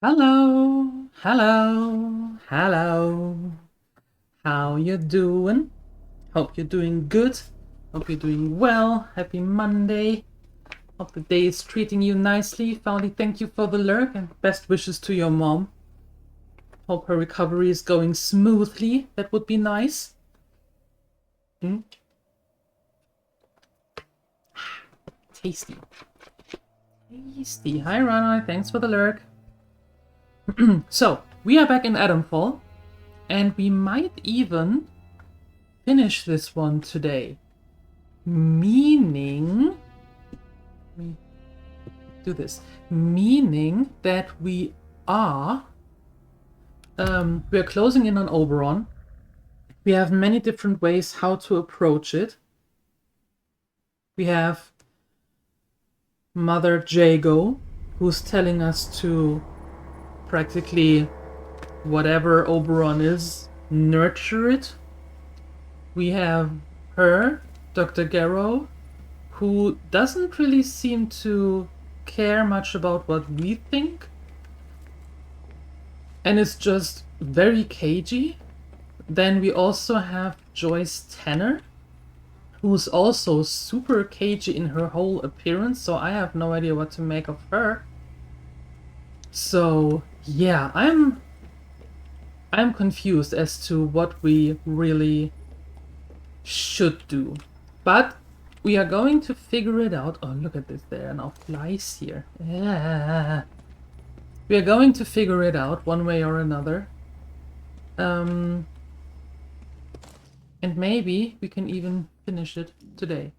Hello, hello, hello. How you doing? Hope you're doing good. Hope you're doing well. Happy Monday. Hope the day is treating you nicely. Finally, thank you for the lurk and best wishes to your mom. Hope her recovery is going smoothly. That would be nice. Hmm? Tasty. Tasty. Hi, Rana. Thanks for the lurk. So, we are back in Atomfall, and we might even finish this one today. Meaning, we do this. Meaning that we are closing in on Oberon. We have many different ways how to approach it. We have Mother Jago, who's telling us to practically whatever Oberon is, nurture it. We have her, Dr. Garrow, who doesn't really seem to care much about what we think, and is just very cagey. Then we also have Joyce Tanner, who's also super cagey in her whole appearance, so I have no idea what to make of her. So yeah, I'm confused as to what we really should do. But we are going to figure it out. Oh, look at this, there are now flies here. Yeah. We are going to figure it out one way or another. And maybe we can even finish it today.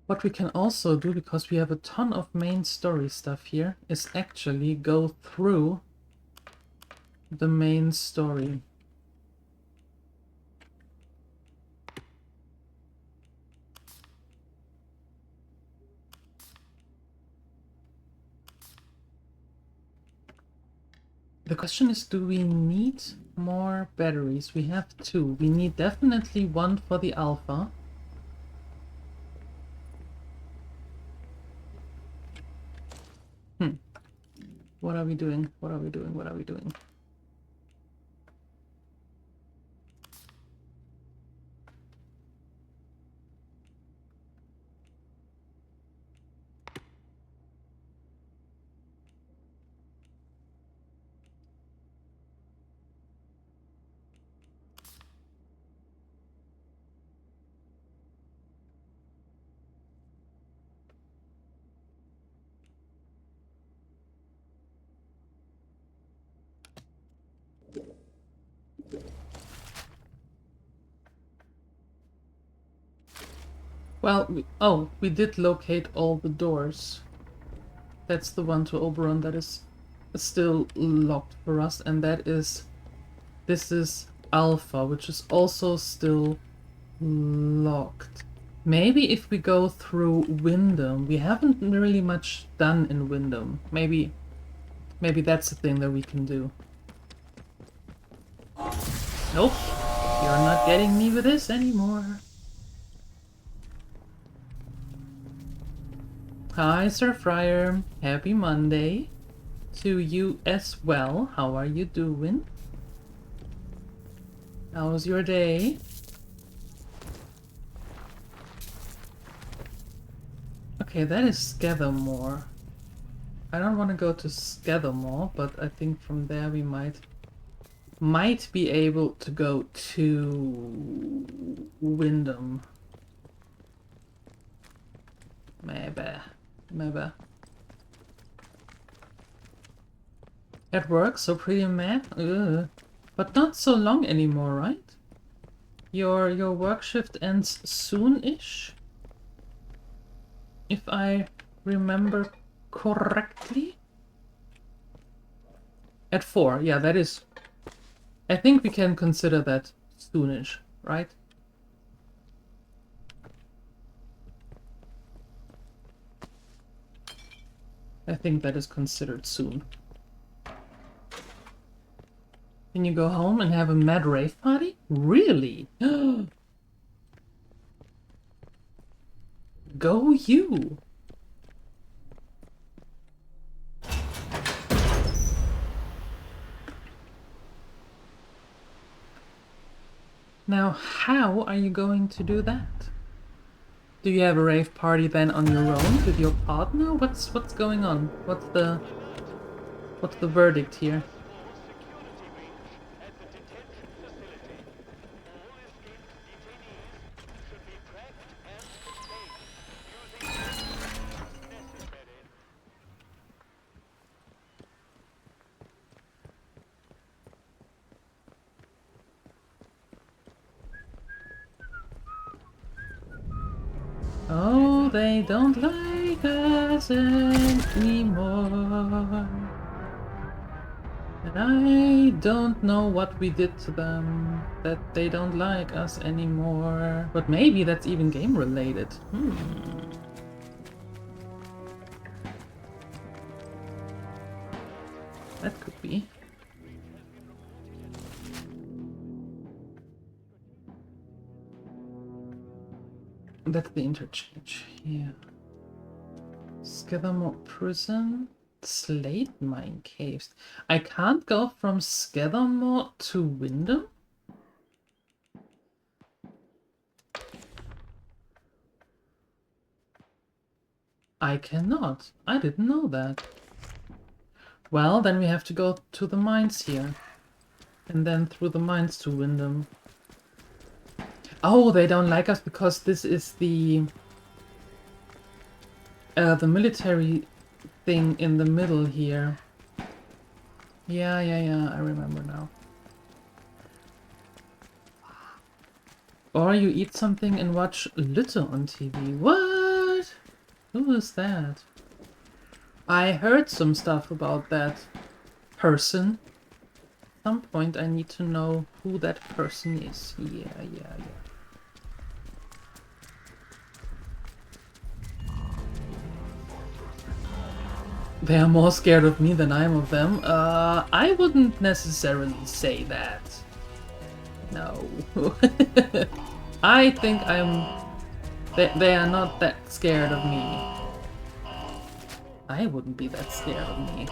What we can also do, because we have a ton of main story stuff here, is actually go through the main story. The question is, do we need more batteries? We have 2. We need definitely 1 for the alpha. What are we doing? What are we doing? What are we doing? Well, we did locate all the doors. That's the one to Oberon that is still locked for us, and this is Alpha, which is also still locked. Maybe if we go through Wyndham, we haven't really much done in Wyndham. Maybe that's the thing that we can do. Nope, you're not getting me with this anymore. Hi, Sir Friar. Happy Monday to you as well. How are you doing? How's your day? Okay, that is Scathermore. I don't want to go to Scathermore, but I think from there we might be able to go to Wyndham. Maybe. At work, so pretty mad? Ugh. But not so long anymore, right? Your work shift ends soon-ish? If I remember correctly? At 4, yeah, that is... I think we can consider that soonish, right? I think that is considered soon. Can you go home and have a mad rave party? Really? Go you! Now, how are you going to do that? Do you have a rave party then on your own with your partner? What's going on? What's the verdict here? Oh, they don't like us anymore. And I don't know what we did to them, that they don't like us anymore. But maybe that's even game related. That could be. That's the interchange, yeah. Skithermore Prison, Slate Mine Caves. I can't go from Skithermore to Wyndham? I cannot. I didn't know that. Well, then we have to go to the mines here. And then through the mines to Wyndham. Oh, they don't like us because this is the military thing in the middle here. Yeah, I remember now. Or you eat something and watch Lütte on TV. What? Who is that? I heard some stuff about that person. At some point I need to know who that person is. Yeah. They are more scared of me than I am of them. I wouldn't necessarily say that. No. I think they are not that scared of me. I wouldn't be that scared of me.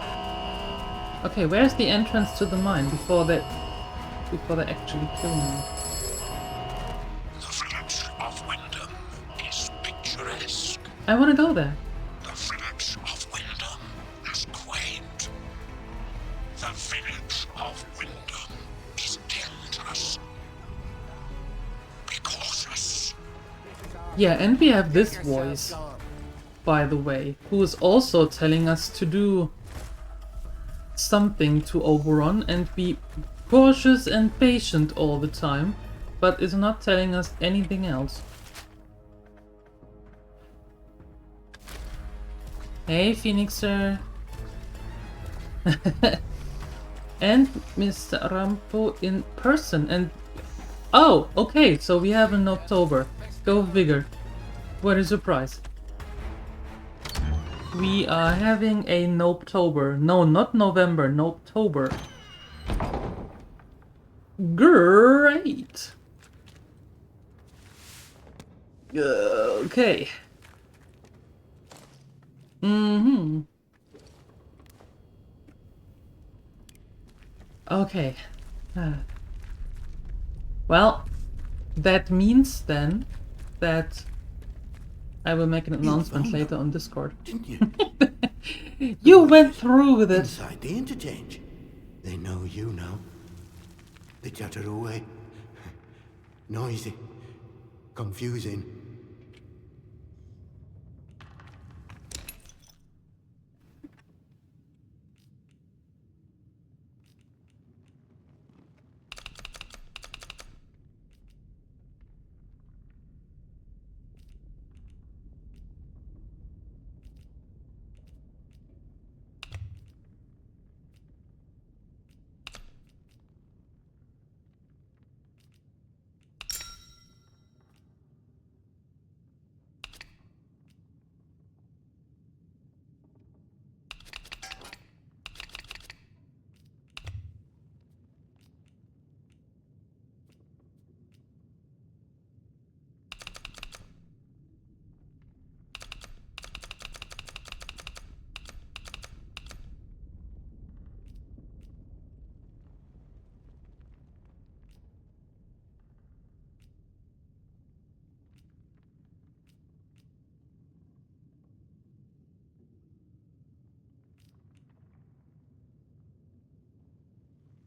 Okay, where's the entrance to the mine before they actually kill me? The village of Wyndham is picturesque. I want to go there. The village of Wyndham is quaint. The village of Wyndham is dangerous. Be cautious. Yeah, and we have this voice, by the way, who is also telling us to do something to Oberon and be cautious and patient all the time, but is not telling us anything else. Hey, Phoenixer. And Mr. Rampo in person. And oh, okay, so we have in October. Go figure. What is your price? We are having a Nopetober. No, not November, Nopetober. Great! Okay. Okay. Well, that means then that I will make an announcement later on Discord. Didn't you? You went through with it. Inside the interchange. They know you now. They chatter away. Noisy. Confusing.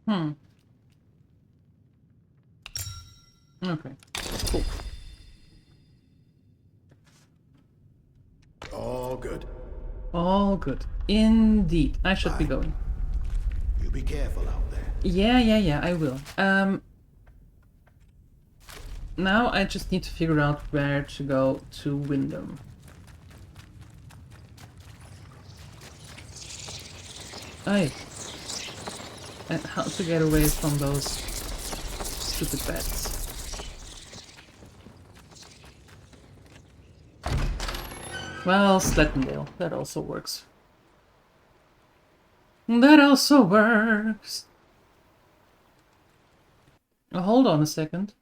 Hmm. Okay. Cool. All good. All good. Indeed. I should be Bye. going. You be careful out there. Yeah, I will. Now I just need to figure out where to go to Wyndham. Aye. And how to get away from those stupid bats. Well, Slettendale. That also works. That also works. Hold on a second.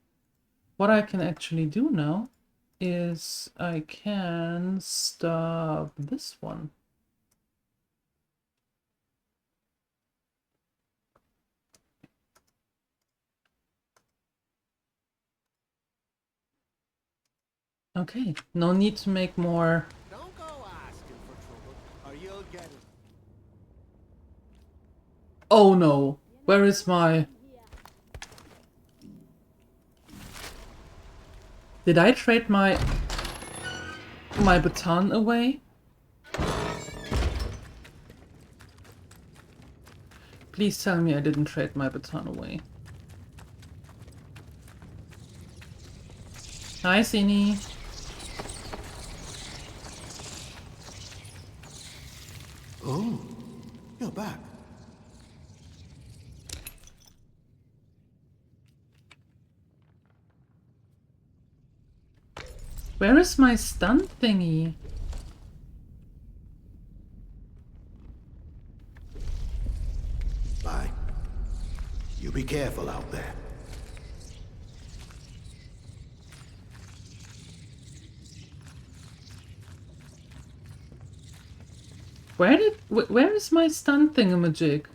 What I can actually do now is I can stop this one. Okay, no need to make more. Don't go asking for trouble, or you'll get it. Oh no, where is my... Did I trade my baton away? Please tell me I didn't trade my baton away. Hi, Sini. Oh, you're back. Where is my stun thingy? Bye. You be careful out there. Where is my stun thingamajig?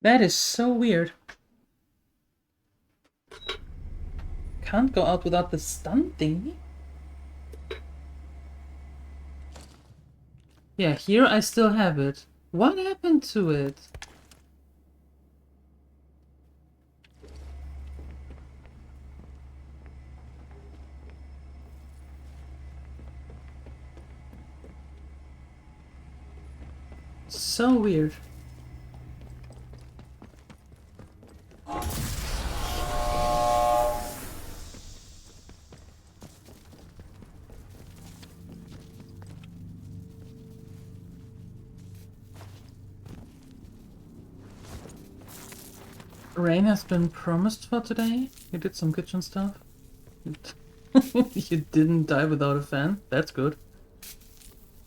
That is so weird. Can't go out without the stun thingy? Yeah, here I still have it. What happened to it? So weird. Rain has been promised for today. You did some kitchen stuff. You didn't die without a fan. That's good.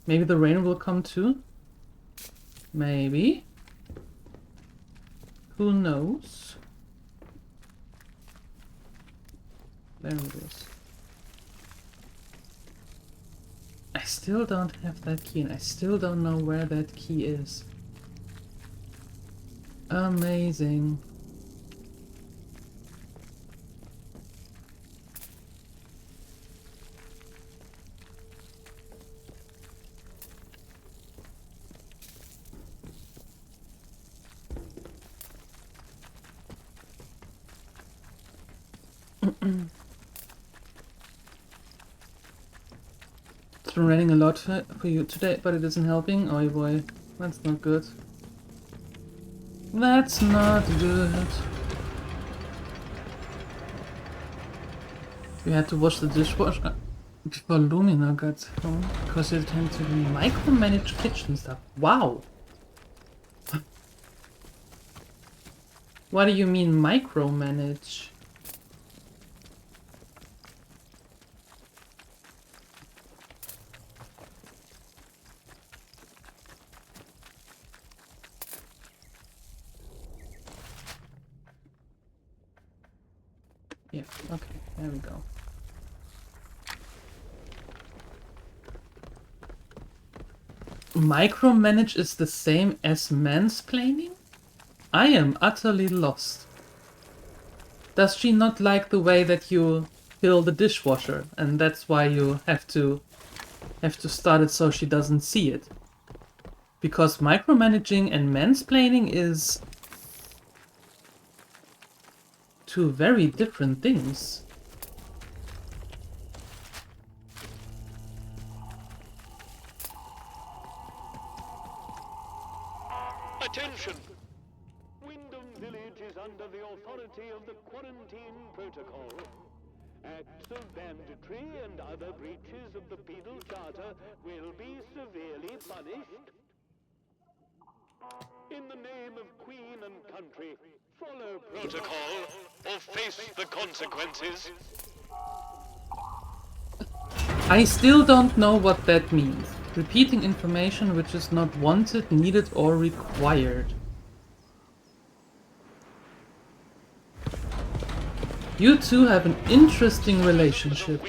Maybe the rain will come too? Maybe. Who knows? There it is. I still don't have that key and I still don't know where that key is. Amazing. It's been raining a lot for you today, but it isn't helping. Oh boy, that's not good. That's not good. We had to wash the dishwasher before Lumina got home because they tend to micromanage kitchen stuff. Wow! What do you mean micromanage? Yeah, okay, there we go. Micromanage is the same as mansplaining? I am utterly lost. Does she not like the way that you fill the dishwasher, and that's why you have to start it so she doesn't see it? Because micromanaging and mansplaining is two very different things. Attention! Wyndham Village is under the authority of the Quarantine Protocol. Acts of banditry and other breaches of the Penal Charter will be severely punished. In the name of Queen and country, follow protocol or face the consequences. I still don't know what that means. Repeating information which is not wanted, needed, or required. You two have an interesting relationship.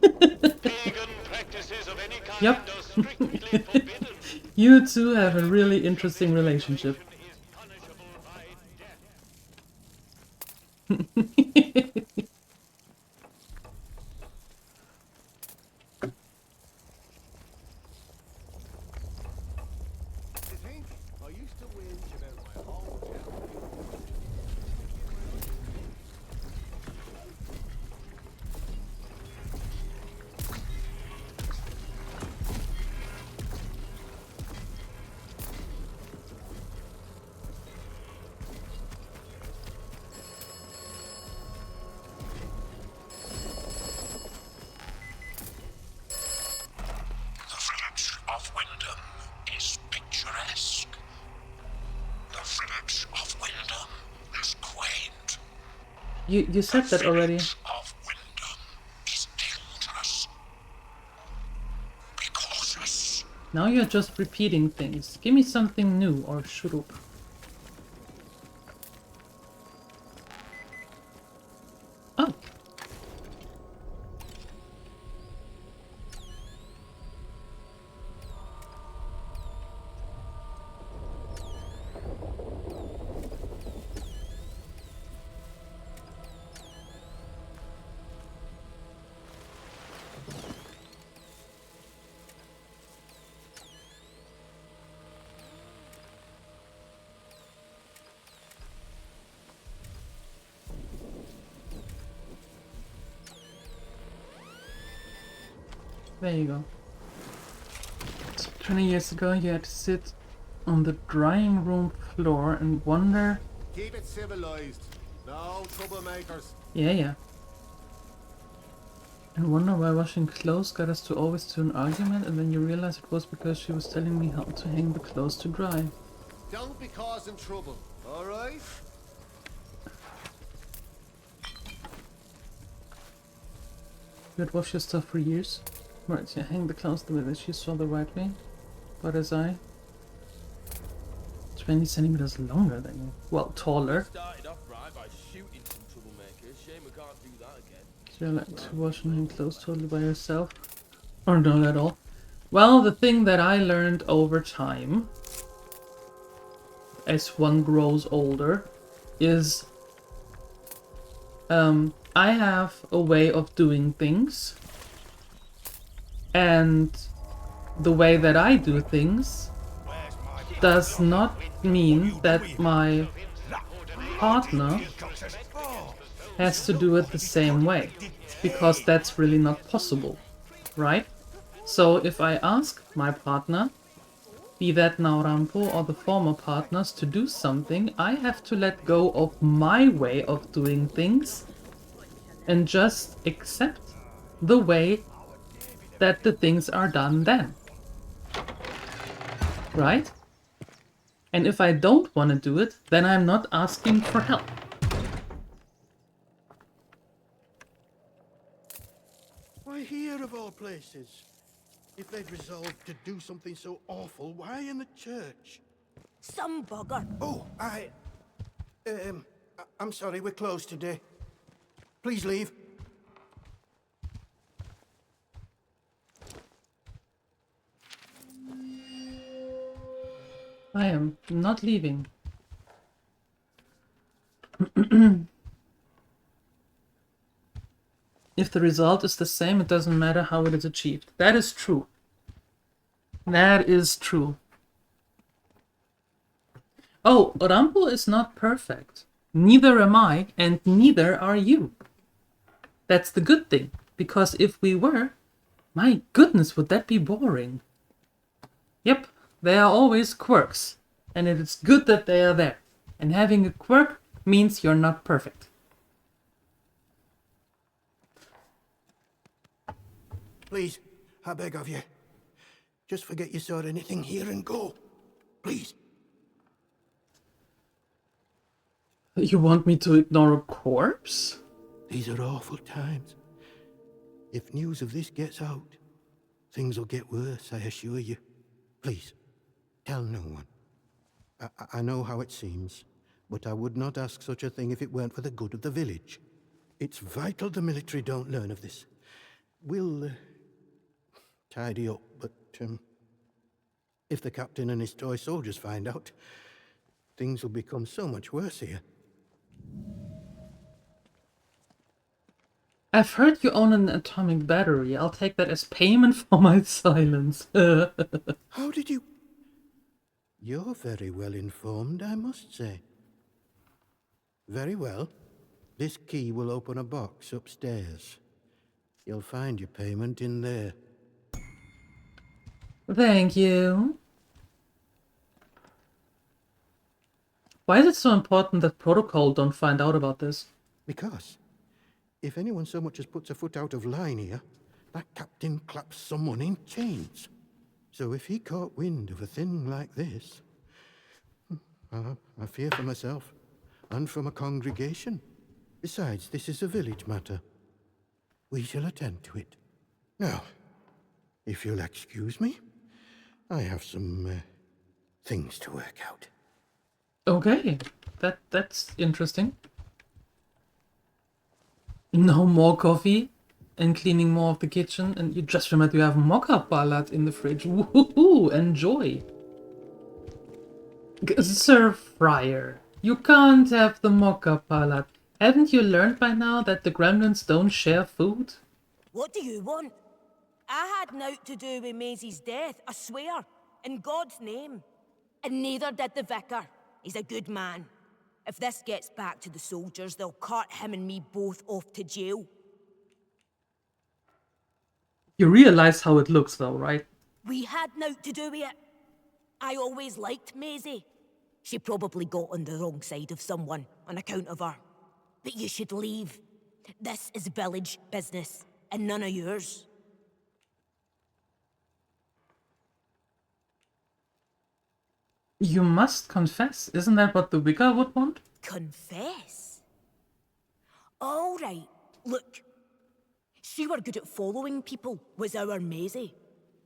Vegan practices of any kind Yep. are strictly forbidden. You two have a really interesting relationship. Is punishable by death. You think? I used to whinge about my whole town. The village of Wyndham is picturesque. The village of Wyndham is quaint. You said that already. The village of Wyndham is dangerous. Be cautious. Now you're just repeating things. Give me something new or shut up. Oh. There you go. So 20 years ago you had to sit on the drying room floor and wonder... Keep it civilized. No troublemakers. Yeah. And wonder why washing clothes got us to always to an argument, and then you realize it was because she was telling me how to hang the clothes to dry. Don't be causing trouble, alright? You had washed your stuff for years. Right, you hang the clothes the way that she saw the right way. But as I... 20 centimeters longer than you. Well, taller. Started off right by shooting some troublemakers. Shame we can't do that again. So you like to wash and hang clothes totally by yourself? Or not at all? Well, the thing that I learned over time, as one grows older, is I have a way of doing things, and the way that I do things does not mean that my partner has to do it the same way, because that's really not possible, right? So if I ask my partner, be that now Rampo or the former partners, to do something, I have to let go of my way of doing things and just accept the way that the things are done then. Right? And if I don't want to do it, then I'm not asking for help. Why here of all places? If they'd resolved to do something so awful, why in the church? Some bugger. Oh, I'm sorry, we're closed today. Please leave. I am not leaving. If the result is the same, it doesn't matter how it is achieved. That is true. That is true. Oh, Rambo is not perfect. Neither am I, and neither are you. That's the good thing, because if we were, my goodness, would that be boring. Yep, there are always quirks, and it is good that they are there. And having a quirk means you're not perfect. Please, I beg of you. Just forget you saw anything here and go. Please. You want me to ignore a corpse? These are awful times. If news of this gets out, things will get worse, I assure you. Please, tell no one. I know how it seems, but I would not ask such a thing if it weren't for the good of the village. It's vital the military don't learn of this. We'll tidy up, but if the captain and his toy soldiers find out, things will become so much worse here. I've heard you own an atomic battery. I'll take that as payment for my silence. How did you... You're very well informed, I must say. Very well. This key will open a box upstairs. You'll find your payment in there. Thank you. Why is it so important that Protocol don't find out about this? Because if anyone so much as puts a foot out of line here, that captain claps someone in chains. So if he caught wind of a thing like this, I fear for myself and for my congregation. Besides, this is a village matter. We shall attend to it. Now, if you'll excuse me, I have some things to work out. Okay, that's interesting. No more coffee and cleaning more of the kitchen, and you just remember you have mocha ballad in the fridge. Woohoo! Enjoy! Sir Friar, you can't have the mocha ballad. Haven't you learned by now that the Gremlins don't share food? What do you want? I had naught to do with Maisie's death, I swear. In God's name. And neither did the vicar. He's a good man. If this gets back to the soldiers, they'll cart him and me both off to jail. You realize how it looks though, right? We had naught to do with it. I always liked Maisie. She probably got on the wrong side of someone on account of her. But you should leave. This is village business, and none of yours. You must confess. Isn't that what the vicar would want? Confess? All right, look. She were good at following people, was our Maisie.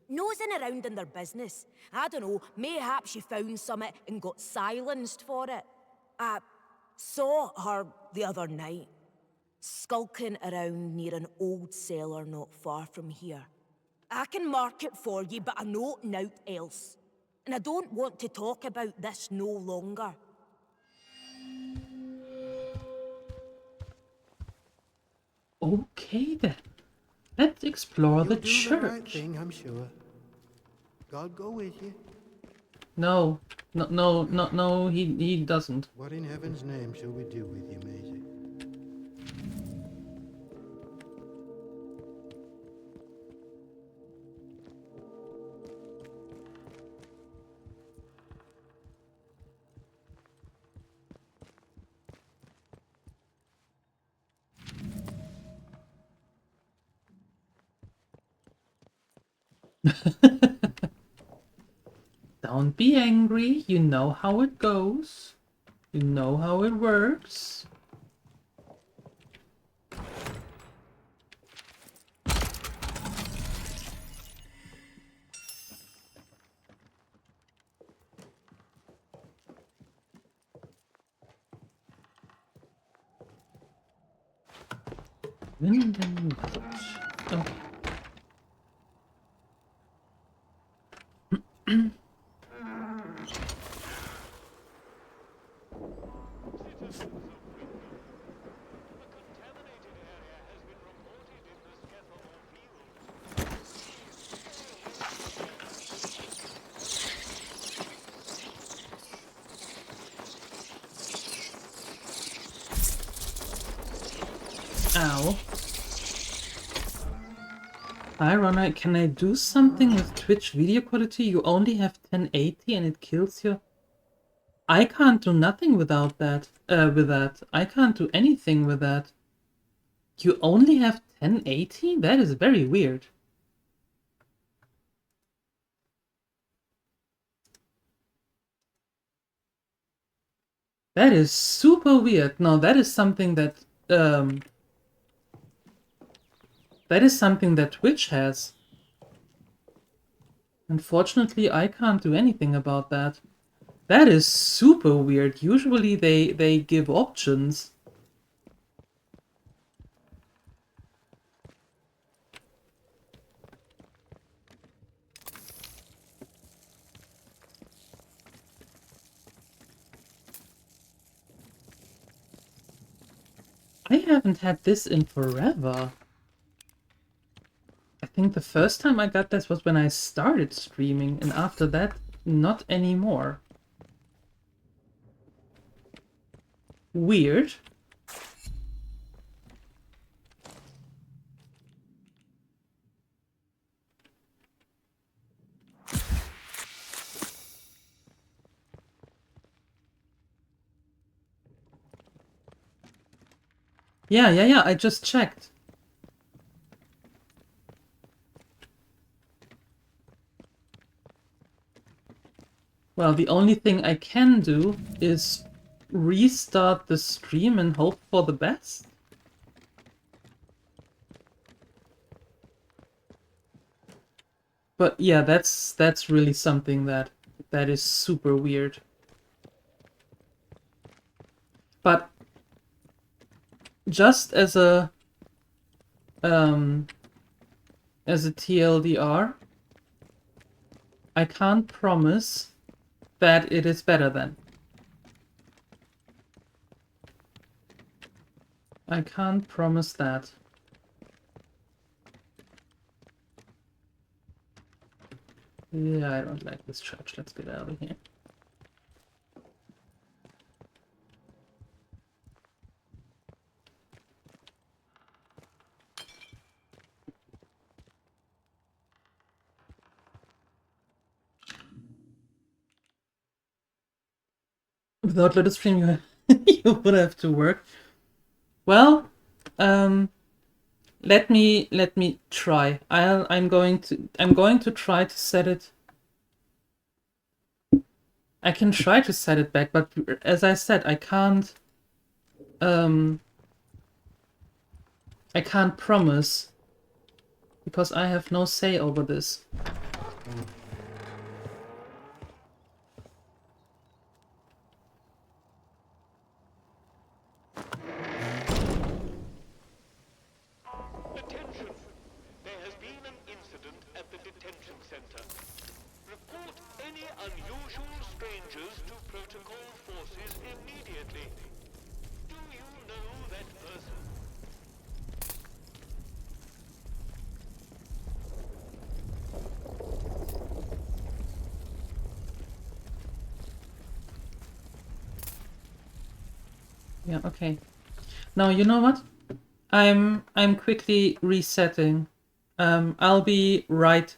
Nosing around in their business. I don't know, mayhap she found something and got silenced for it. I saw her the other night, skulking around near an old cellar not far from here. I can mark it for you, but I know naught else. And I don't want to talk about this no longer. Okay then. Let's explore the You'll do church. the right thing, I'm sure. God go with you. No, he doesn't. What in heaven's name shall we do with you, Maisie? Down Don't be angry. You know how it goes. You know how it works. Wind and village. Okay. Ow. Hi, Rona, can I do something with Twitch video quality? You only have 1080 and it kills you. I can't do nothing without that. With that. I can't do anything with that. You only have 1080? That is very weird. That is super weird. No, that is something that Twitch has. Unfortunately, I can't do anything about that. That is super weird. Usually they give options. I haven't had this in forever. I think the first time I got this was when I started streaming, and after that, not anymore. Weird. Yeah, I just checked. Well, the only thing I can do is restart the stream and hope for the best. But yeah, that's really something that is super weird. But just as a TLDR, I can't promise that it is better than. I can't promise that. Yeah, I don't like this church. Let's get out of here. Without let stream, you you would have to work. Well, let me try. I'm going to try to set it. I can try to set it back, but as I said, I can't promise because I have no say over this. Attention! There has been an incident at the detention center. Report any unusual strangers to protocol forces immediately. Do you know that person? Yeah, okay. Now, you know what? I'm quickly resetting. I'll be right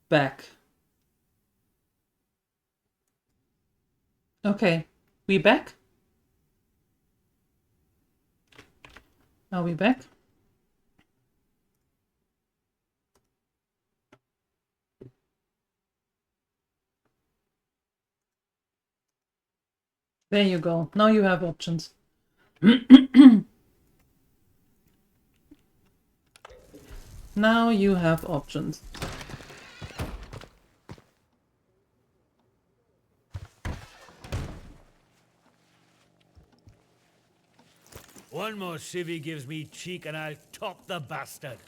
back. Okay, we back? Are we back? There you go. Now you have options. Now you have options. One more civvy gives me cheek and I'll top the bastard.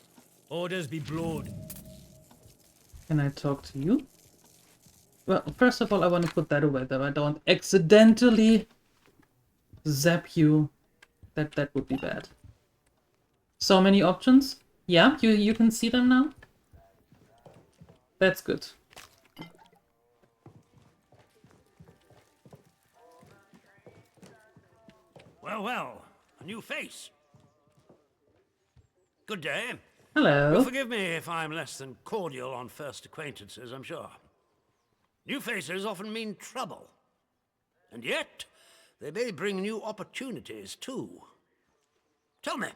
Orders be blowed. Can I talk to you? Well, first of all, I want to put that away, though I don't accidentally zap you. That would be bad. So many options. Yeah, you can see them now. That's good. Well, well, a new face. Good day. Hello. You'll forgive me if I'm less than cordial on first acquaintances, I'm sure. New faces often mean trouble. And yet, they may bring new opportunities, too. Tell me,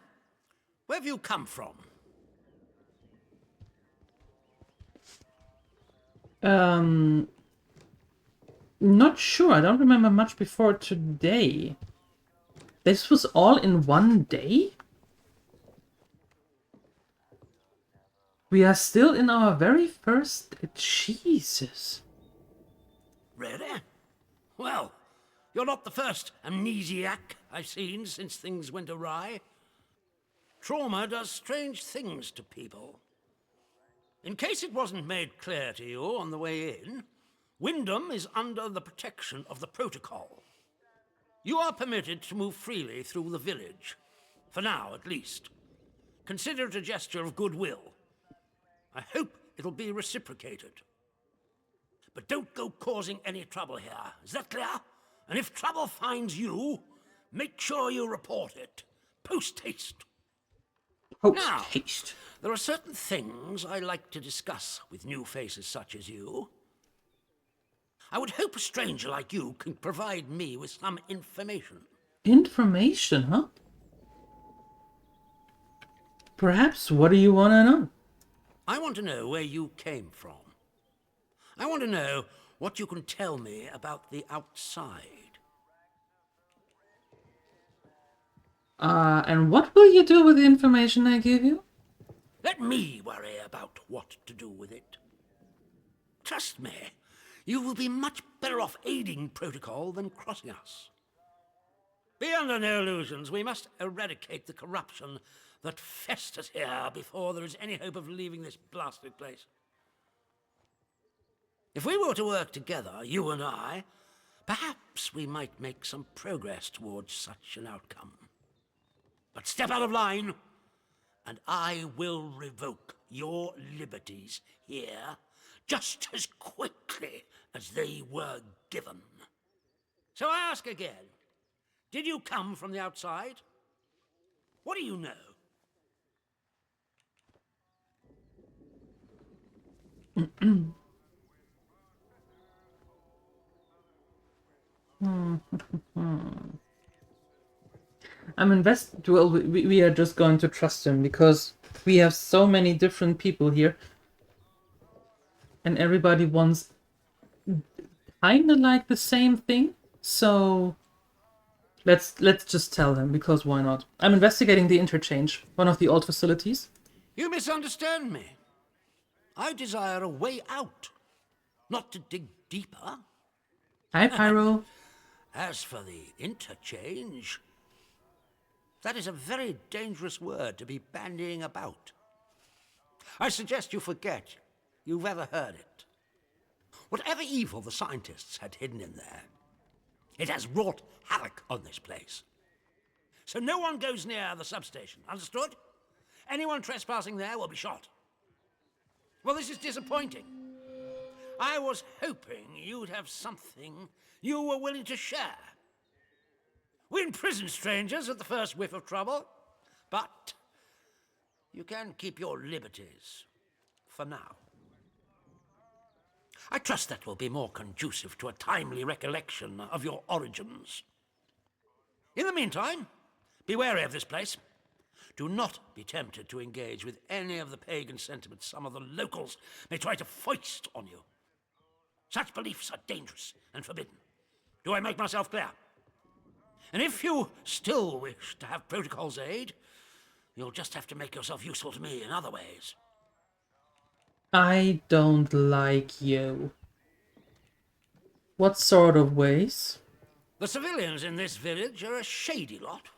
where have you come from? Not sure. I don't remember much before today. This was all in one day? We are still in our very first... Jesus. Really? Well, you're not the first amnesiac I've seen since things went awry. Trauma does strange things to people. In case it wasn't made clear to you on the way in, Wyndham is under the protection of the protocol. You are permitted to move freely through the village. For now, at least. Consider it a gesture of goodwill. I hope it'll be reciprocated. But don't go causing any trouble here. Is that clear? And if trouble finds you, make sure you report it. Post haste. Post Now, haste. there are certain things I like to discuss with new faces such as you. I would hope a stranger like you can provide me with some information. Information, huh? Perhaps, what do you want to know? I want to know where you came from. I want to know what you can tell me about the outside. And what will you do with the information I give you? Let me worry about what to do with it. Trust me, you will be much better off aiding protocol than crossing us. Be under no illusions. We must eradicate the corruption that festers here before there is any hope of leaving this blasted place. If we were to work together, you and I, perhaps we might make some progress towards such an outcome. But step out of line, and I will revoke your liberties here just as quickly as they were given. So I ask again, did you come from the outside? What do you know? Well, we are just going to trust him because we have so many different people here, and everybody wants kind of like the same thing. So let's just tell him, because why not? I'm investigating the interchange, one of the old facilities. You misunderstand me. I desire a way out, not to dig deeper. Hi, Pyro. As for the interchange, that is a very dangerous word to be bandying about. I suggest you forget you've ever heard it. Whatever evil the scientists had hidden in there, it has wrought havoc on this place. So no one goes near the substation, understood? Anyone trespassing there will be shot. Well, this is disappointing. I was hoping you'd have something you were willing to share. We imprison strangers at the first whiff of trouble, but you can keep your liberties for now. I trust that will be more conducive to a timely recollection of your origins. In the meantime, be wary of this place. Do not be tempted to engage with any of the pagan sentiments some of the locals may try to foist on you. Such beliefs are dangerous and forbidden. Do I make myself clear? And if you still wish to have Protocol's aid, you'll just have to make yourself useful to me in other ways. I don't like you. What sort of ways? The civilians in this village are a shady lot.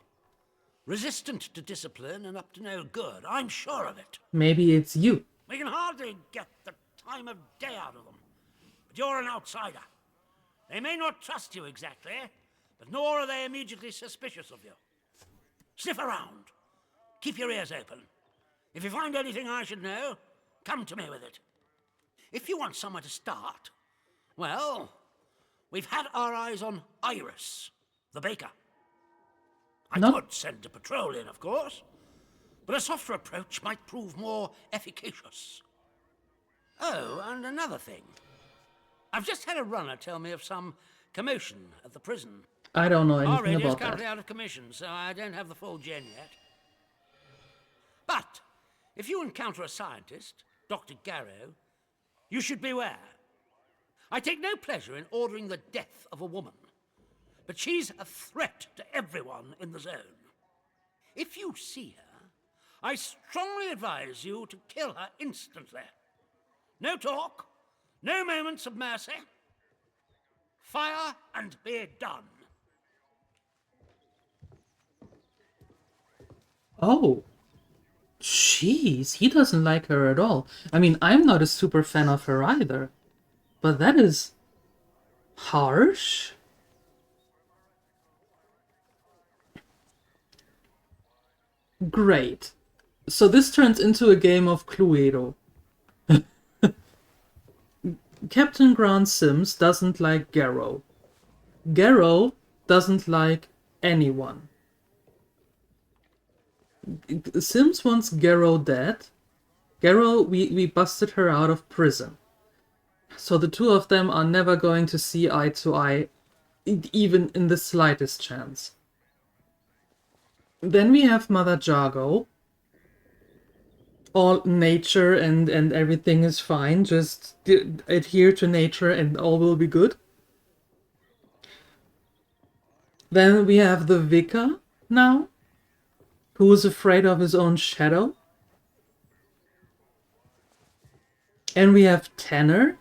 Resistant to discipline and up to no good. I'm sure of it. Maybe it's you. We can hardly get the time of day out of them. But you're an outsider. They may not trust you exactly, but nor are they immediately suspicious of you. Sniff around. Keep your ears open. If you find anything I should know, come to me with it. If you want somewhere to start, well, we've had our eyes on Iris, the baker. I could send a patrol in, of course, but a softer approach might prove more efficacious. Oh, and another thing. I've just had a runner tell me of some commotion at the prison. I don't know Our anything radio's about currently that. out of commission, so I don't have the full gen yet. But if you encounter a scientist, Dr. Garrow, you should beware. I take no pleasure in ordering the death of a woman, but she's a threat to everyone in the zone. If you see her, I strongly advise you to kill her instantly. No talk, no moments of mercy. Fire and be done. Oh. Jeez, he doesn't like her at all. I mean, I'm not a super fan of her either. But that is harsh. Great. So this turns into a game of Cluedo. Captain Grant Sims doesn't like Garrow. Garrow doesn't like anyone. Sims wants Garrow dead. Garrow, we busted her out of prison. So the two of them are never going to see eye to eye, even in the slightest chance. Then we have Mother Jargo. All nature and everything is fine. Just adhere to nature and all will be good. Then we have the Vicar now, who is afraid of his own shadow. And we have Tanner,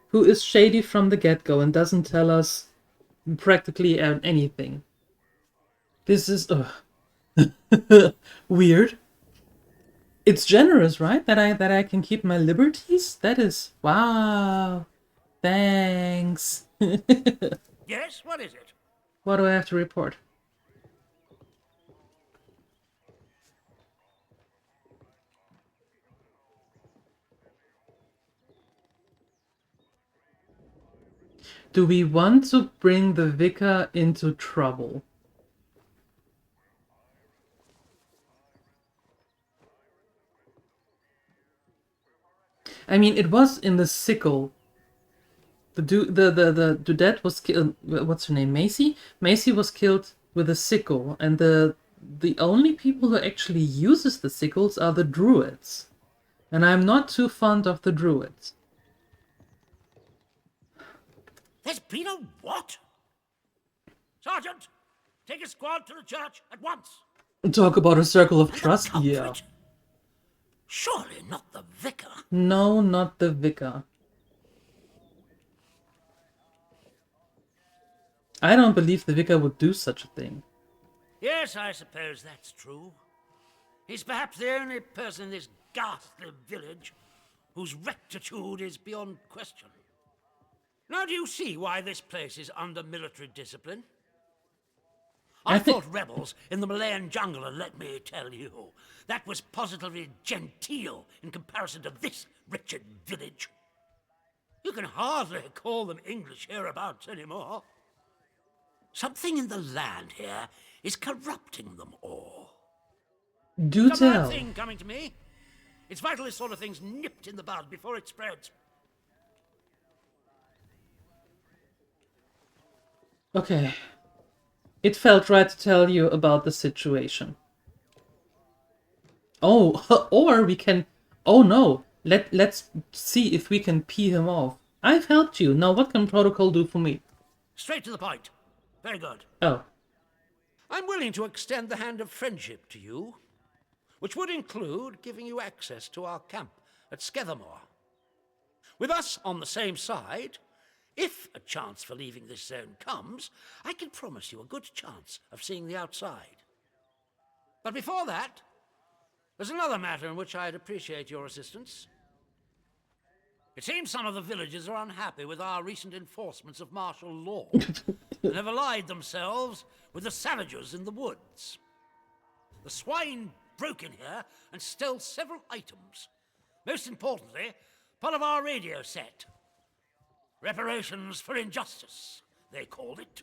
who is shady from the get-go and doesn't tell us practically anything. This is weird. It's generous, right? That I can keep my liberties? That is... wow. Thanks. Yes, what is it? What do I have to report? Do we want to bring the Vicar into trouble? I mean, it was in the sickle. The dudette was killed. What's her name? Macy. Macy was killed with a sickle, and the only people who actually uses the sickles are the druids, and I'm not too fond of the druids. There's been a what? Sergeant, take a squad to the church at once. Talk about a circle of trust? Culprit? Yeah. Surely not the Vicar. No, not the Vicar. I don't believe the Vicar would do such a thing. Yes, I suppose that's true. He's perhaps the only person in this ghastly village whose rectitude is beyond question. Now do you see why this place is under military discipline? I fought rebels in the Malayan jungle, and let me tell you, that was positively genteel in comparison to this wretched village. You can hardly call them English hereabouts anymore. Something in the land here is corrupting them all. Do It's a bad tell. thing coming to me. It's vital this sort of thing's nipped in the bud before it spreads. Okay. It felt right to tell you about the situation. Oh, or we can... oh no, let's see if we can pee him off. I've helped you. Now what can protocol do for me? Straight to the point. Very good. Oh. I'm willing to extend the hand of friendship to you, which would include giving you access to our camp at Skethermore. With us on the same side, if a chance for leaving this zone comes, I can promise you a good chance of seeing the outside. But before that, there's another matter in which I'd appreciate your assistance. It seems some of the villagers are unhappy with our recent enforcements of martial law and have allied themselves with the savages in the woods. The swine broke in here and stole several items. Most importantly, part of our radio set. Reparations for injustice, they called it.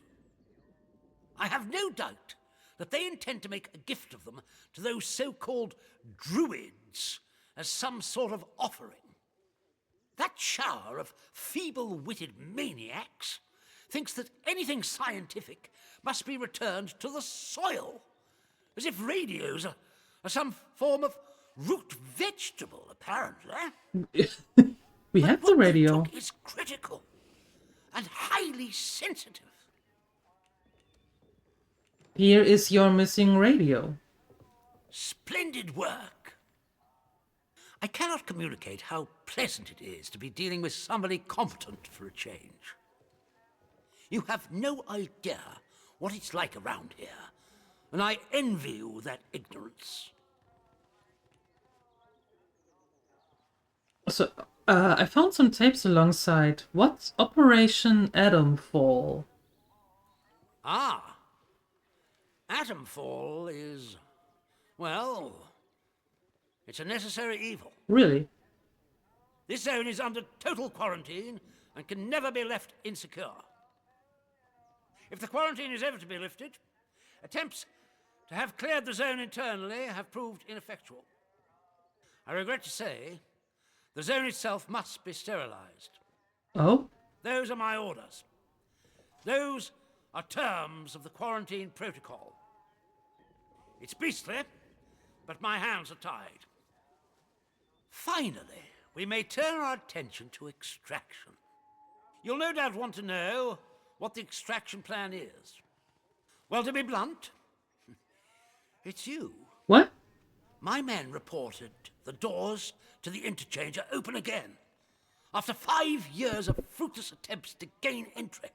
I have no doubt that they intend to make a gift of them to those so-called druids as some sort of offering. That shower of feeble-witted maniacs thinks that anything scientific must be returned to the soil, as if radios are some form of root vegetable, apparently. We have the radio. What is critical and highly sensitive. Here is your missing radio. Splendid work. I cannot communicate how pleasant it is to be dealing with somebody competent for a change. You have no idea what it's like around here, and I envy you that ignorance. So, I found some tapes alongside. What's Operation Atomfall? Ah, Atomfall is, well, it's a necessary evil. Really? This zone is under total quarantine and can never be left insecure. If the quarantine is ever to be lifted, attempts to have cleared the zone internally have proved ineffectual. I regret to say, the zone itself must be sterilized. Oh? Those are my orders. Those are terms of the quarantine protocol. It's beastly, but my hands are tied. Finally, we may turn our attention to extraction. You'll no doubt want to know what the extraction plan is. Well, to be blunt, it's you. What? My men reported the doors to the interchange are open again, after 5 years of fruitless attempts to gain entry.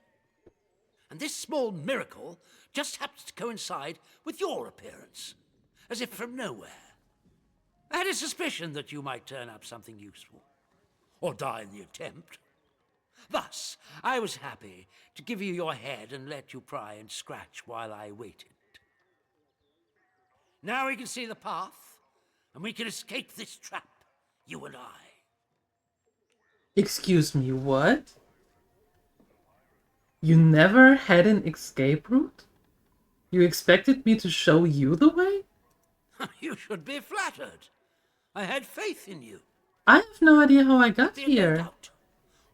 And this small miracle just happens to coincide with your appearance, as if from nowhere. I had a suspicion that you might turn up something useful, or die in the attempt. Thus, I was happy to give you your head and let you pry and scratch while I waited. Now we can see the path, and we can escape this trap, you and I. Excuse me, what? You never had an escape route? You expected me to show you the way? You should be flattered. I had faith in you. I have no idea how I got There's here. no doubt.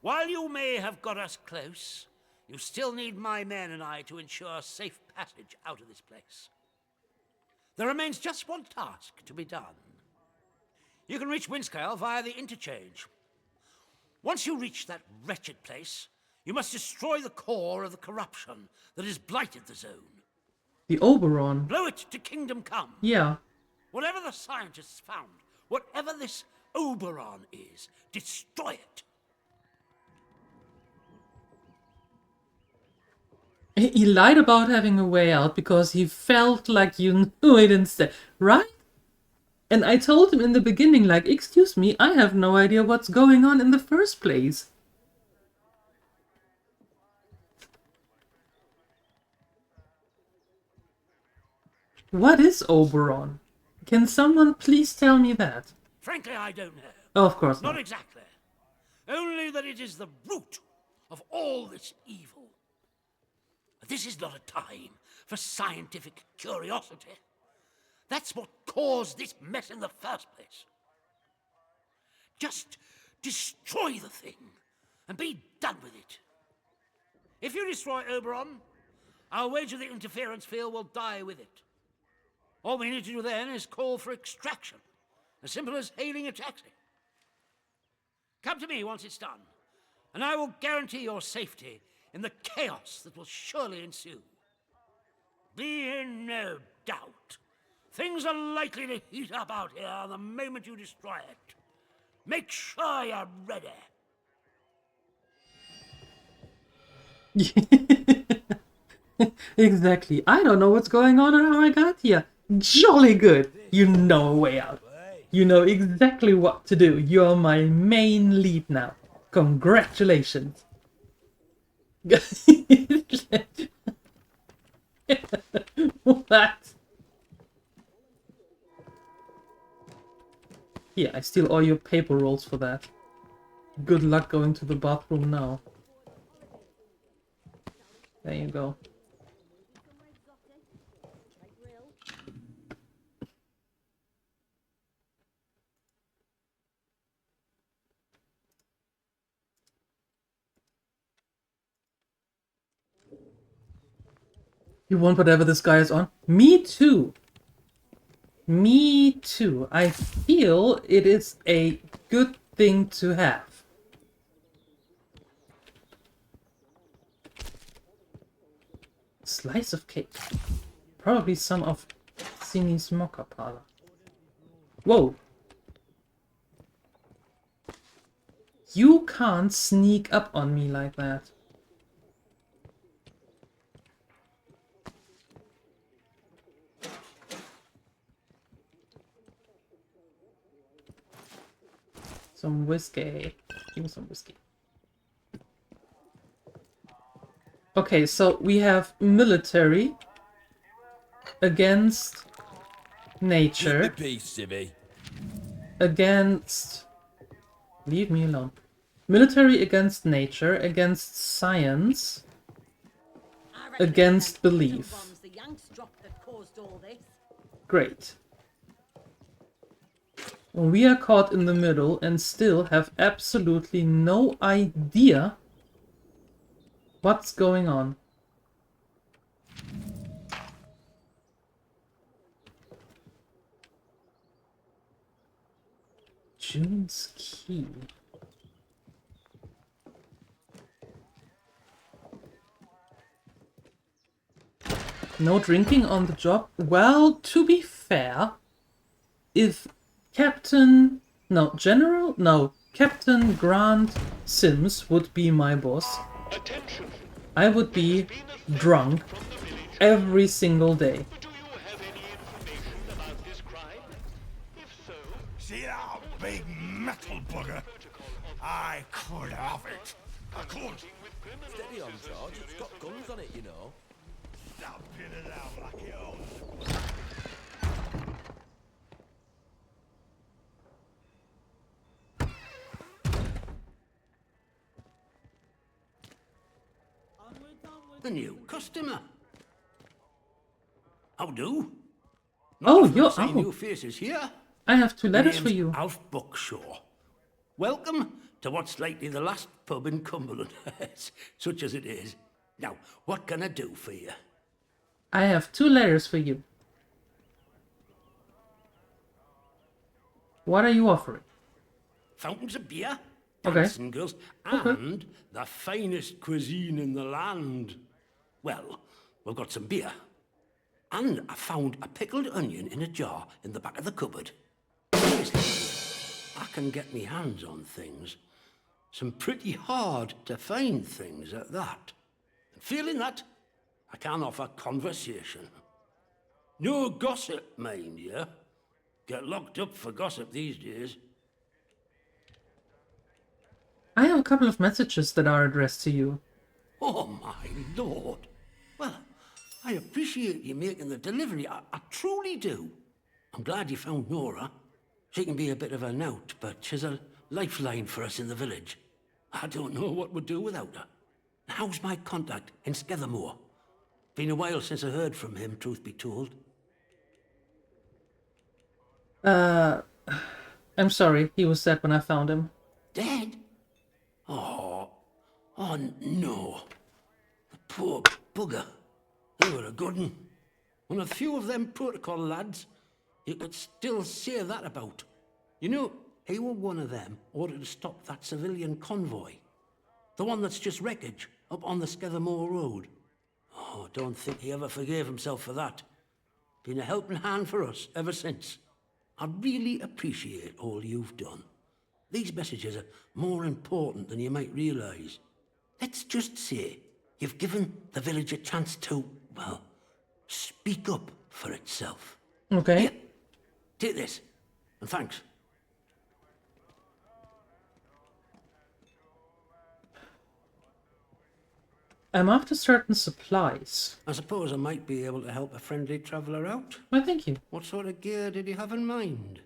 While you may have got us close, you still need my men and I to ensure safe passage out of this place. There remains just one task to be done. You can reach Windscale via the interchange. Once you reach that wretched place, you must destroy the core of the corruption that has blighted the zone. The Oberon. Blow it to kingdom come. Yeah. Whatever the scientists found, whatever this Oberon is, destroy it. He lied about having a way out because he felt like you knew it instead, right? And I told him in the beginning, like, excuse me, I have no idea what's going on in the first place. What is Oberon? Can someone please tell me that? Frankly, I don't know. Oh, of course Not not. exactly. Only that it is the root of all this evil. This is not a time for scientific curiosity. That's what caused this mess in the first place. Just destroy the thing and be done with it. If you destroy Oberon, I'll wager the interference field will die with it. All we need to do then is call for extraction, as simple as hailing a taxi. Come to me once it's done, and I will guarantee your safety in the chaos that will surely ensue. Be in no doubt. Things are likely to heat up out here the moment you destroy it. Make sure you're ready. Exactly. I don't know what's going on or how I got here. Jolly good. You know a way out. You know exactly what to do. You're my main lead now. Congratulations. What? Here, I steal all your paper rolls for that. Good luck going to the bathroom now. There you go. You want whatever this guy is on? Me too. Me too. I feel it is a good thing to have. Slice of cake. Probably some of Sini's mocha parlor. Whoa. You can't sneak up on me like that. Some whiskey. Give me some whiskey. Okay, so we have military against nature. Keep the peace, Civvy. Against... Leave me alone. Military against nature, against science, against belief. Great. We are caught in the middle and still have absolutely no idea what's going on. June's key. No drinking on the job? Well, to be fair, if Captain Grant Sims would be my boss, I would be drunk every single day. See that big metal bugger? I could have it. I could. Steady on, George. It's got guns on it, you know. Stop it out like it owns. The new customer. How do? Oh, you're Not new faces here. I have 2 letters for Name's you. Alf Buckshaw. Welcome to what's likely the last pub in Cumberland, such as it is. Now, what can I do for you? I have 2 letters for you. What are you offering? Fountains of beer, Okay. dancing girls, and the finest cuisine in the land. Well, we've got some beer. And I found a pickled onion in a jar in the back of the cupboard. Seriously, I can get me hands on things. Some pretty hard to find things at that. And feeling that, I can offer conversation. No gossip, mind you. Get locked up for gossip these days. I have a couple of messages that are addressed to you. Oh, my lord. Well, I appreciate you making the delivery. I truly do. I'm glad you found Nora. She can be a bit of a knout, but she's a lifeline for us in the village. I don't know what we'd do without her. How's my contact in Skethermore? Been a while since I heard from him, truth be told. I'm sorry, he was dead when I found him. Dead? Oh no. The poor bugger. He were a good un. And a few of them protocol lads, you could still say that about. You know, he were one of them ordered to stop that civilian convoy. The one that's just wreckage up on the Skethermore Road. Oh, don't think he ever forgave himself for that. Been a helping hand for us ever since. I really appreciate all you've done. These messages are more important than you might realise. Let's just say you've given the village a chance to, well, speak up for itself. Okay. Here, take this, and thanks. I'm after certain supplies. I suppose I might be able to help a friendly traveller out. Why, thank you. What sort of gear did you have in mind?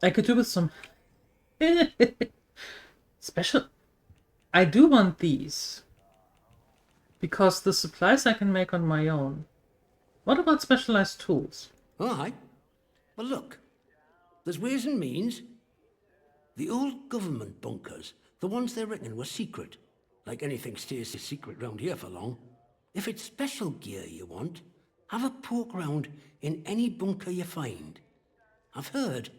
I could do with some special. I do want these because the supplies I can make on my own. What about specialized tools? All right. Well, look. There's ways and means. The old government bunkers, the ones they reckon were secret. Like anything stays secret round here for long. If it's special gear you want, have a poke round in any bunker you find. I've heard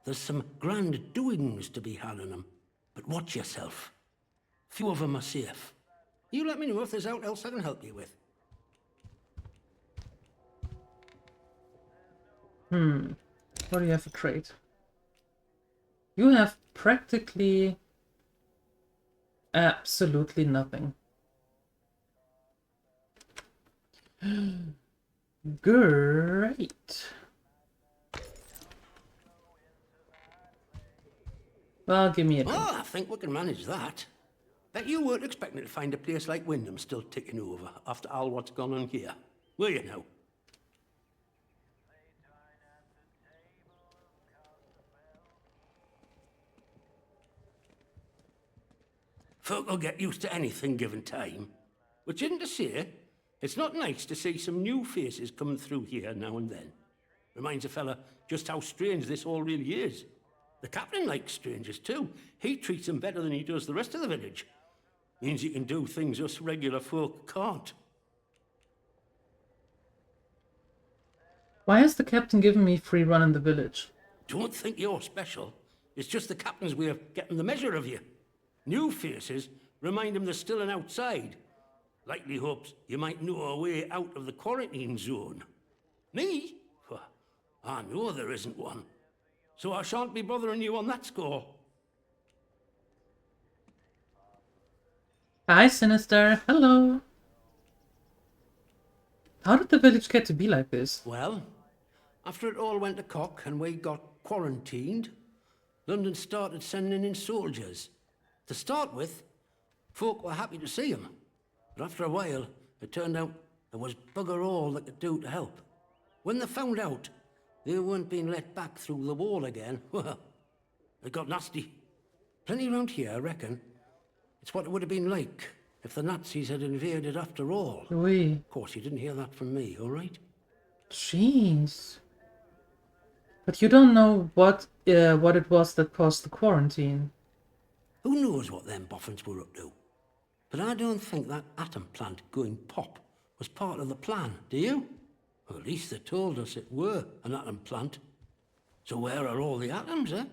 there's some grand doings to be had in them, but watch yourself. Few of them are safe. You let me know if there's aught else I can help you with. What do you have for trade? You have practically absolutely nothing. Great. Well, give me a drink. Oh, I think we can manage that. Bet you weren't expecting to find a place like Wyndham still ticking over after all what's gone on here, were you now? Folk will get used to anything given time. Which isn't to say, it's not nice to see some new faces coming through here now and then. Reminds a fella just how strange this all really is. The captain likes strangers too. He treats them better than he does the rest of the village. Means he can do things us regular folk can't. Why has the captain given me free run in the village? Don't think you're special. It's just the captain's way of getting the measure of you. New faces remind him there's still an outside. Likely hopes you might know a way out of the quarantine zone. Me? Well, I know there isn't one. So I shan't be bothering you on that score. Hi, Sinister. Hello. How did the village get to be like this? Well, after it all went to cock and we got quarantined, London started sending in soldiers. To start with, folk were happy to see him. But after a while, it turned out there was bugger all they could do to help. When they found out they weren't being let back through the wall again, well, it got nasty. Plenty round here, I reckon. It's what it would have been like if the Nazis had invaded after all. Oui. Of course, you didn't hear that from me, all right? Jeez. But you don't know what it was that caused the quarantine. Who knows what them boffins were up to? But I don't think that atom plant going pop was part of the plan, do you? Well, at least they told us it were an atom plant. So where are all the atoms, eh?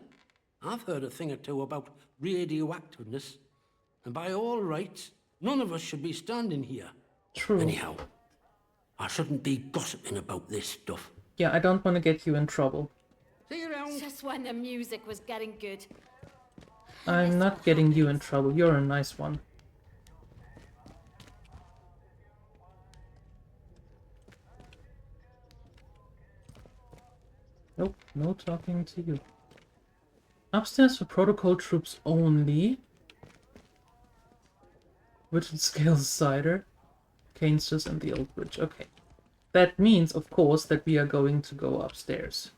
I've heard a thing or two about radioactiveness, and by all rights, none of us should be standing here. True. Anyhow, I shouldn't be gossiping about this stuff. Yeah, I don't want to get you in trouble. See you around. Just when the music was getting good. I'm not getting you in trouble. You're a nice one. Nope, no talking to you. Upstairs for protocol troops only. Whittled Scales Cider. Canesters and the Old Bridge. Okay. That means, of course, that we are going to go upstairs.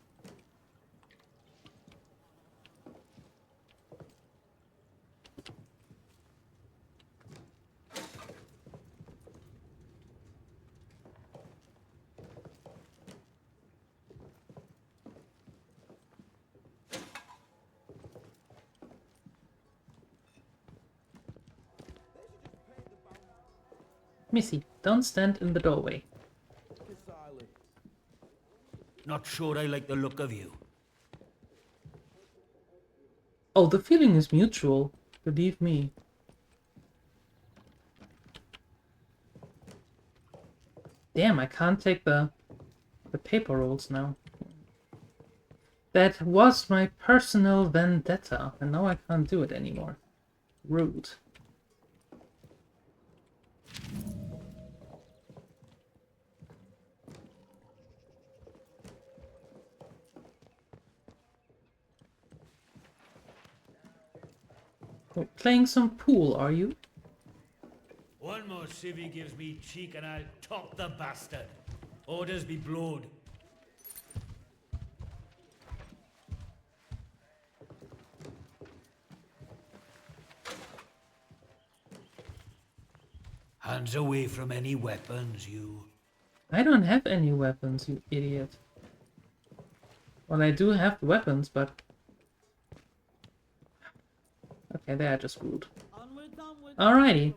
Missy, don't stand in the doorway. Not sure I like the look of you. Oh, the feeling is mutual. Believe me. Damn, I can't take the paper rolls now. That was my personal vendetta, and now I can't do it anymore. Rude. Oh, playing some pool, are you? One more civvy gives me cheek and I'll top the bastard. Orders be blowed. Hands away from any weapons, you. I don't have any weapons, you idiot. Well, I do have weapons, but... Okay, they are just rude. Alrighty.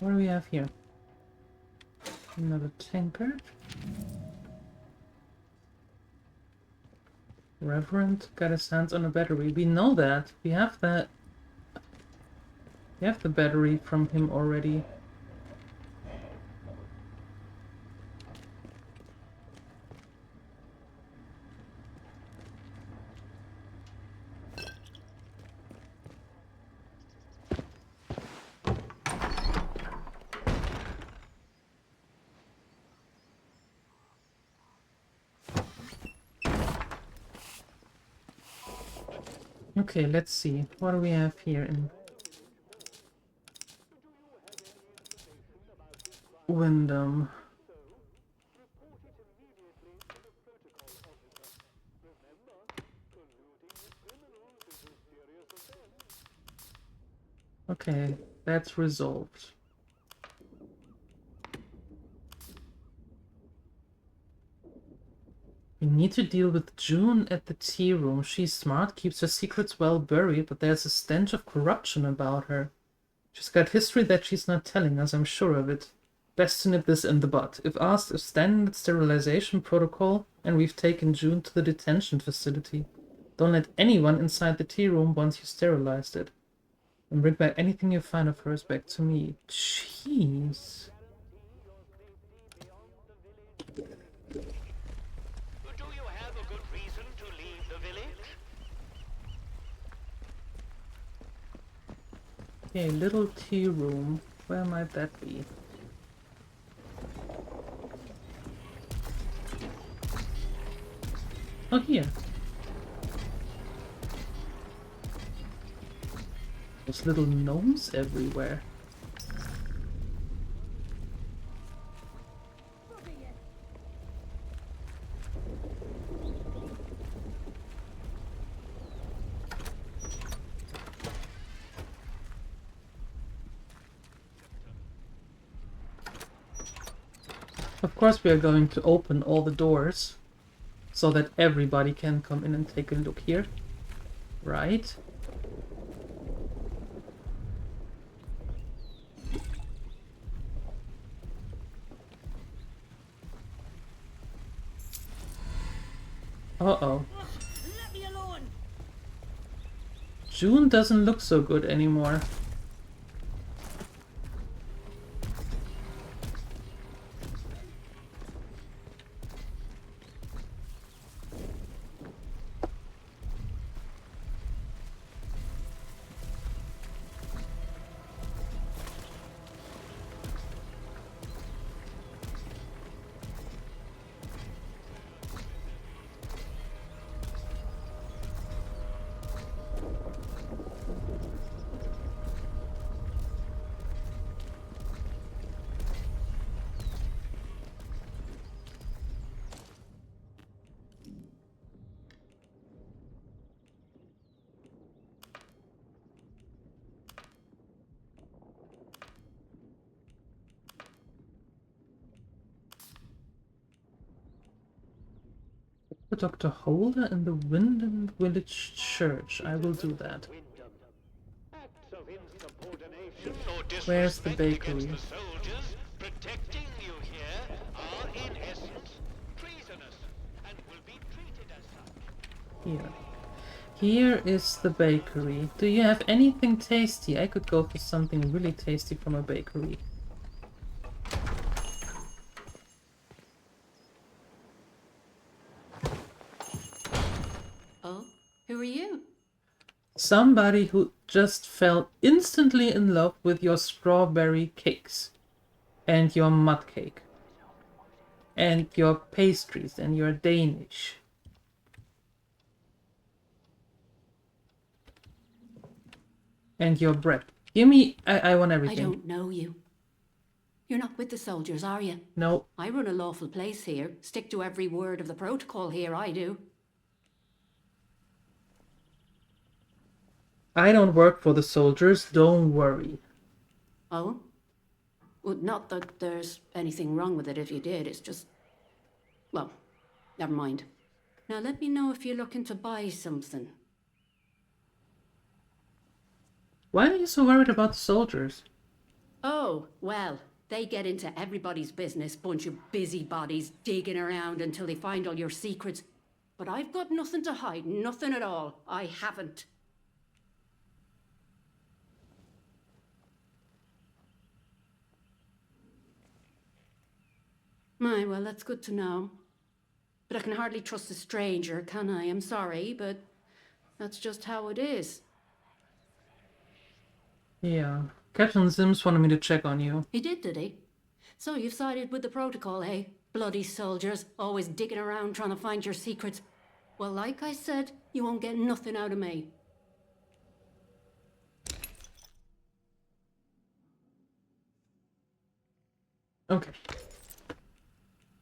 What do we have here? Another tankard. Reverend got his hands on a battery. We know that. We have that. We have the battery from him already. Okay, let's see. What do we have here in Wyndham? Okay, that's resolved. We need to deal with June at the tea room. She's smart, keeps her secrets well buried, but there's a stench of corruption about her. She's got history that she's not telling us, I'm sure of it. Best to nip this in the bud. If asked, a standard sterilization protocol, and we've taken June to the detention facility. Don't let anyone inside the tea room once you sterilized it. And bring back anything you find of hers back to me. Jeez. Okay, little tea room. Where might that be? Oh, here. There's little gnomes everywhere. Of course we are going to open all the doors so that everybody can come in and take a look here. Right? Uh-oh. Let me alone. June doesn't look so good anymore. Put Dr. Holder in the Wyndham Village Church. I will do that. Acts of insubordination or Where's the disrespect bakery? against the soldiers protecting you here are in essence treasonous and will be treated as such. Here. Here is the bakery. Do you have anything tasty? I could go for something really tasty from a bakery. Oh, who are you? Somebody who just fell instantly in love with your strawberry cakes. And your mud cake. And your pastries and your Danish. And your bread. Give me... I want everything. I don't know you. You're not with the soldiers, are you? No. I run a lawful place here. Stick to every word of the protocol here, I do. I don't work for the soldiers, don't worry. Oh? Well, not that there's anything wrong with it if you did, it's just... Well, never mind. Now let me know if you're looking to buy something. Why are you so worried about the soldiers? Oh, well, they get into everybody's business, bunch of busybodies digging around until they find all your secrets. But I've got nothing to hide, nothing at all. I haven't. My, well, that's good to know. But I can hardly trust a stranger, can I? I'm sorry, but that's just how it is. Yeah. Captain Sims wanted me to check on you. He did he? So you've sided with the protocol, eh? Bloody soldiers, always digging around trying to find your secrets. Well, like I said, you won't get nothing out of me. Okay.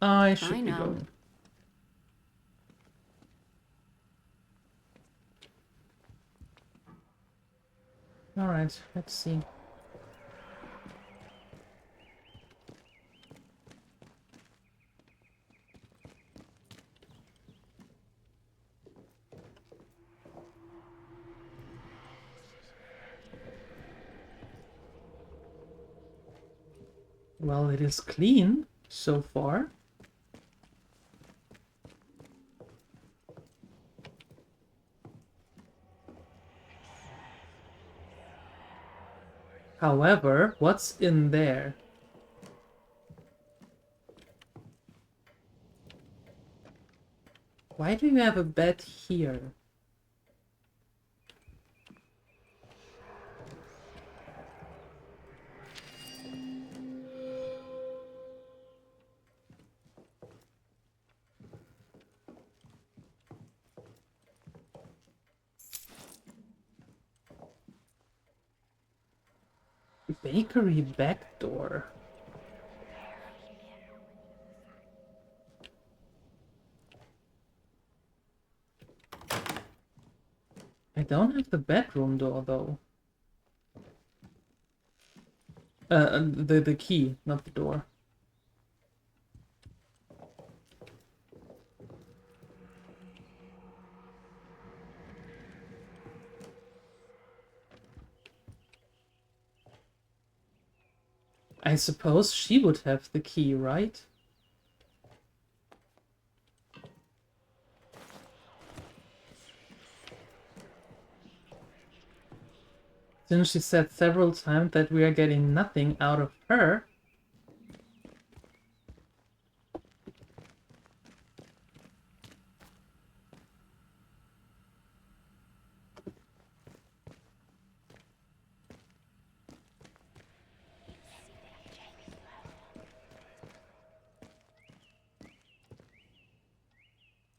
I should be know. going. Alright, let's see. Well, it is clean so far. However, what's in there? Why do you have a bed here? Bakery back door. I don't have the bedroom door though. The key, not the door. I suppose she would have the key, right? Since she said several times that we are getting nothing out of her.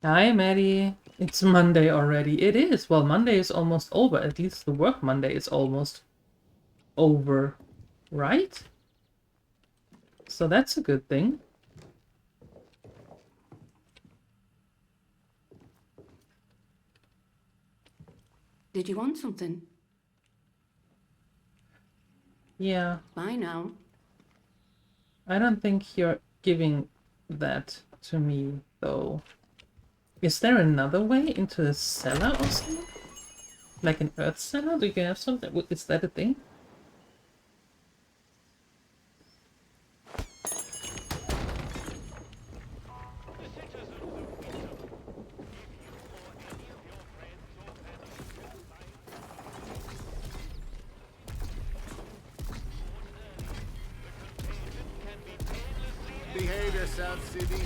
Hi, Maddie. It's Monday already. It is. Well, Monday is almost over. At least the work Monday is almost over, right? So that's a good thing. Did you want something? Yeah. Bye now. I don't think you're giving that to me, though. Is there another way into a cellar or something? Like an earth cellar? Do you have something? Is that a thing? Behave yourself, Sibby.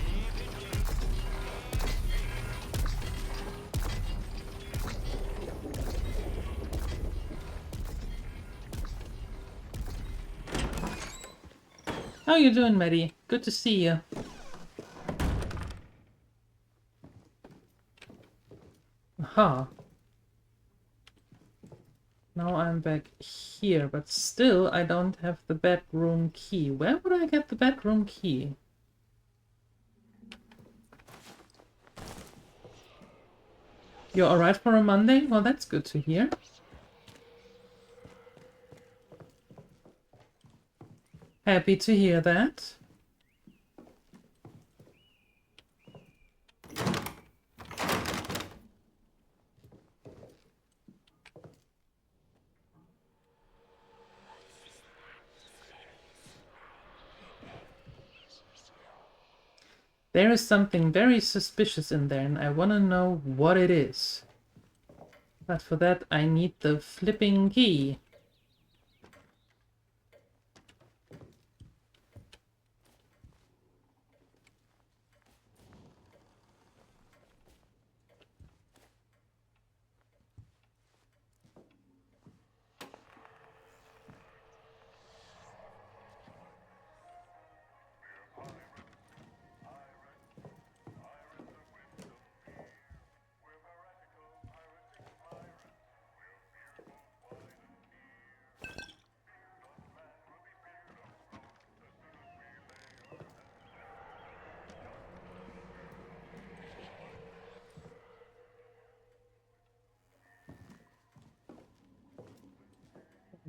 How you doing, Maddie? Good to see you. Aha. Now I'm back here, but still I don't have the bedroom key. Where would I get the bedroom key? You're alright for a Monday? Well, that's good to hear. Happy to hear that. There is something very suspicious in there, and I want to know what it is. But for that, I need the flipping key.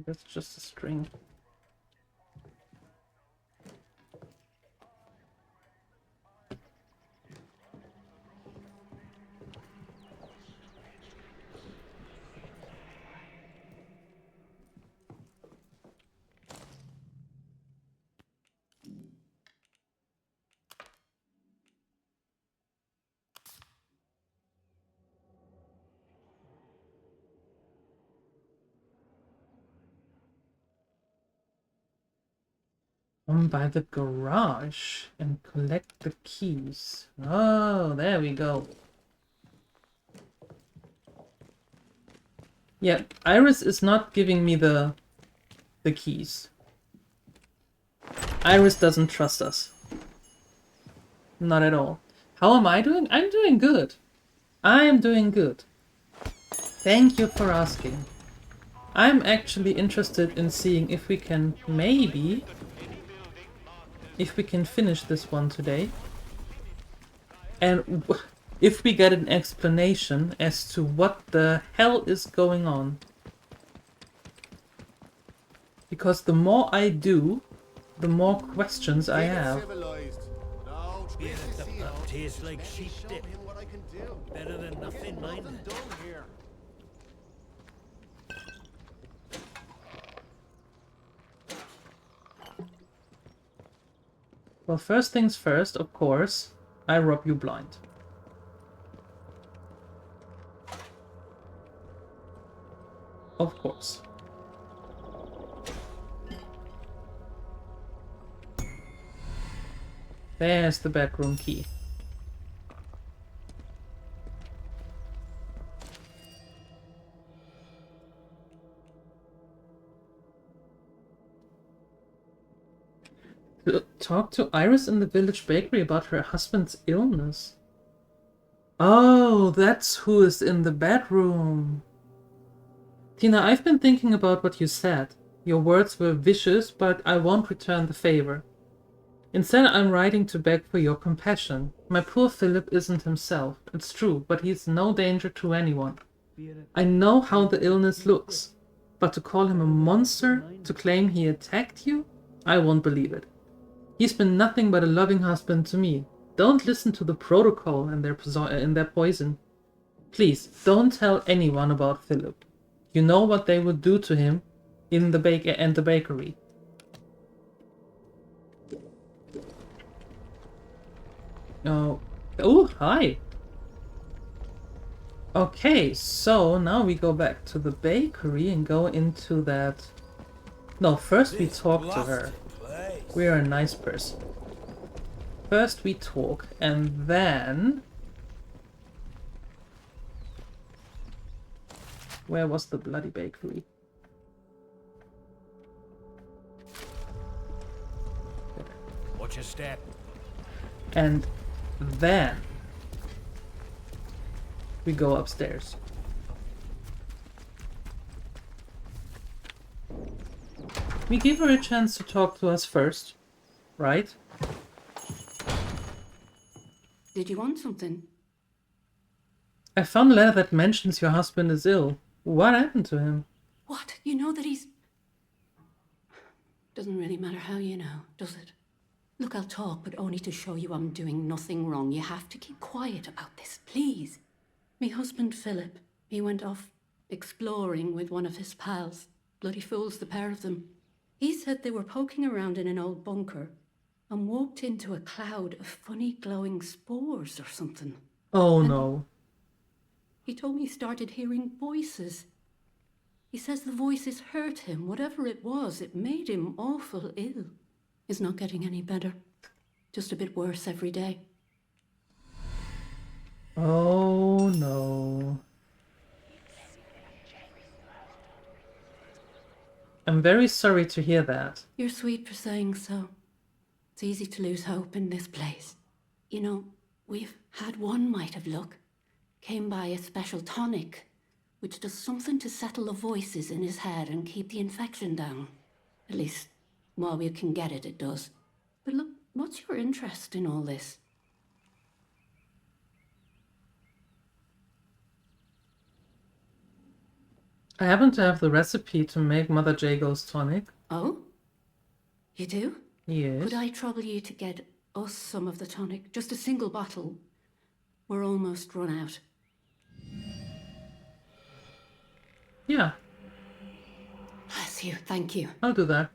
That's just a string. Come by the garage and collect the keys. Oh, there we go. Yeah, Iris is not giving me the keys. Iris doesn't trust us. Not at all. How am I doing? I'm doing good. I am doing good. Thank you for asking. I'm actually interested in seeing if we can maybe... if we can finish this one today. And if we get an explanation as to what the hell is going on. Because the more I do, the more questions I have. Being at the pub tastes like sheep dip. Better than nothing, mind. Well, first things first, of course, I rob you blind. Of course. There's the bedroom key. Talk to Iris in the village bakery about her husband's illness. Oh, that's who is in the bedroom. Tina, I've been thinking about what you said. Your words were vicious, but I won't return the favor. Instead, I'm writing to beg for your compassion. My poor Philip isn't himself, it's true, but he's no danger to anyone. I know how the illness looks, but to call him a monster, to claim he attacked you, I won't believe it. He's been nothing but a loving husband to me. Don't listen to the protocol and their poison. Please, don't tell anyone about Philip. You know what they would do to him in the bakery. Oh, hi. Okay, so now we go back to the bakery and go into that. No, first we talk to her. We're a nice person. First we talk, and then... Where was the bloody bakery? Watch your step. And then... we go upstairs. We give her a chance to talk to us first, right? Did you want something? I found a letter that mentions your husband is ill. What happened to him? What? You know that he's... Doesn't really matter how you know, does it? Look, I'll talk, but only to show you I'm doing nothing wrong. You have to keep quiet about this, please. Me husband, Philip, he went off exploring with one of his pals. Bloody fools, the pair of them. He said they were poking around in an old bunker and walked into a cloud of funny glowing spores or something. Oh no. He told me he started hearing voices. He says the voices hurt him. Whatever it was, it made him awful ill. He's not getting any better. Just a bit worse every day. Oh no. I'm very sorry to hear that. You're sweet for saying so. It's easy to lose hope in this place. You know, we've had one mite of luck. Came by a special tonic, which does something to settle the voices in his head and keep the infection down. At least, while we can get it, it does. But look, what's your interest in all this? I happen to have the recipe to make Mother Jago's tonic. Oh? You do? Yes. Could I trouble you to get us some of the tonic? Just a single bottle. We're almost run out. Yeah. Bless you, thank you. I'll do that.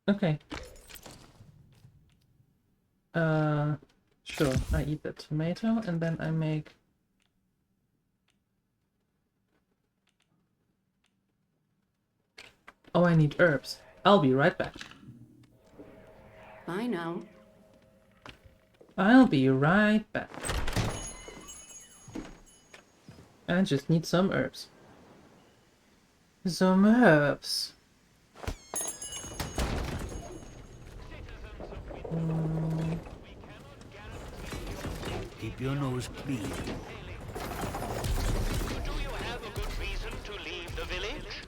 Okay. Sure, I eat the tomato and then I make... Oh, I need herbs. I'll be right back. I know. I'll be right back. I just need some herbs. Some herbs. Keep your nose clean. Do you have a good reason to leave the village?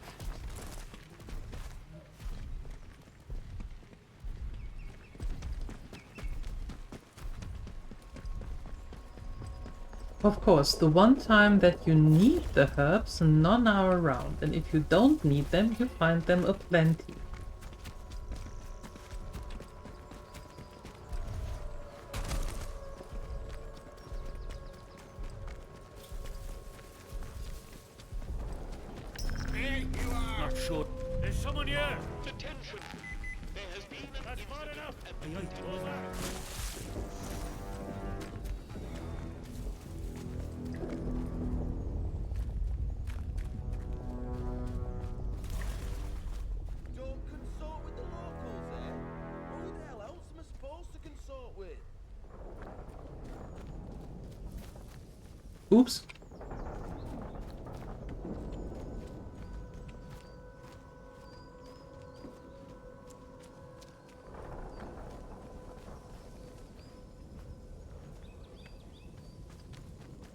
Of course, the one time that you need the herbs, none are around, and if you don't need them, you find them aplenty. Not sure. There's someone here. Attention! There has been an That's far enough. at the Aye, aye, close that. Don't consult with the locals, eh? Who the hell else am I supposed to consult with? Oops.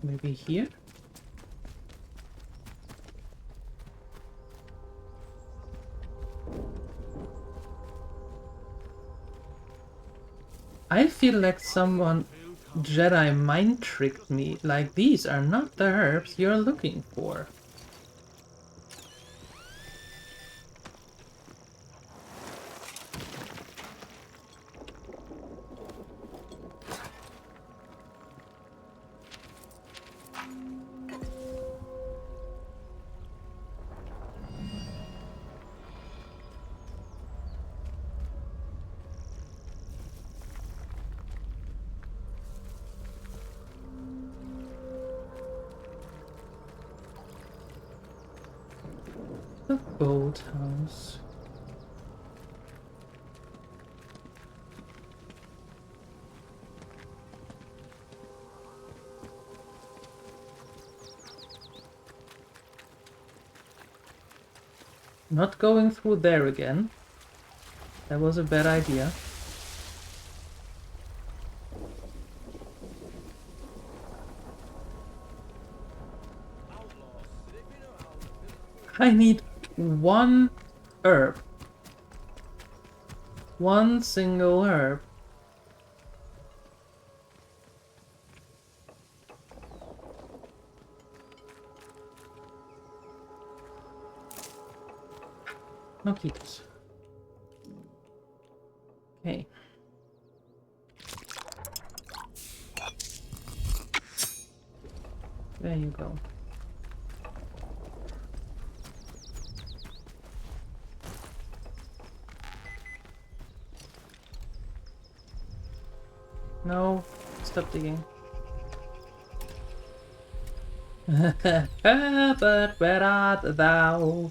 Maybe here? I feel like someone Jedi mind tricked me. Like, these are not the herbs you're looking for. The boathouse. Not going through there again. That was a bad idea. I need one herb. One single herb. No keeps. Okay. There you go. No, stop digging. But where art thou?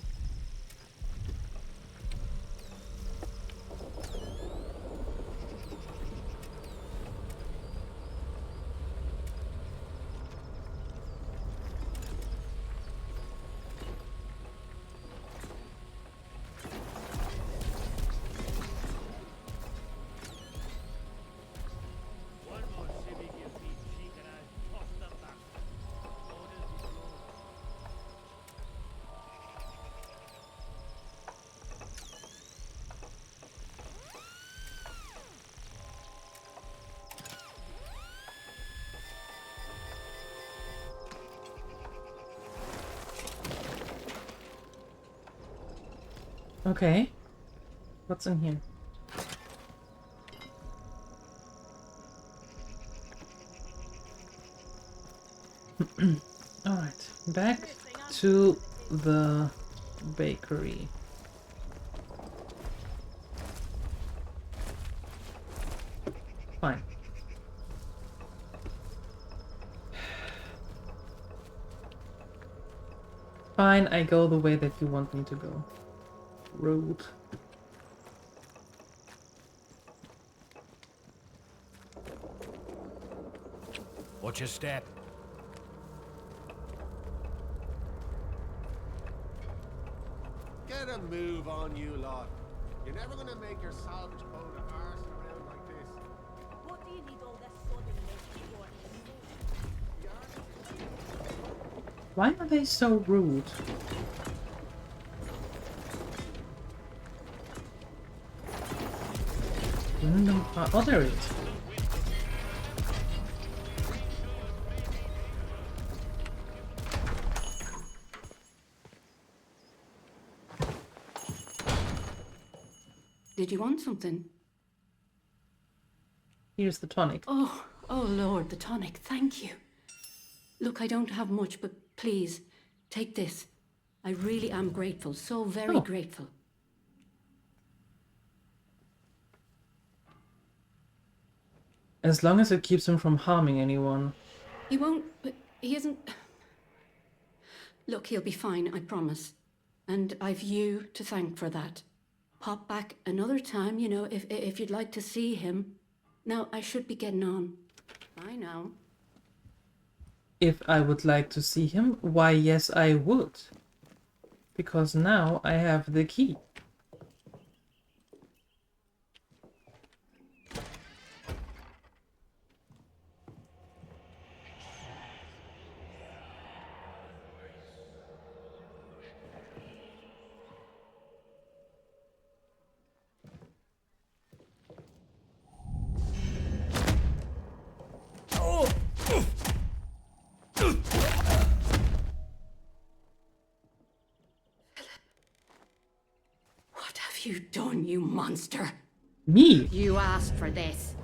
Okay. What's in here? Alright, back to the bakery. Fine. Fine, I go the way that you want me to go. Road. Watch your step. Get a move on, you lot. You're never gonna make your salvage boat an arse around like this. What do you need all this sodding mess for? Why are they so rude? Oh, there it is. Did you want something? Here's the tonic. Oh Lord, the tonic, thank you. Look, I don't have much, but please, take this. I really am grateful, so very grateful. As long as it keeps him from harming anyone. He won't, but he isn't... Look, he'll be fine, I promise. And I've you to thank for that. Pop back another time, you know, if you'd like to see him. Now, I should be getting on. Bye now. If I would like to see him, why yes I would. Because now I have the key. What have you done, you monster? Me? You asked for this.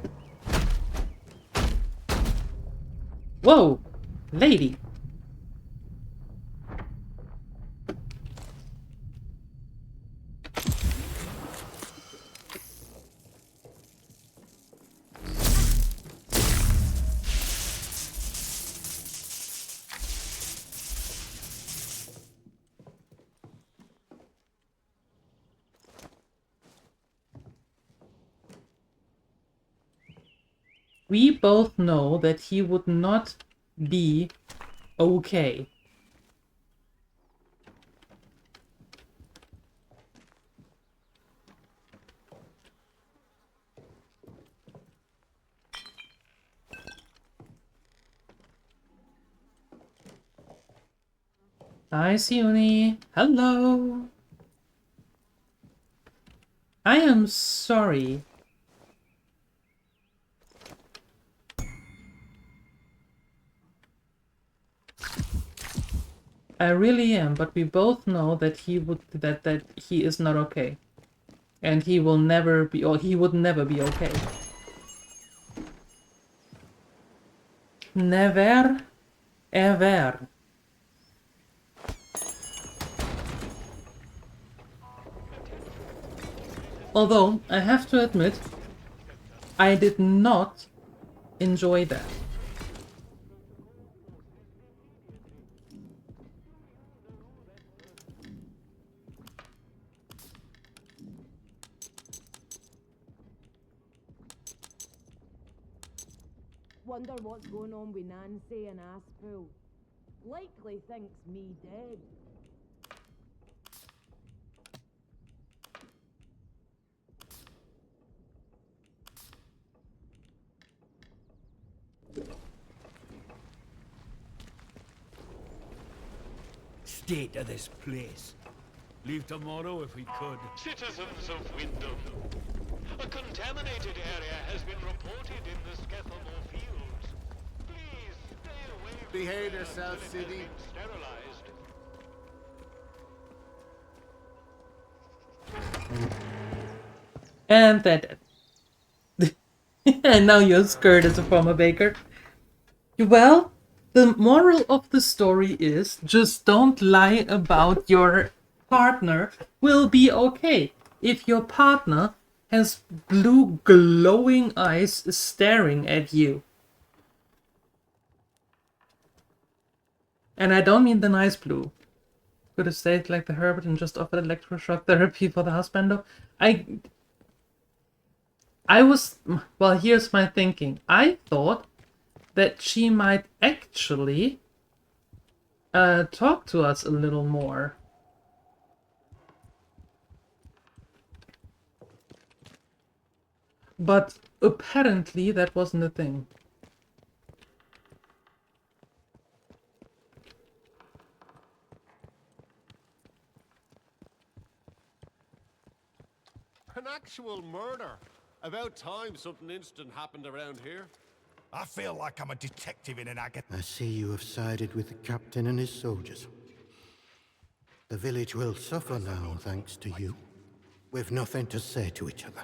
Whoa! Lady! We both know that he would not be okay. Hi, Sione. Hello. I am sorry. I really am, but we both know that that he is not okay. And he will never be, or he would never be okay. Never, ever. Although, I have to admit, I did not enjoy that. Wonder what's going on with Nancy and Aspel. Likely thinks me dead. State of this place. Leave tomorrow if we could. Citizens of Wyndham, a contaminated area has been reported in the Skethamore fields. Please stay away from Behave there yourself, until it has City. been sterilized. And that. And now your skirt is a former baker. Well, the moral of the story is just don't lie about your partner. Will be okay. If your partner has blue glowing eyes staring at you. And I don't mean the nice blue. Could have stayed like the Herbert and just offered electroshock therapy for the husbando. Well, here's my thinking. I thought that she might actually talk to us a little more. But apparently that wasn't a thing. An actual murder. About time something instant happened around here. I feel like I'm a detective in an agate. I see you have sided with the captain and his soldiers. The village will suffer now, thanks to you. We've nothing to say to each other.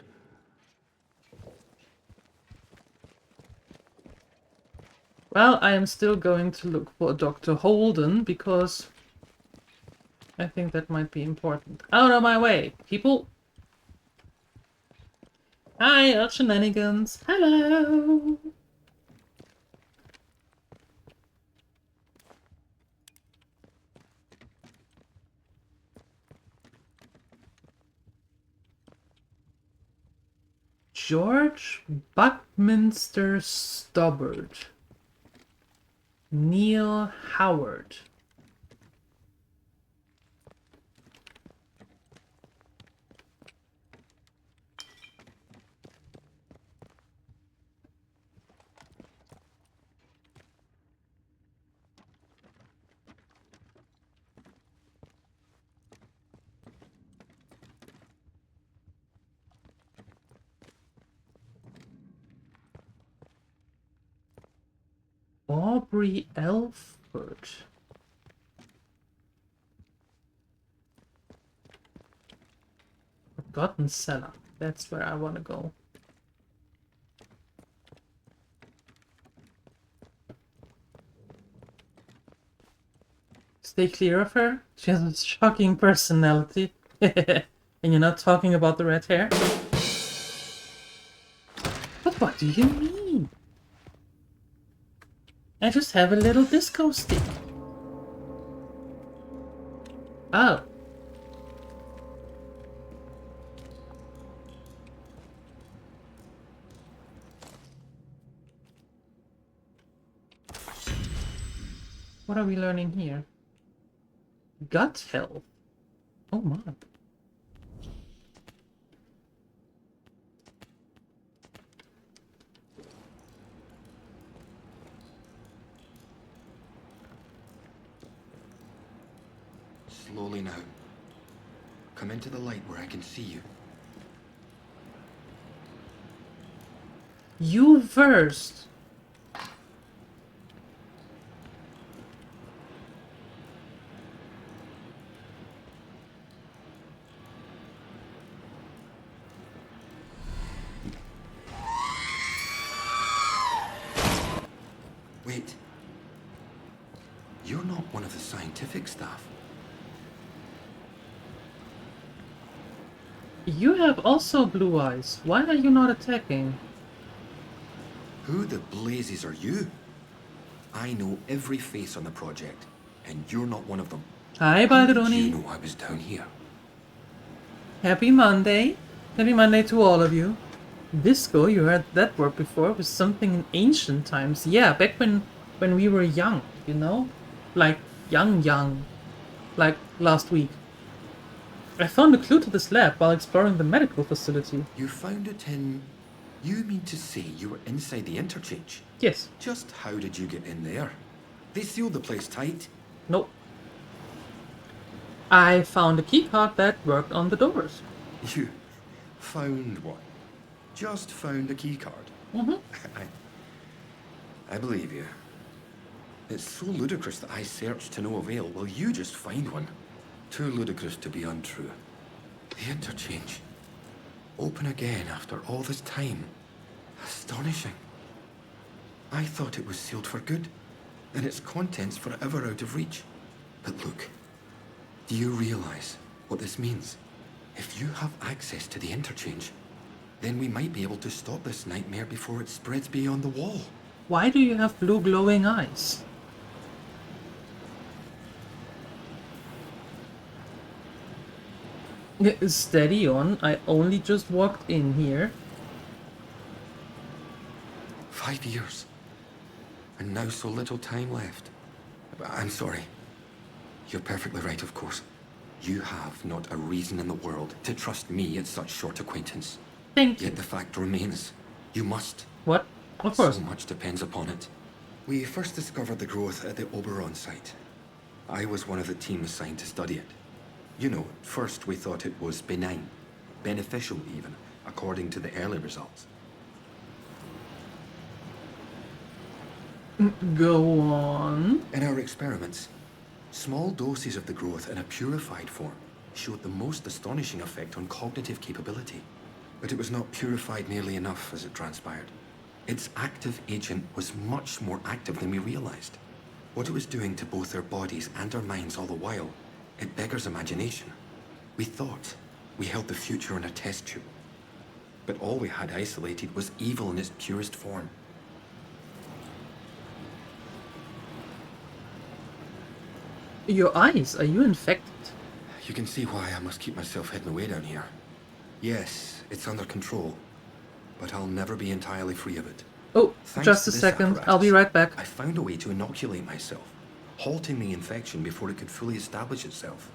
Well, I am still going to look for Dr. Holden because I think that might be important. Out of my way, people! Hi, shenanigans! Hello! George Buckminster Stobbart. Neil Howard. Aubrey Elford. Forgotten Cellar. That's where I want to go. Stay clear of her. She has a shocking personality. And you're not talking about the red hair? But what do you mean? I just have a little disco stick. Oh. What are we learning here? Gut health. Oh my. Slowly now. Come into the light where I can see you. You first. Wait. You're not one of the scientific staff. You have also blue eyes. Why are you not attacking? Who the blazes are you? I know every face on the project, and you're not one of them. Hi, How did Balderoni. you know I was down here? Happy Monday. Happy Monday to all of you. Disco, you heard that word before, was something in ancient times. Yeah, back when we were young, you know? Like, young. Like, last week. I found a clue to this lab while exploring the medical facility. You found it in... You mean to say you were inside the interchange? Yes. Just how did you get in there? They sealed the place tight. Nope. I found a keycard that worked on the doors. You found one? Just found a keycard? Mm-hmm. I believe you. It's so ludicrous that I searched to no avail, while you just find one. Too ludicrous to be untrue. The interchange. Open again after all this time. Astonishing. I thought it was sealed for good, and its contents forever out of reach. But look, do you realize what this means? If you have access to the interchange, then we might be able to stop this nightmare before it spreads beyond the wall. Why do you have blue glowing eyes? Steady on, I only just walked in here. 5 years. And now so little time left. I'm sorry. You're perfectly right, of course. You have not a reason in the world to trust me at such short acquaintance. Thank you. Yet the fact remains, you must. What? Of course. So much depends upon it. We first discovered the growth at the Oberon site. I was one of the team assigned to study it. You know, at first we thought it was benign, beneficial even, according to the early results. Go on. In our experiments, small doses of the growth in a purified form showed the most astonishing effect on cognitive capability. But it was not purified nearly enough, as it transpired. Its active agent was much more active than we realized. What it was doing to both our bodies and our minds all the while, it beggars imagination. We thought we held the future in a test tube. But all we had isolated was evil in its purest form. Your eyes, are you infected? You can see why I must keep myself hidden away down here. Yes, it's under control, but I'll never be entirely free of it. Oh, Thanks just to a this second. apparatus, I'll be right back. I found a way to inoculate myself, halting the infection before it could fully establish itself.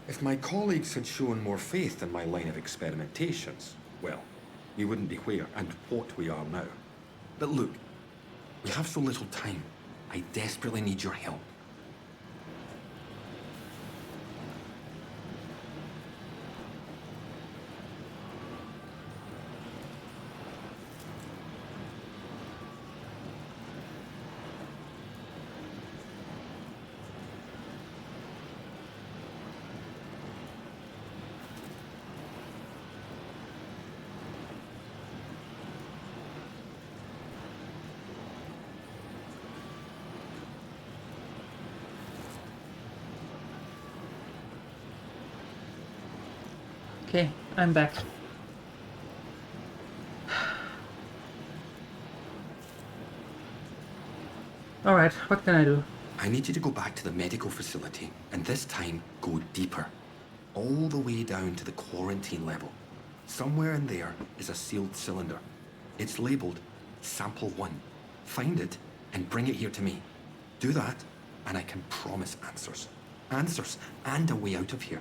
If my colleagues had shown more faith in my line of experimentations, well, we wouldn't be where and what we are now. But look, we have so little time. I desperately need your help. Okay, I'm back. Alright, what can I do? I need you to go back to the medical facility, and this time, go deeper. All the way down to the quarantine level. Somewhere in there is a sealed cylinder. It's labeled Sample 1. Find it, and bring it here to me. Do that, and I can promise answers. Answers and a way out of here.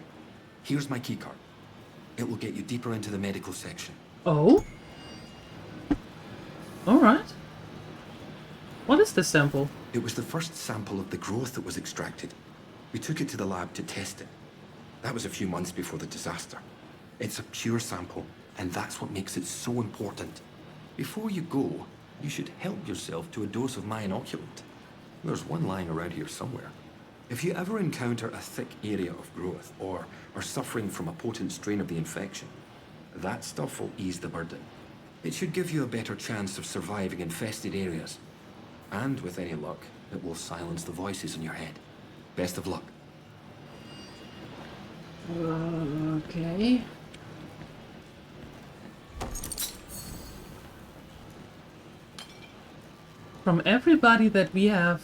Here's my keycard. It will get you deeper into the medical section. Oh? Alright. What is this sample? It was the first sample of the growth that was extracted. We took it to the lab to test it. That was a few months before the disaster. It's a pure sample, and that's what makes it so important. Before you go, you should help yourself to a dose of my inoculant. There's one lying around here somewhere. If you ever encounter a thick area of growth, or are suffering from a potent strain of the infection, that stuff will ease the burden. It should give you a better chance of surviving infested areas. And with any luck, it will silence the voices in your head. Best of luck. Okay. From everybody that we have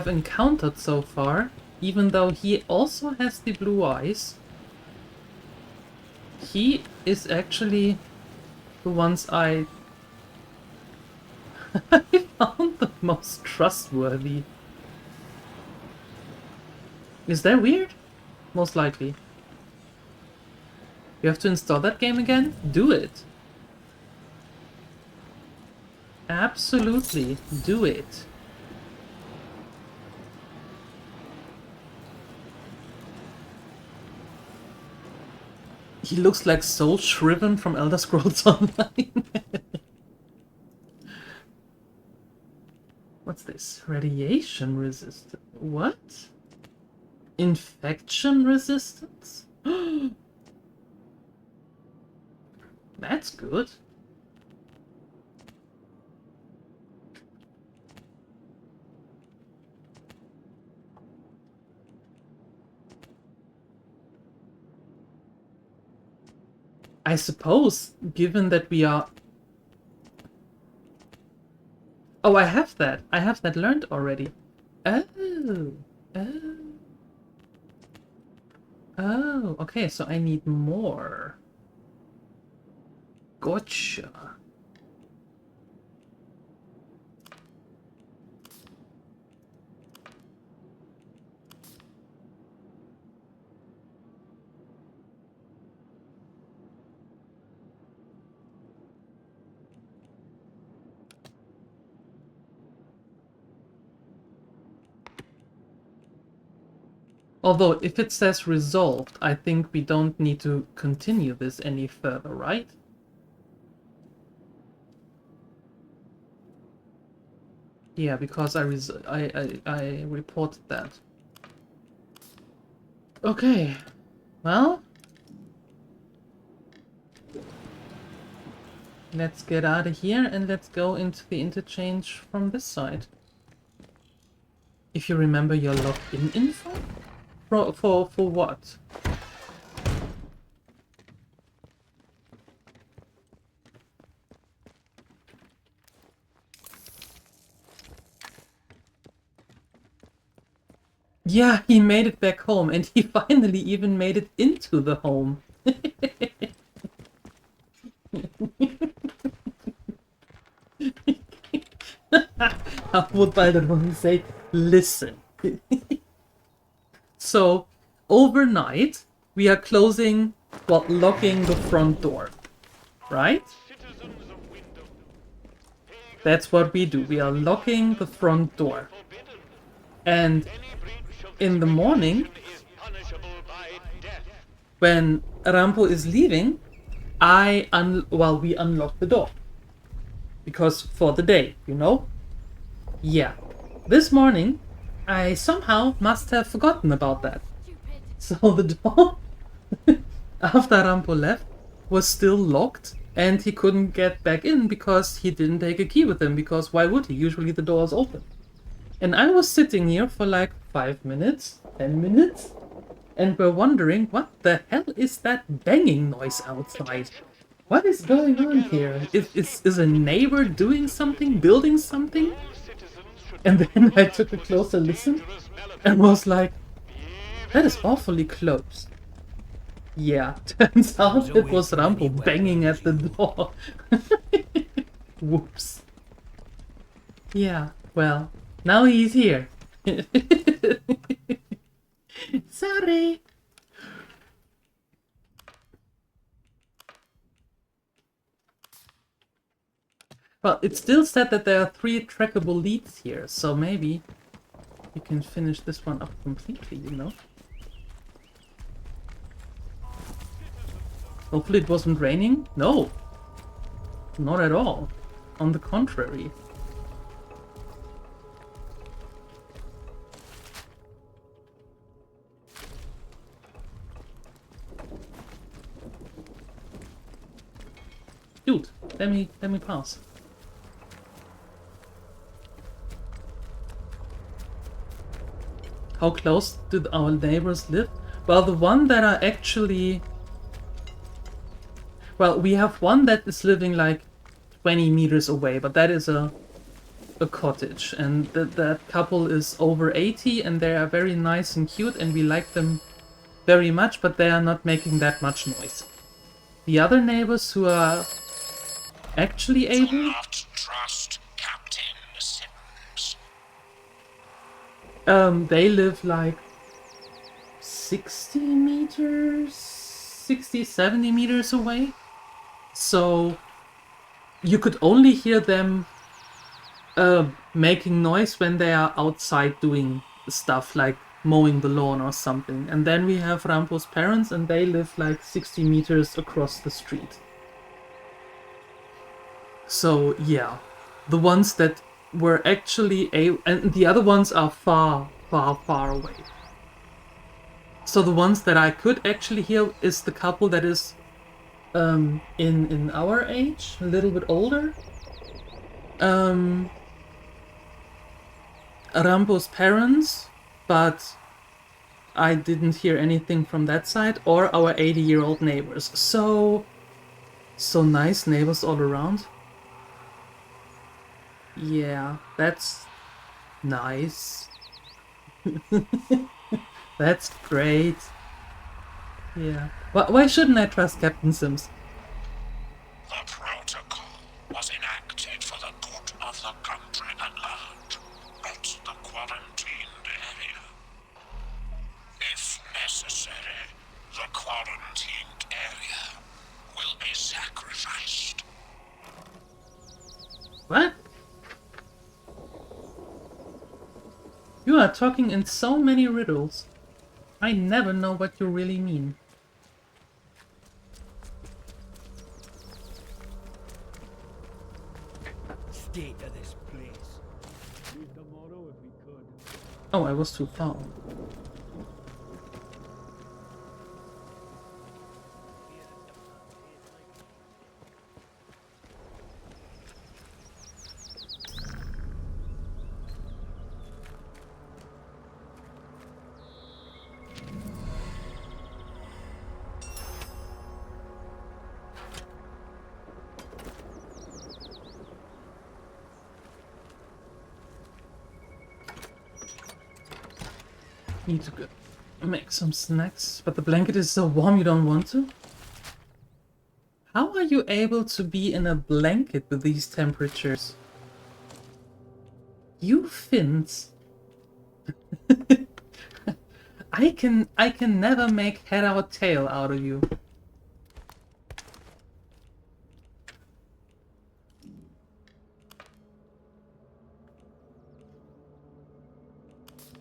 encountered so far, even though he also has the blue eyes, he is actually the ones I found the most trustworthy. Is that weird? Most likely. You have to install that game again? Do it. Absolutely, do it. He looks like Soul Shriven from Elder Scrolls Online. What's this? Radiation resistant. What? Infection resistance? That's good. I suppose, given that we are... Oh, I have that. I have that learned already. Oh. Oh. Oh, okay, so I need more. Gotcha. Although, if it says resolved, I think we don't need to continue this any further, right? Yeah, because I reported that. Okay, well, let's get out of here and let's go into the interchange from this side. If you remember your login info? For what? Yeah, he made it back home, and he finally even made it into the home. How would Balderone say, listen. So, overnight, we are closing, well, locking the front door, right? That's what we do. We are locking the front door. And in the morning, when Rampo is leaving, we unlock the door. Because for the day, you know? Yeah. This morning, I somehow must have forgotten about that. So the door, after Rampo left, was still locked and he couldn't get back in because he didn't take a key with him, because why would he? Usually the door is open. And I was sitting here for like 5 minutes, 10 minutes, and we're wondering, what the hell is that banging noise outside? What is going on here? Is a neighbor doing something, building something? And then I took a closer listen and was like, that is awfully close. Yeah, turns out it was Rampo banging at the door. Whoops. Yeah, well, now he's here. Sorry. Well, it still said that there are 3 trackable leads here, so maybe you can finish this one up completely, you know? Hopefully it wasn't raining. No! Not at all. On the contrary. Dude, let me pass. How close do our neighbors live? Well, the one that are actually... Well, we have one that is living like 20 meters away, but that is a cottage. And that couple is over 80 and they are very nice and cute and we like them very much, but they are not making that much noise. The other neighbors who are actually able... Do not trust Captain Simmons. They live like 60 meters, 60, 70 meters away. So you could only hear them making noise when they are outside doing stuff like mowing the lawn or something. And then we have Rampo's parents and they live like 60 meters across the street. So yeah, the ones that were actually and the other ones are far, far, far away. So the ones that I could actually hear is the couple that is in our age, a little bit older. Rampo's parents, but I didn't hear anything from that side, or our 80-year-old neighbors. So nice neighbors all around. Yeah, that's nice. That's great. Yeah. Why shouldn't I trust Captain Sims? The protocol was enacted for the good of the country at large, not the quarantined area. If necessary, the quarantined area will be sacrificed. What? You are talking in so many riddles. I never know what you really mean. State of this place. Leave tomorrow if we could. Oh, I was too far. Need to go make some snacks, but the blanket is so warm you don't want to? How are you able to be in a blanket with these temperatures? You Finns! I can never make head or tail out of you.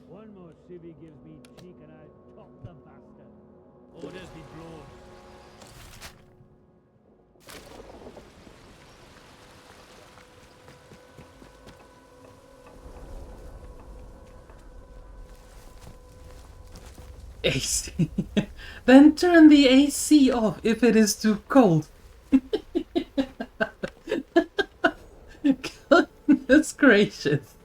One more civvy gives me cheek and I top the bastard. Orders be blown. AC. Then turn the AC off if it is too cold. Goodness gracious.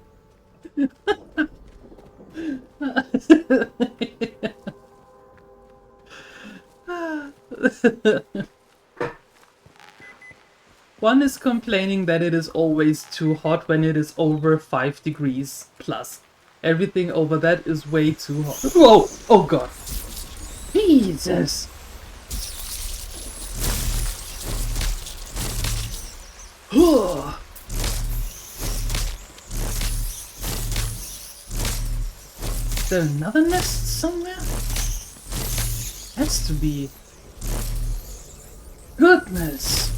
One is complaining that it is always too hot when it is over 5 degrees plus. Everything over that is way too hot. Whoa! Oh god. Jesus! there another nest somewhere? Has to be. Goodness!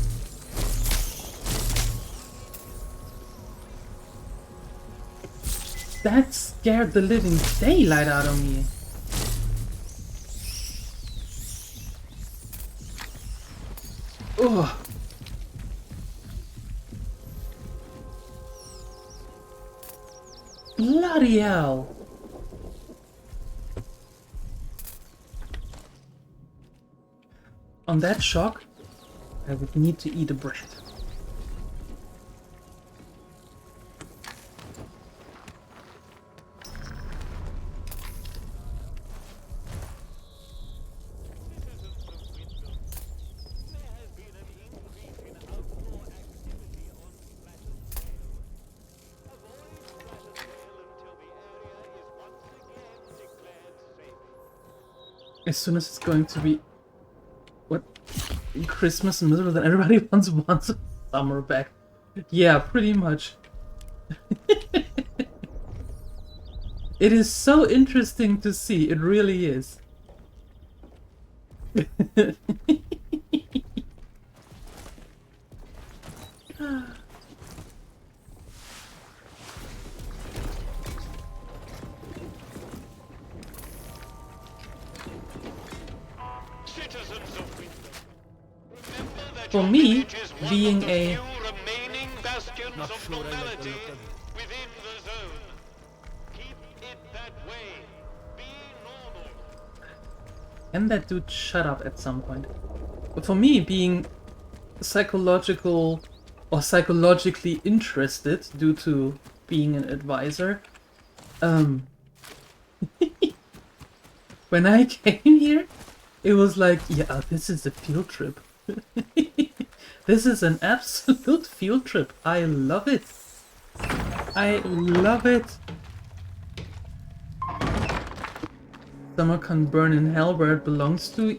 That scared the living daylight out of me. Ugh. Bloody hell! On that shock, I would need to eat a bread. As soon as it's going to be Christmas and miserable, then everybody wants summer back. Yeah, pretty much. It is so interesting to see, it really is. For me, being a Can that dude shut up at some point? But for me, being psychological or psychologically interested due to being an advisor, when I came here, it was like, yeah, this is a field trip. This is an absolute field trip. I love it. I love it. Summer can burn in hell where it belongs to.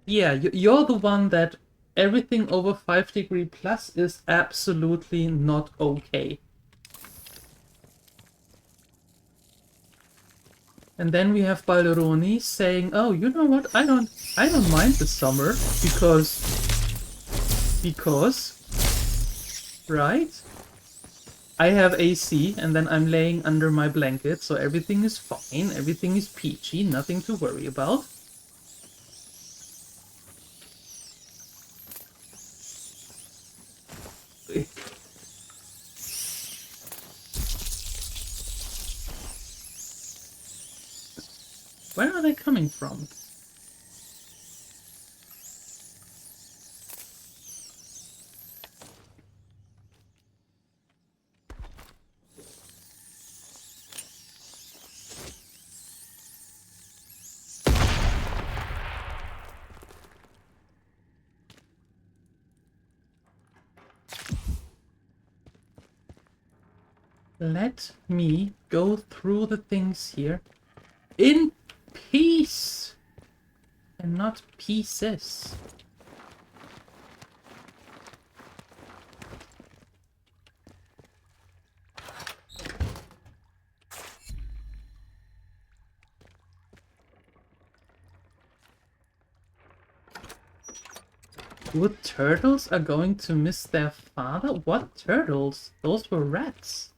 Yeah, you're the one that everything over 5 degree plus is absolutely not okay. And then we have Balderoni saying, "Oh, you know what? I don't mind the summer because right? I have AC and then I'm laying under my blanket, so everything is fine, everything is peachy, nothing to worry about." Where are they coming from? Let me go through the things here in peace and not pieces. Wood turtles are going to miss their father? What turtles? Those were rats.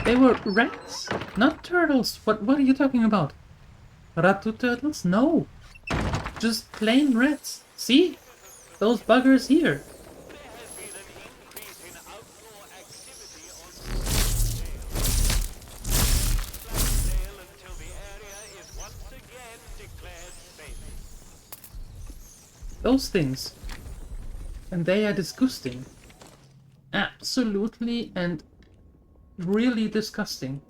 They were rats, not turtles. What are you talking about? Ratu turtles? No. Just plain rats. See? Those buggers here. Those things. And they are disgusting. Absolutely and really disgusting.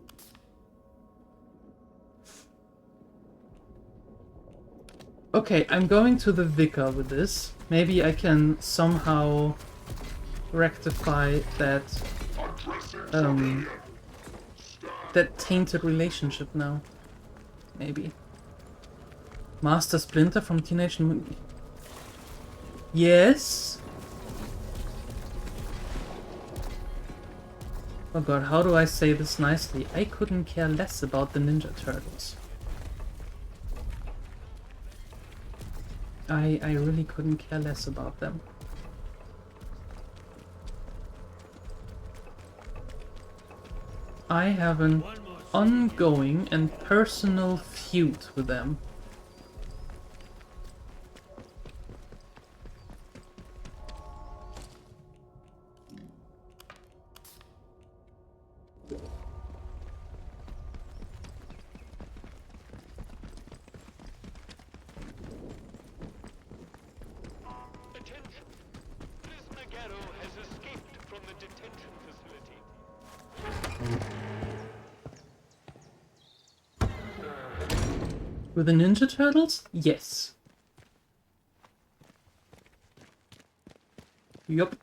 Okay, I'm going to the vicar with this. Maybe I can somehow rectify that that tainted relationship now. Maybe. Master Splinter from Teenage Mutant. Yes. Oh god, how do I say this nicely? I couldn't care less about the Ninja Turtles. I really couldn't care less about them. I have an ongoing and personal feud with them. With the Ninja Turtles? Yes. Yup.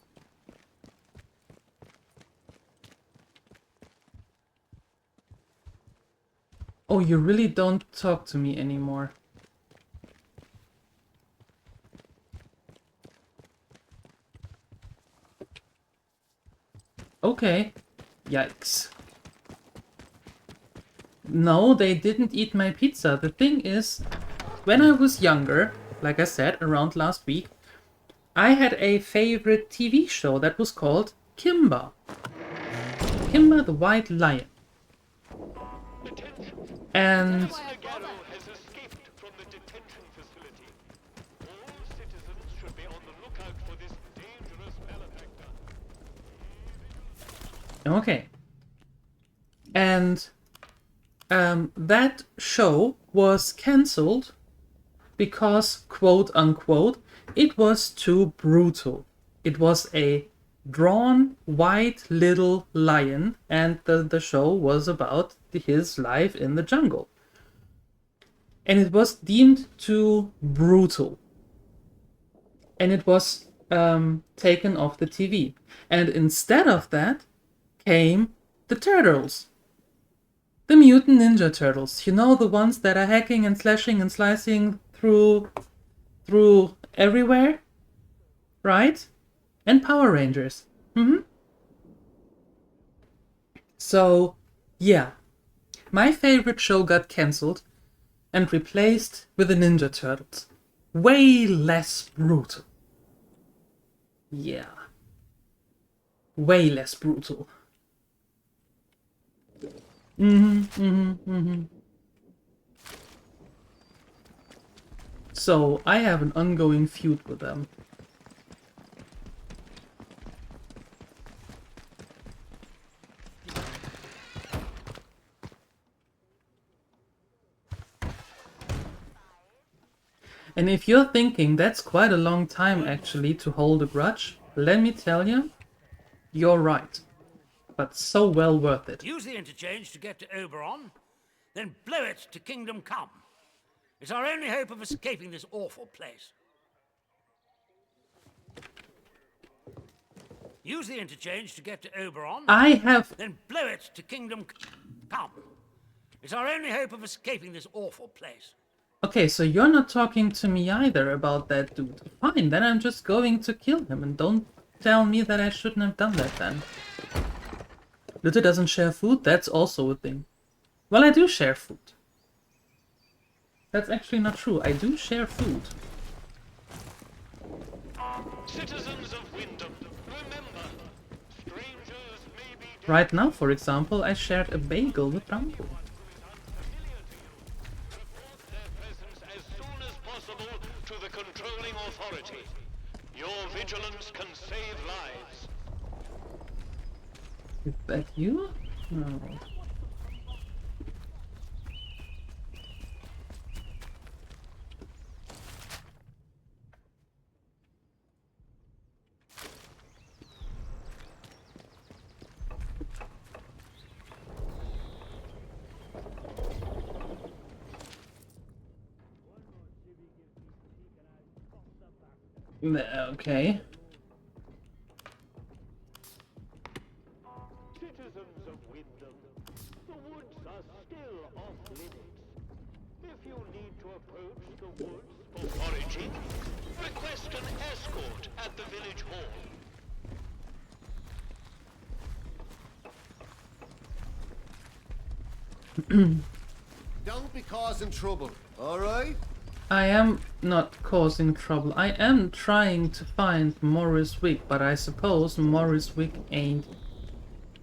Oh, you really don't talk to me anymore. Okay. Yikes. No, they didn't eat my pizza. The thing is, when I was younger, like I said, around last week, I had a favorite TV show that was called Kimba. Kimba the White Lion. And okay. And that show was cancelled because, quote unquote, it was too brutal. It was a drawn white little lion, and the show was about his life in the jungle. And it was deemed too brutal. And it was taken off the TV. And instead of that came the Turtles. The Mutant Ninja Turtles. You know, the ones that are hacking and slashing and slicing through everywhere? Right? And Power Rangers. So, yeah. My favorite show got cancelled and replaced with the Ninja Turtles. Way less brutal. Yeah. Way less brutal. So, I have an ongoing feud with them. And if you're thinking that's quite a long time actually to hold a grudge, let me tell you, you're right. But so well worth it. Use the interchange to get to Oberon, then blow it to Kingdom Come. It's our only hope of escaping this awful place. Use the interchange to get to Oberon. Then blow it to Kingdom Come. It's our only hope of escaping this awful place. Okay, so you're not talking to me either about that dude. Fine, then I'm just going to kill him, and don't tell me that I shouldn't have done that then. Luther doesn't share food? That's also a thing. Well, I do share food. That's actually not true. I do share food. Citizens of Wyndham, remember, strangers may be... Right now, for example, I shared a bagel with Rambo. To the controlling authority. Your vigilance can save lives. Is that you? No. Attribution. Okay. are still off limits. If you need to approach the woods for foraging, request an escort at the village hall. Don't be causing trouble, alright? I am not causing trouble. I am trying to find Morris Wick, but I suppose Morris Wick ain't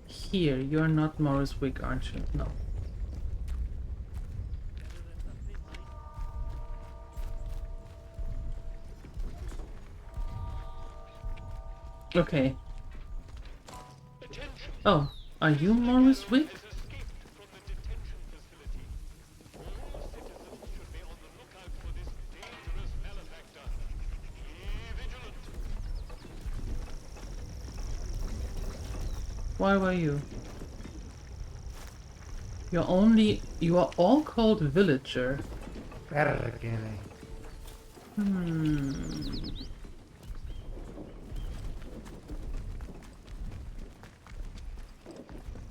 here. You're not Morris Wick, aren't you? No. Okay. Oh, are you Morris Wick? Why were you? You are all called villager.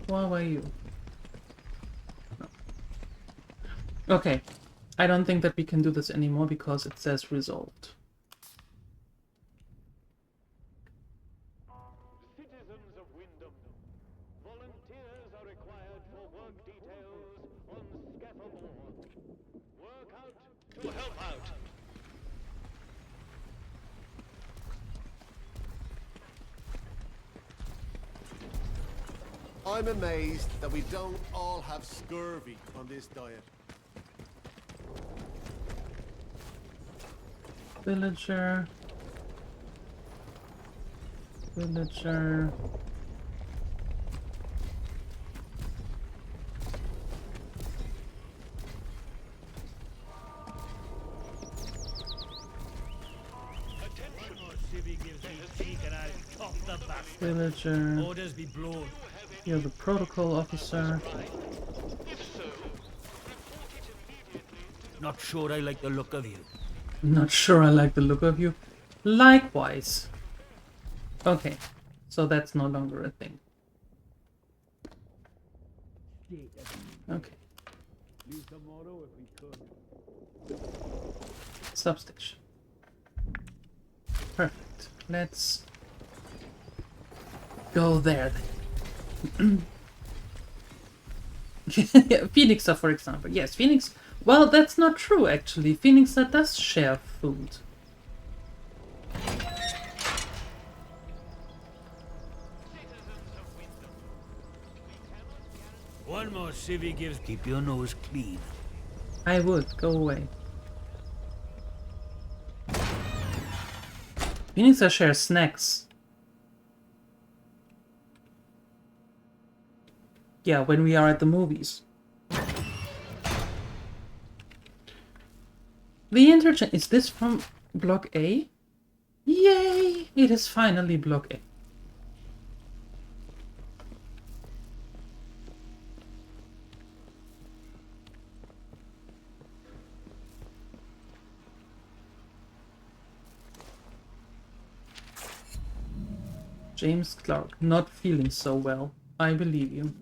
Why were you? No. Okay. I don't think that we can do this anymore because it says resolved. Citizens of Wyndham, volunteers are required for work details on Scafamore. Work out to help out. I'm amazed that we don't all have scurvy on this diet. Villager. Villager. Villager. Orders be blown. You're the protocol officer. Not sure I like the look of you. Not sure I like the look of you. Likewise. Okay, so that's no longer a thing. Okay. Substation. Perfect. Let's go there then. Phoenixa, for example. Yes, Phoenix. Well, that's not true, actually. Phoenixa does share food. One more civvy gives. Keep your nose clean. I would. Go away. Phoenixa shares snacks. Yeah, when we are at the movies. The interchange. Is this from Block A? Yay! It is finally Block A. James Clark, not feeling so well. I believe you.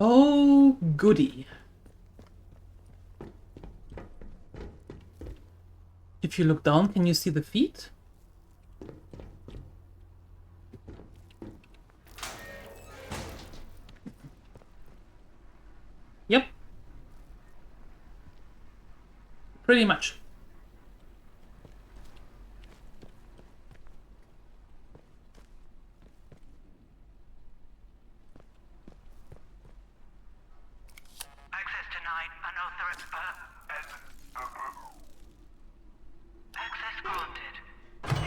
Oh, goody. If you look down, can you see the feet? Yep. Pretty much. Access granted.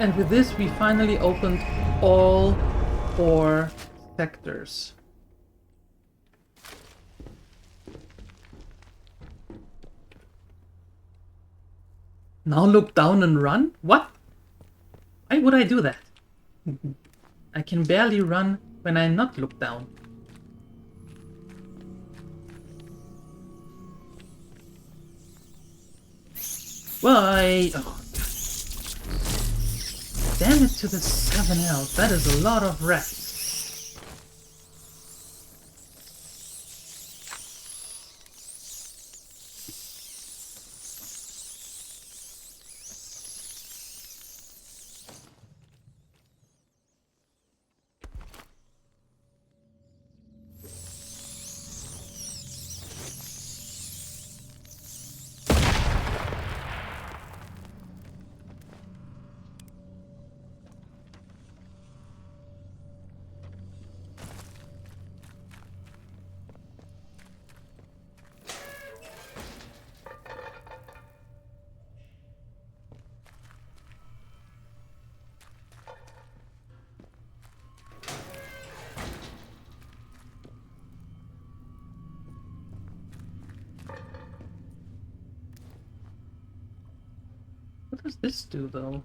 And with this, we finally opened all 4 sectors. Now look down and run? What? Why would I do that? I can barely run when I not look down. Why? Oh. Damn it to the 7L. That is a lot of rats. What does this do, though?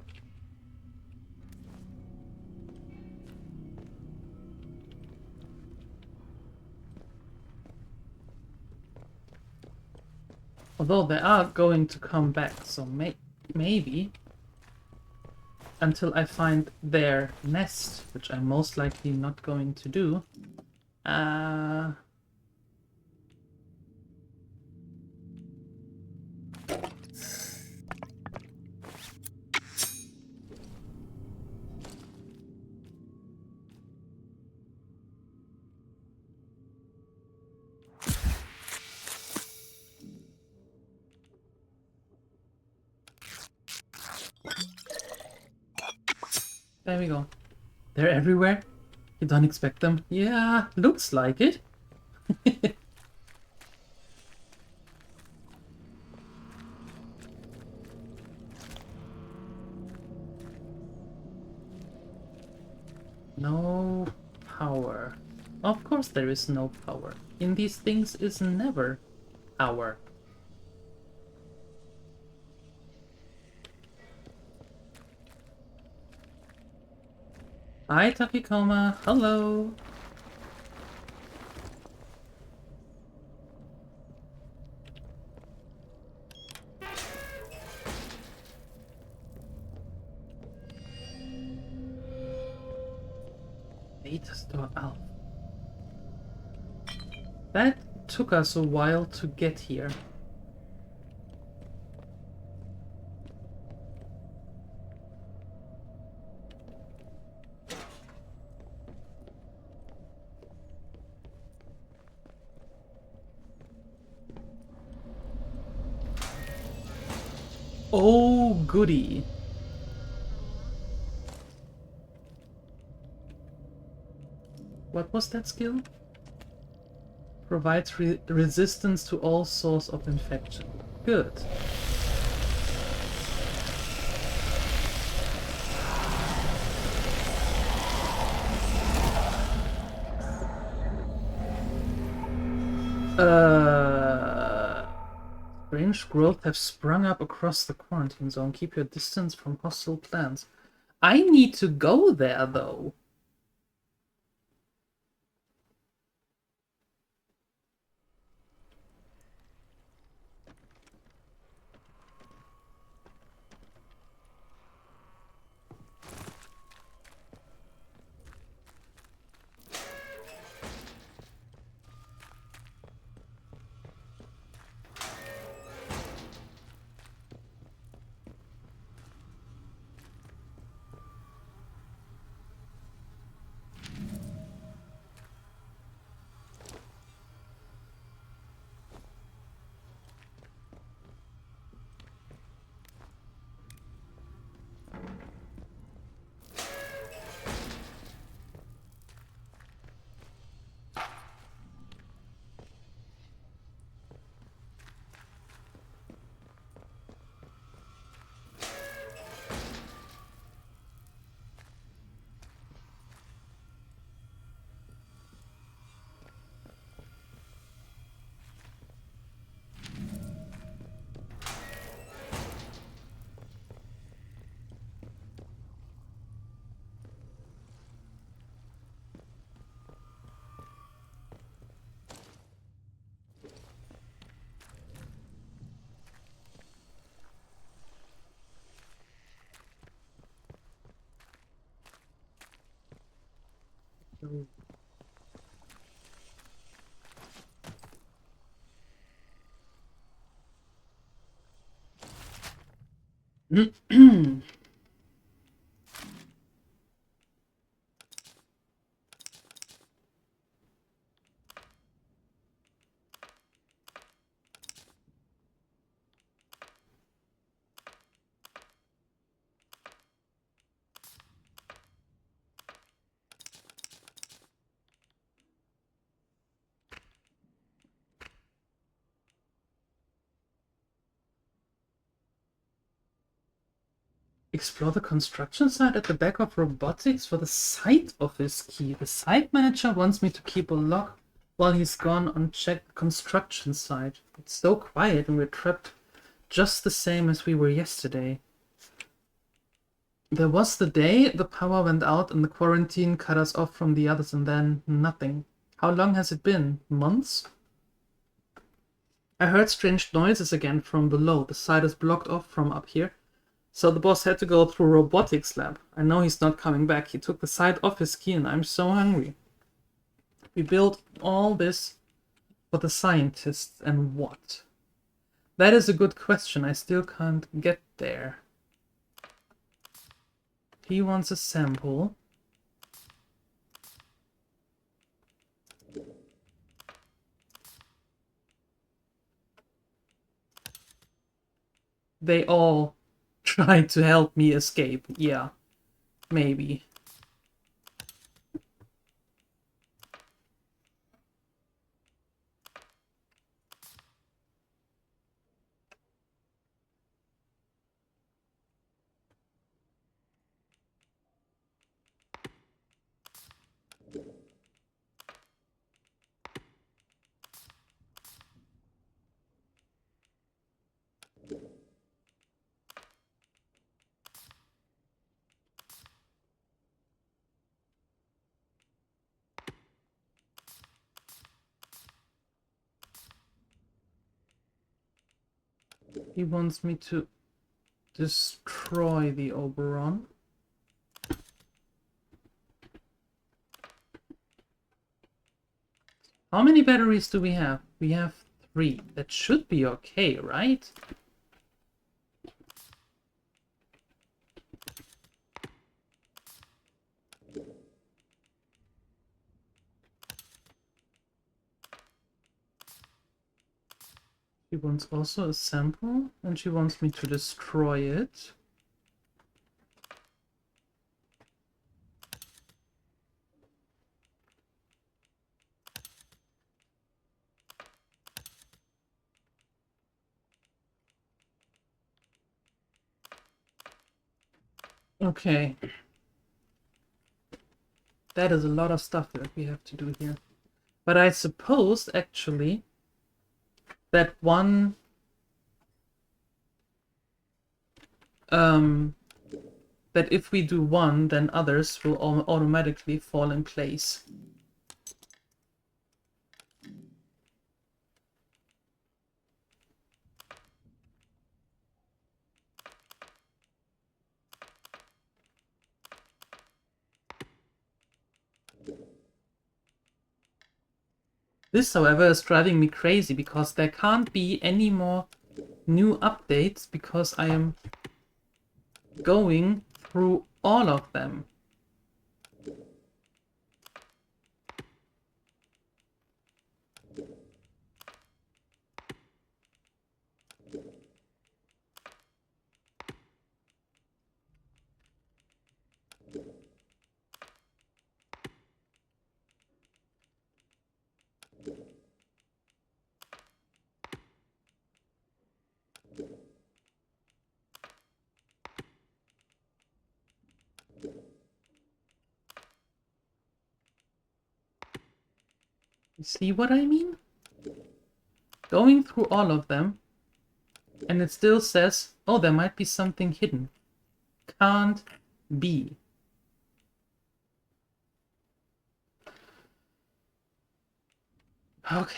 Although they are going to come back, so maybe until I find their nest, which I'm most likely not going to do. There we go. They're everywhere. You don't expect them. Yeah, looks like it. No power. Of course there is no power. In these things is never power. Hi Takikoma, hello! Beta Store Alpha. That took us a while to get here. Oh, goody. What was that skill? Provides resistance to all source of infection. Good. Strange growth have sprung up across the quarantine zone. Keep your distance from hostile plants. I need to go there, though. Explore the construction site at the back of robotics for the site office key. The site manager wants me to keep a lock while he's gone on check the construction site. It's so quiet and we're trapped just the same as we were yesterday. There was the day the power went out and the quarantine cut us off from the others, and then nothing. How long has it been? Months? I heard strange noises again from below. The site is blocked off from up here. So the boss had to go through robotics lab. I know he's not coming back. He took the site office key and I'm so hungry. We built all this for the scientists, and what? That is a good question. I still can't get there. He wants a sample. They all tried to help me escape. Yeah, maybe. He wants me to destroy the Oberon. How many batteries do we have? We have 3. That should be okay, right? She wants also a sample, and she wants me to destroy it. Okay. That is a lot of stuff that we have to do here. But I suppose, actually, that one... that if we do one, then others will automatically fall in place. This, however, is driving me crazy because there can't be any more new updates because I am going through all of them. You see what I mean? Going through all of them, and it still says, oh, there might be something hidden. Can't be. Okay.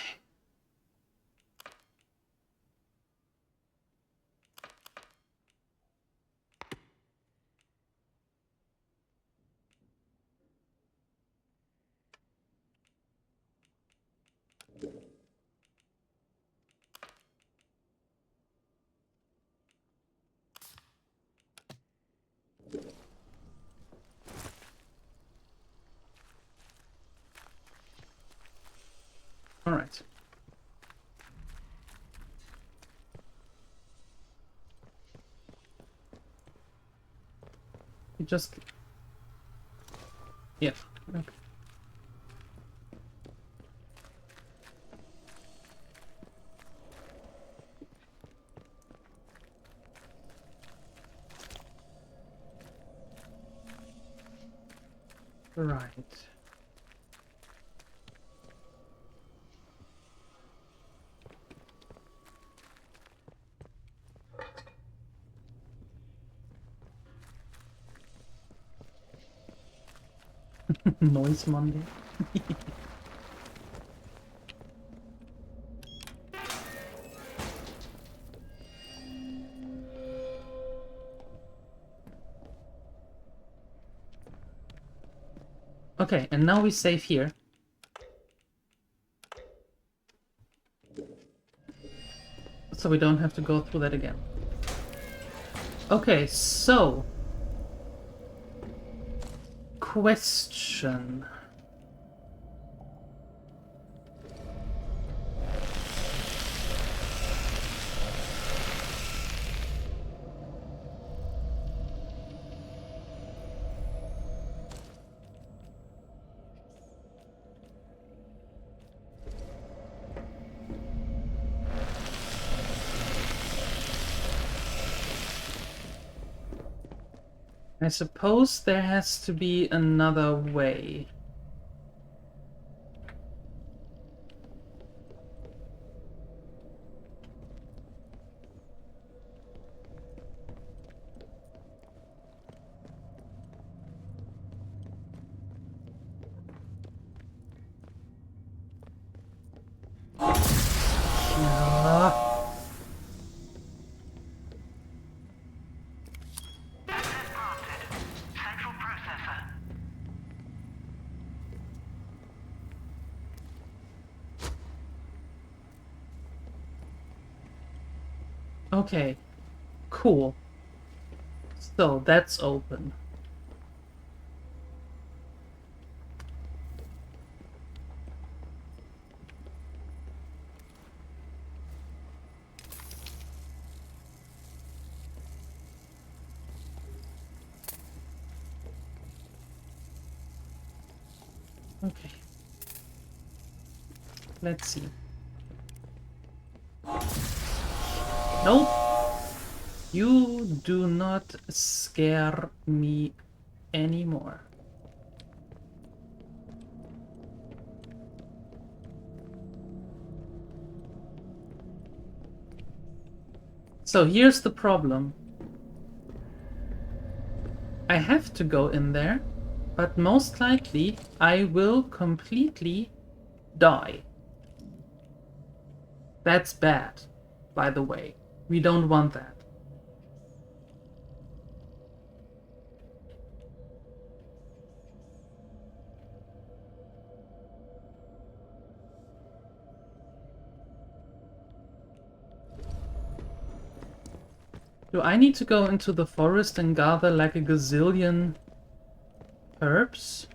just... Yeah. Okay. Right. Noise Monday. Okay, and now we save here. So we don't have to go through that again. Okay, so... Question. I suppose there has to be another way. Okay, cool. So that's open. Okay. Let's see. Nope. You do not scare me anymore. So here's the problem. I have to go in there, but most likely I will completely die. That's bad, by the way. We don't want that. Do I need to go into the forest and gather like a gazillion herbs?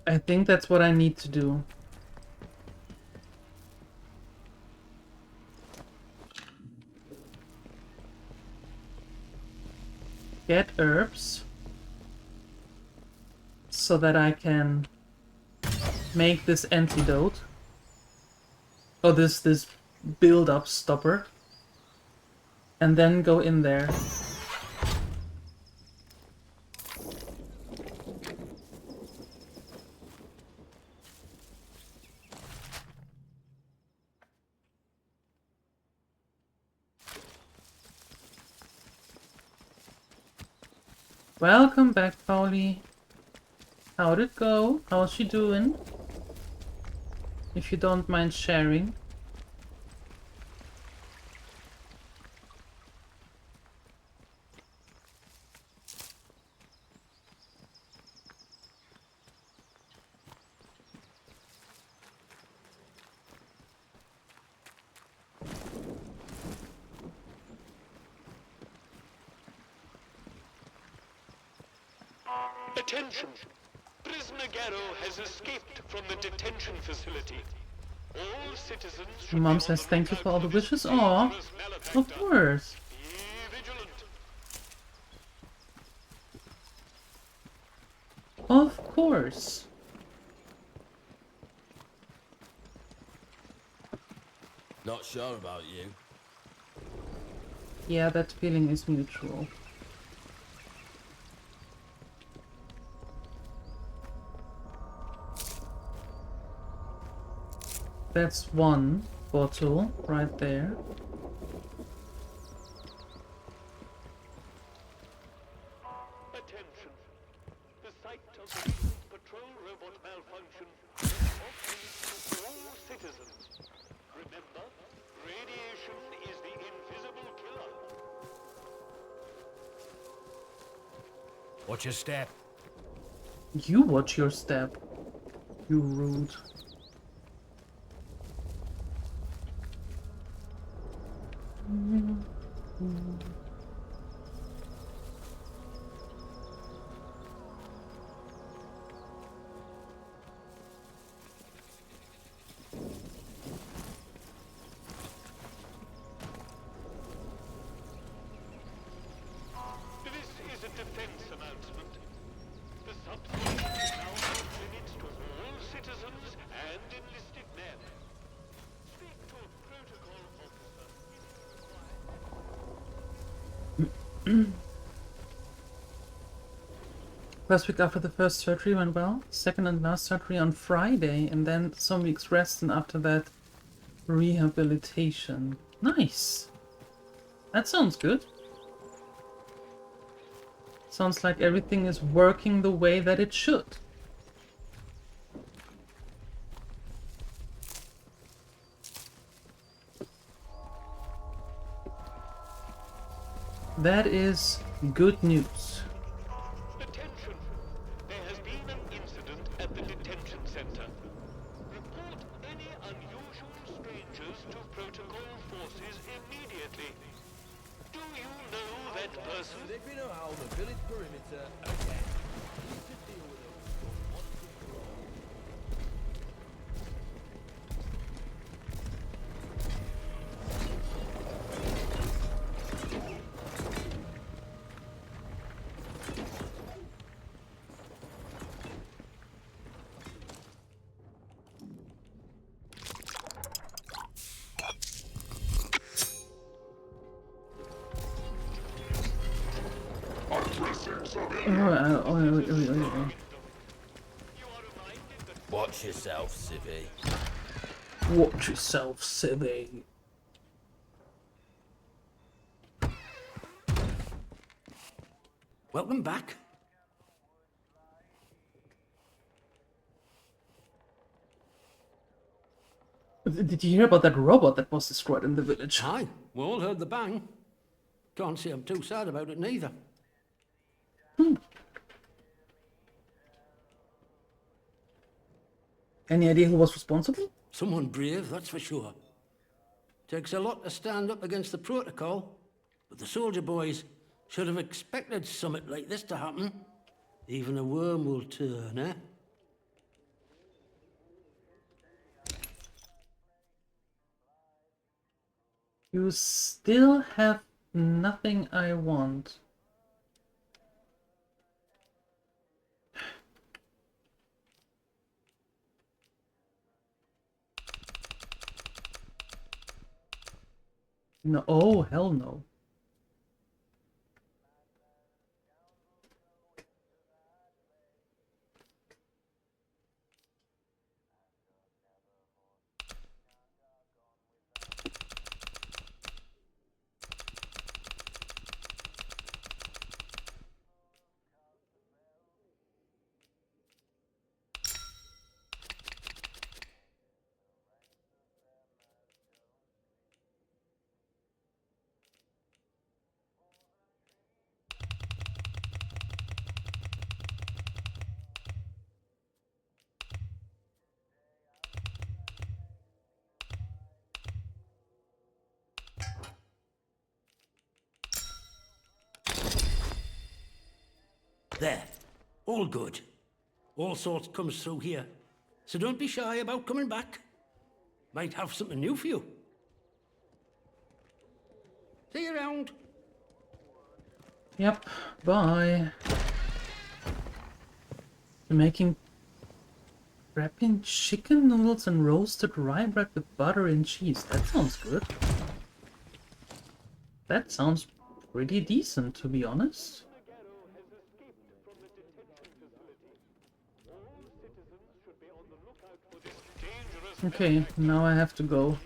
I think that's what I need to do. Get herbs so that I can make this antidote. Oh, this build-up stopper. And then go in there. Welcome back, Polly. How'd it go? How's she doing? If you don't mind sharing. Attention! Prisoner Garrow has escaped from the detention facility. All citizens should Mom be says on the thank you for all lookout the for this wishes. Aw, dangerous malefactor. of course. Be vigilant. Of course. Not sure about you. Yeah, that feeling is mutual. That's one bottle right there. Attention. The site of the recent patrol robot malfunction is to all citizens. Remember, radiation is the invisible killer. Watch your step. You watch your step. You rude. This is a defense announcement. The substation is now off limits to all citizens and enlisted men. Speak to a protocol officer. First week after the first surgery went well. Second and last surgery on Friday, and then some weeks rest, and after that, rehabilitation. Nice. That sounds good. Sounds like everything is working the way that it should. That is good news. Attention! There has been an incident at the detention center. Report any unusual strangers to protocol forces immediately. Do you know that person? They've been around the village perimeter again. Need to deal with them once and for all. Watch yourself, civvy. Watch yourself, civvy. Welcome back. Did you hear about that robot that was destroyed in the village? Aye, we all heard the bang. Can't say I'm too sad about it neither. Any idea who was responsible? Someone brave, that's for sure. Takes a lot to stand up against the protocol, but the soldier boys should have expected something like this to happen. Even a worm will turn, eh? You still have nothing I want. No, oh, hell no. There. All good. All sorts comes through here. So don't be shy about coming back. Might have something new for you. See you around. Yep, bye. You're making wrapping chicken noodles and roasted rye bread with butter and cheese. That sounds good. That sounds pretty decent, to be honest. Okay, now I have to go.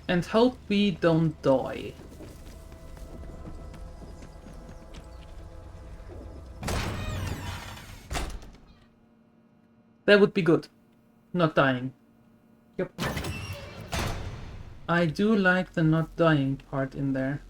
And hope we don't die. That would be good. Not dying. Yep. I do like the not dying part in there.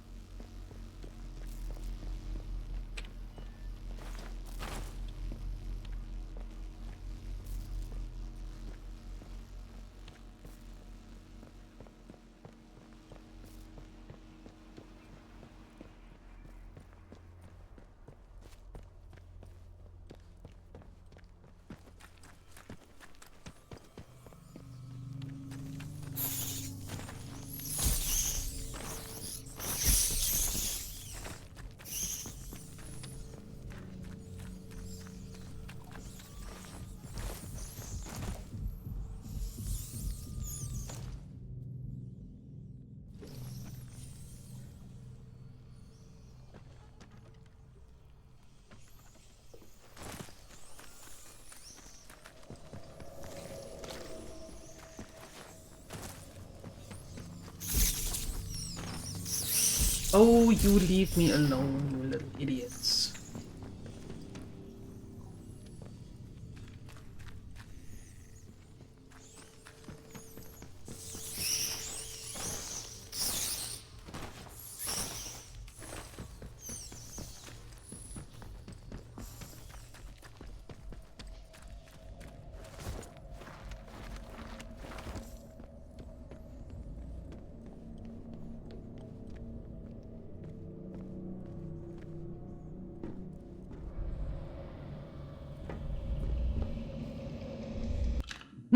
Oh, you leave me alone, you little idiots.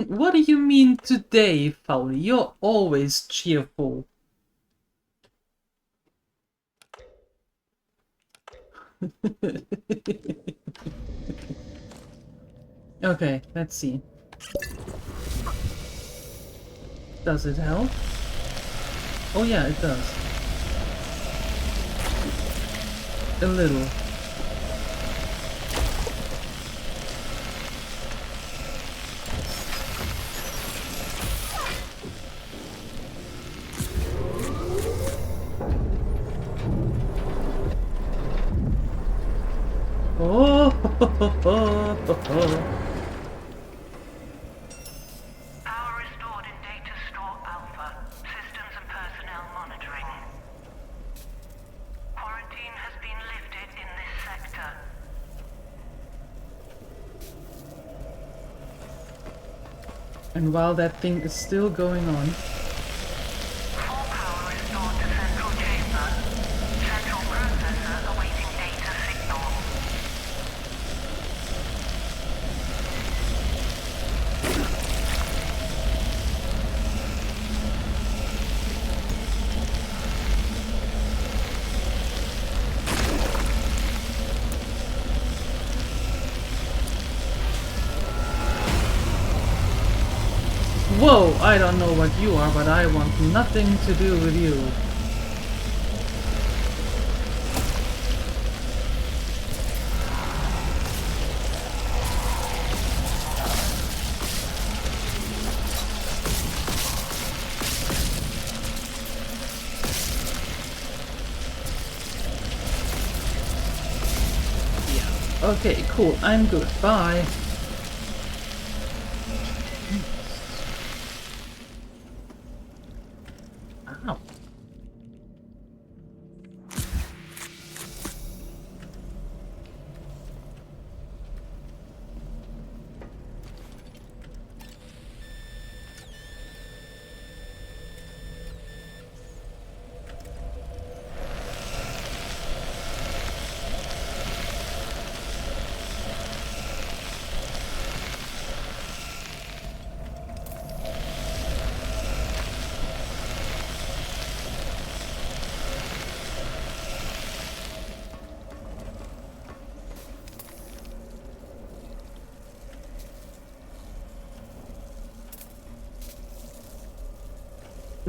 What do you mean today, Fowley? You're always cheerful. Okay, let's see. Does it help? Oh yeah, it does. A little. Oh, Power restored in Data Store Alpha. Systems and personnel monitoring. Quarantine has been lifted in this sector. And while that thing is still going on, Full power restored to central chamber. Central processor awaiting data signal. whoa, I don't know what you are, but I want nothing to do with you. Okay, cool. I'm good. Bye. Ow.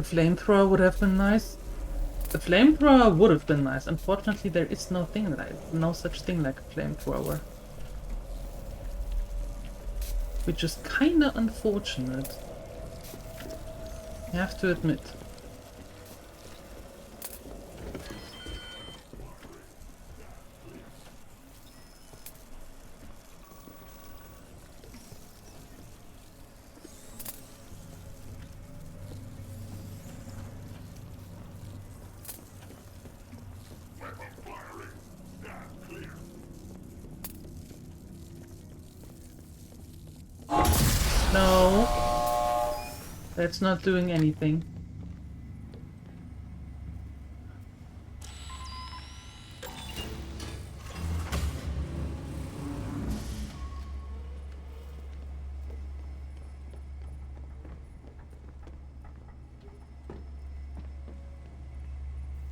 The flamethrower would have been nice. The flamethrower would have been nice. Unfortunately, there is no such thing like a flamethrower. Which is kinda unfortunate. I have to admit. No, that's not doing anything.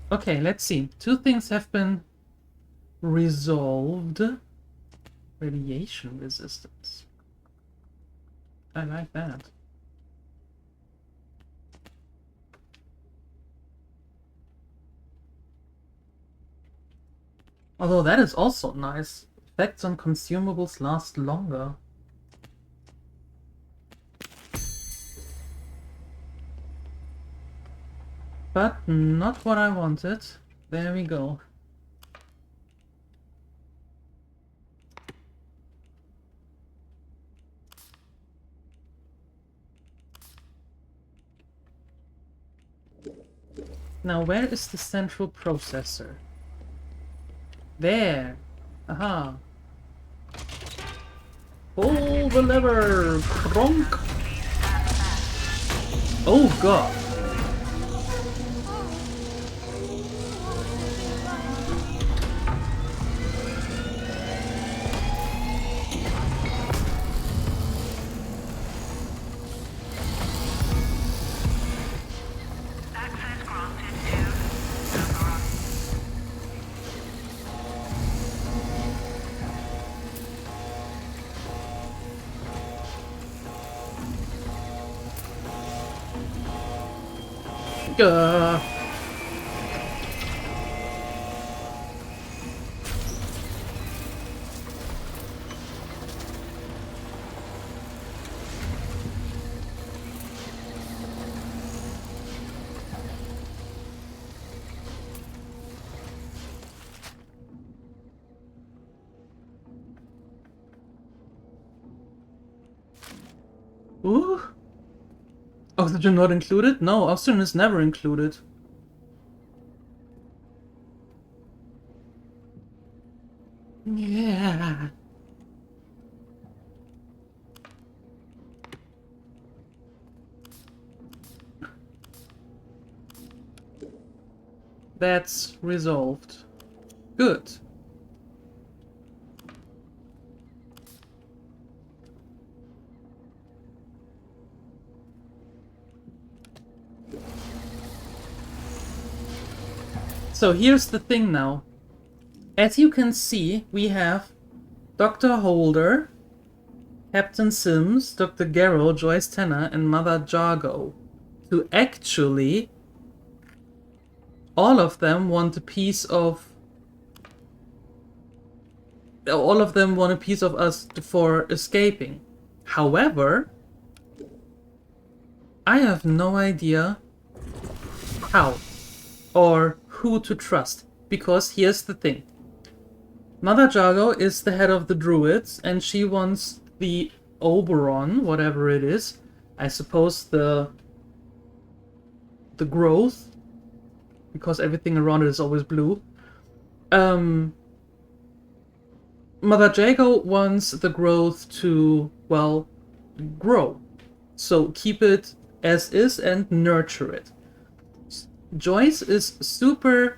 Okay, let's see. Two things have been resolved. Radiation resistance. I like that. Although that is also nice. Effects on consumables last longer. But not what I wanted. There we go. Now, where is the central processor? There! Aha! Pull the lever! Kronk! Oh god! Ooh. Oxygen not included? No, oxygen is never included. Yeah. That's resolved. Good. So here's the thing now. As you can see, we have Dr. Holder, Captain Sims, Dr. Garrow, Joyce Tanner, and Mother Jargo. To actually, all of them want a piece of... All of them want a piece of us for escaping. However, I have no idea how or who to trust. Because here's the thing. Mother Jargo is the head of the Druids, and she wants the Oberon, whatever it is. I suppose the growth, because everything around it is always blue. Mother Jargo wants the growth to, well, grow. So keep it as is and nurture it. Joyce is super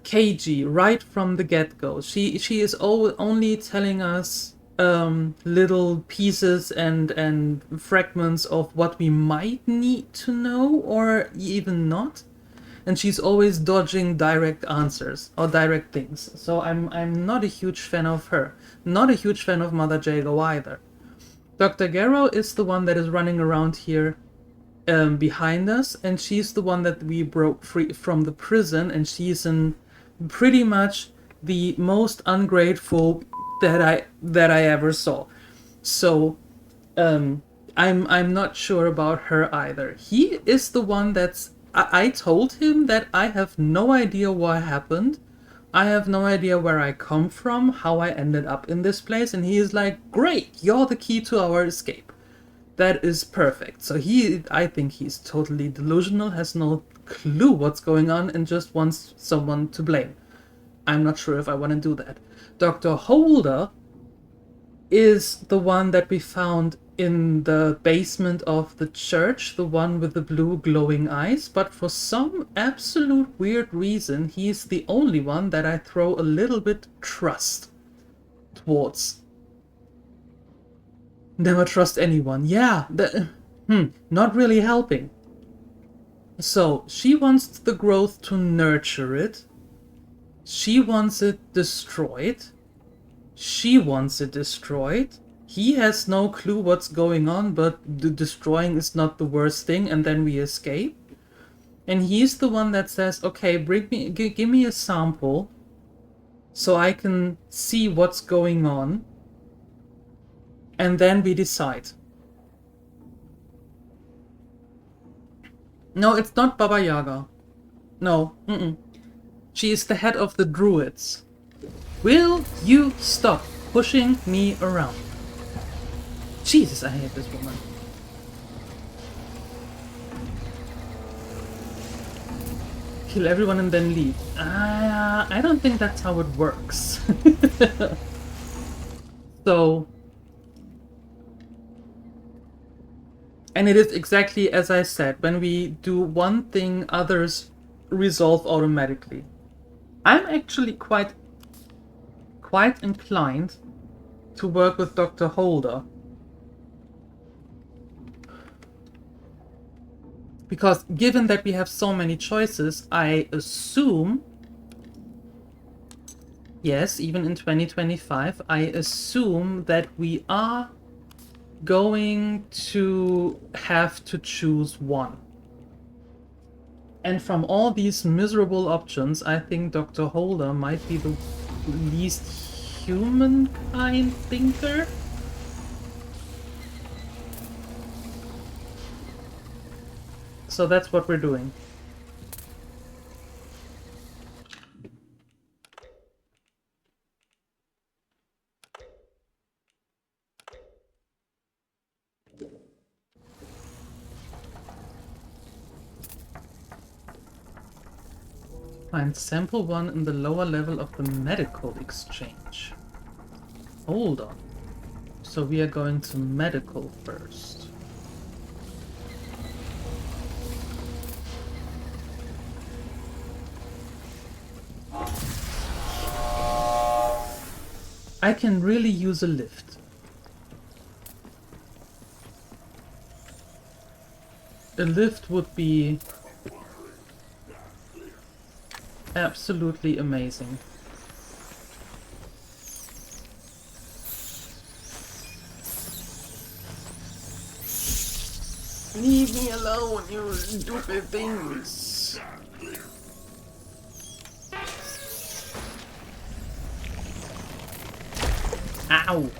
cagey right from the get-go. She is only telling us little pieces and fragments of what we might need to know or even not. And she's always dodging direct answers or direct things. So I'm not a huge fan of her. Not a huge fan of Mother Jargo either. Dr. Garrow is the one that is running around here behind us, and she's the one that we broke free from the prison, and she's in pretty much the most ungrateful that I ever saw. So I'm not sure about her either. He is the one that's I told him that I have no idea what happened. I have no idea where I come from, how I ended up in this place, and he is like, great, you're the key to our escape. That is perfect. So I think he's totally delusional, has no clue what's going on, and just wants someone to blame. I'm not sure if I want to do that. Dr. Holder is the one that we found in the basement of the church, the one with the blue glowing eyes, but for some absolute weird reason, he's the only one that I throw a little bit trust towards. Never trust anyone. Yeah, not really helping. So, she wants the growth to nurture it. She wants it destroyed. She wants it destroyed. He has no clue what's going on, but the destroying is not the worst thing, and then we escape. And he's the one that says, okay, give me a sample so I can see what's going on. And then we decide. No, it's not Baba Yaga. No, She is the head of the druids. Will you stop pushing me around? Jesus, I hate this woman. Kill everyone and then leave. I don't think that's how it works. So... And it is exactly as I said, when we do one thing, others resolve automatically. I'm actually quite inclined to work with Dr. Holder. Because given that we have so many choices, I assume, yes, even in 2025, I assume that we are going to have to choose one. And from all these miserable options, I think Dr. Holder might be the least humankind thinker. So that's what we're doing. Find sample 1 in the lower level of the medical exchange. Hold on. So we are going to medical first. I can really use a lift. A lift would be absolutely amazing. Leave me alone, you stupid things. Ow.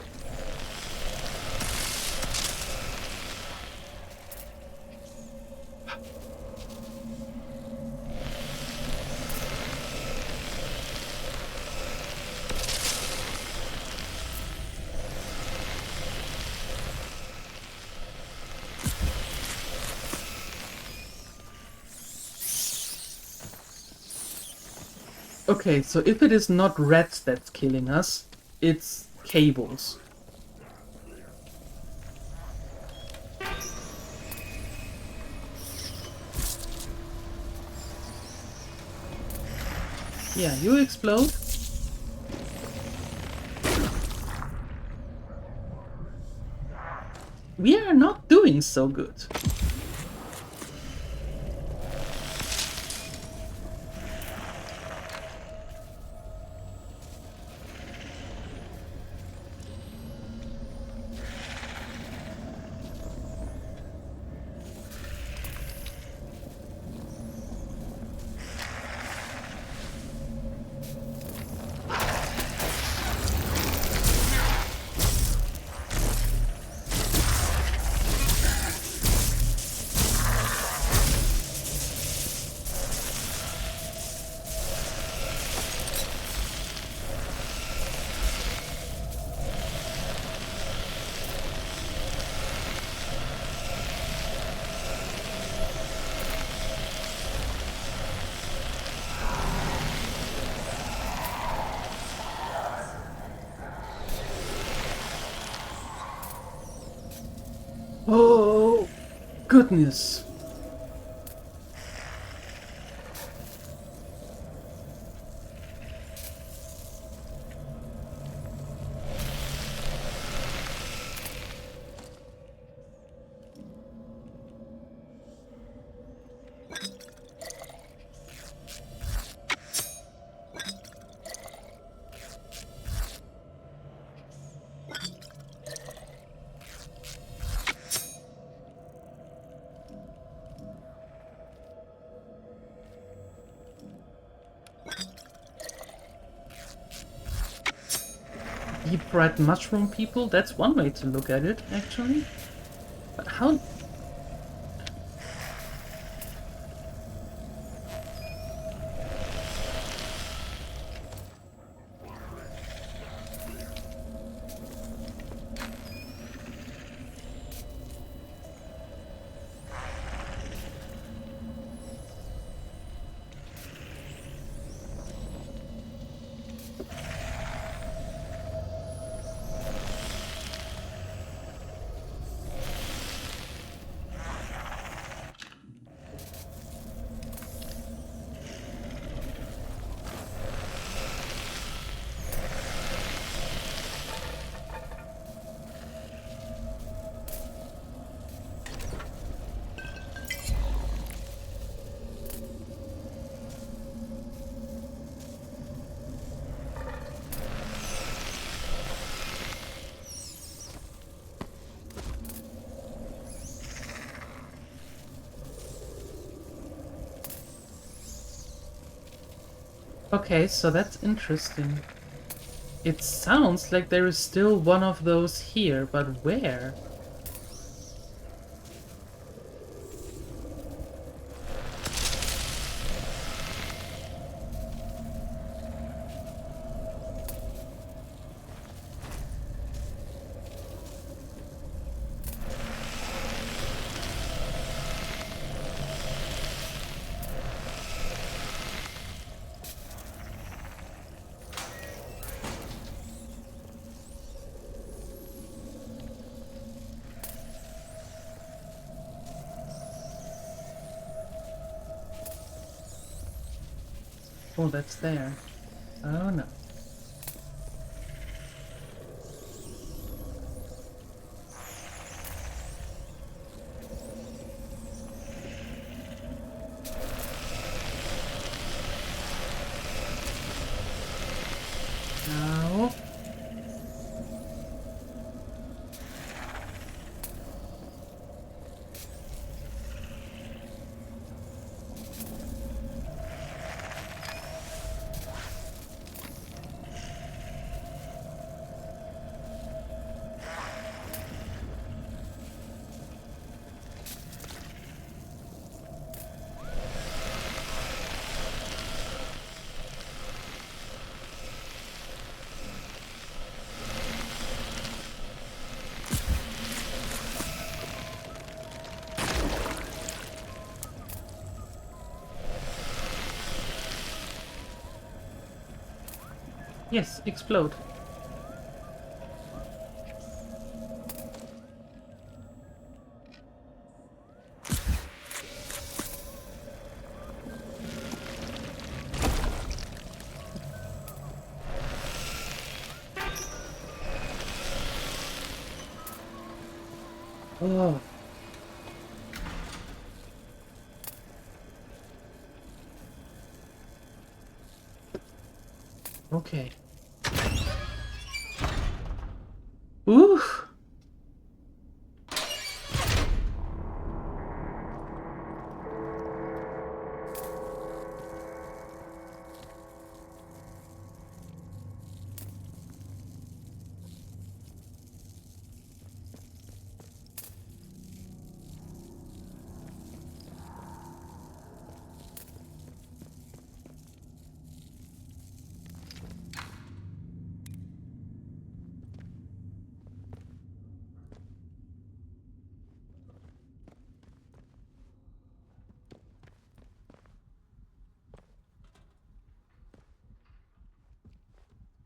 Okay, so if it is not rats that's killing us, it's cables. Yeah, you explode. We are not doing so good. Oh, goodness. Deep fried mushroom people? That's one way to look at it, actually. But how... Okay, so that's interesting. It sounds like there is still one of those here, but where? Oh, that's there. Oh no. No. Yes, explode. Oh. Okay. Ooh.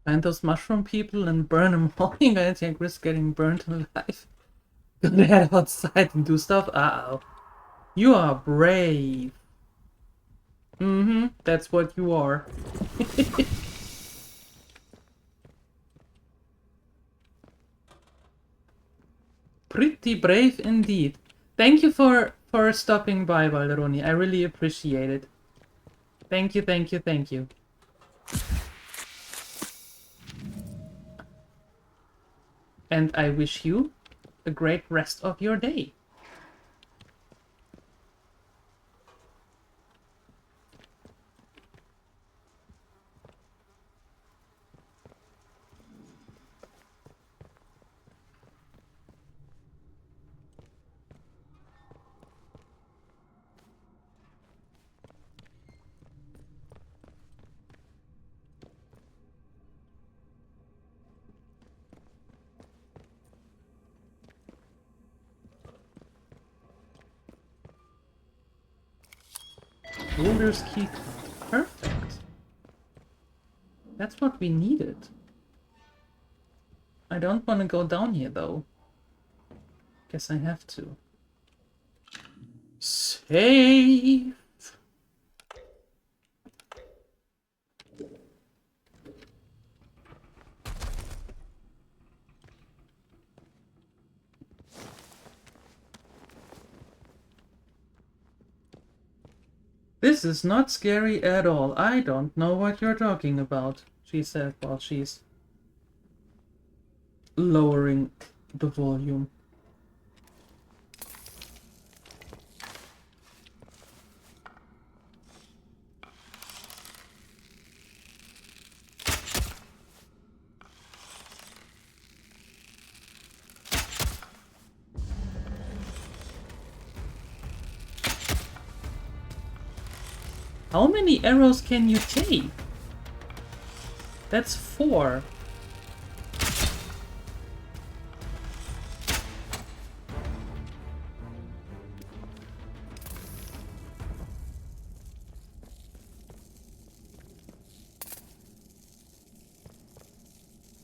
Find those mushroom people and burn them all. You're gonna take risk getting burnt alive. Gonna head outside and do stuff? Uh-oh. You are brave. Mm-hmm, that's what you are. Pretty brave indeed. Thank you for stopping by, Valderoni. I really appreciate it. Thank you, thank you, thank you. And I wish you a great rest of your day. Boulder's key card. Perfect. That's what we needed. I don't want to go down here though. Guess I have to. Save! This is not scary at all. I don't know what you're talking about, she said while she's lowering the volume. How many arrows can you take? That's 4.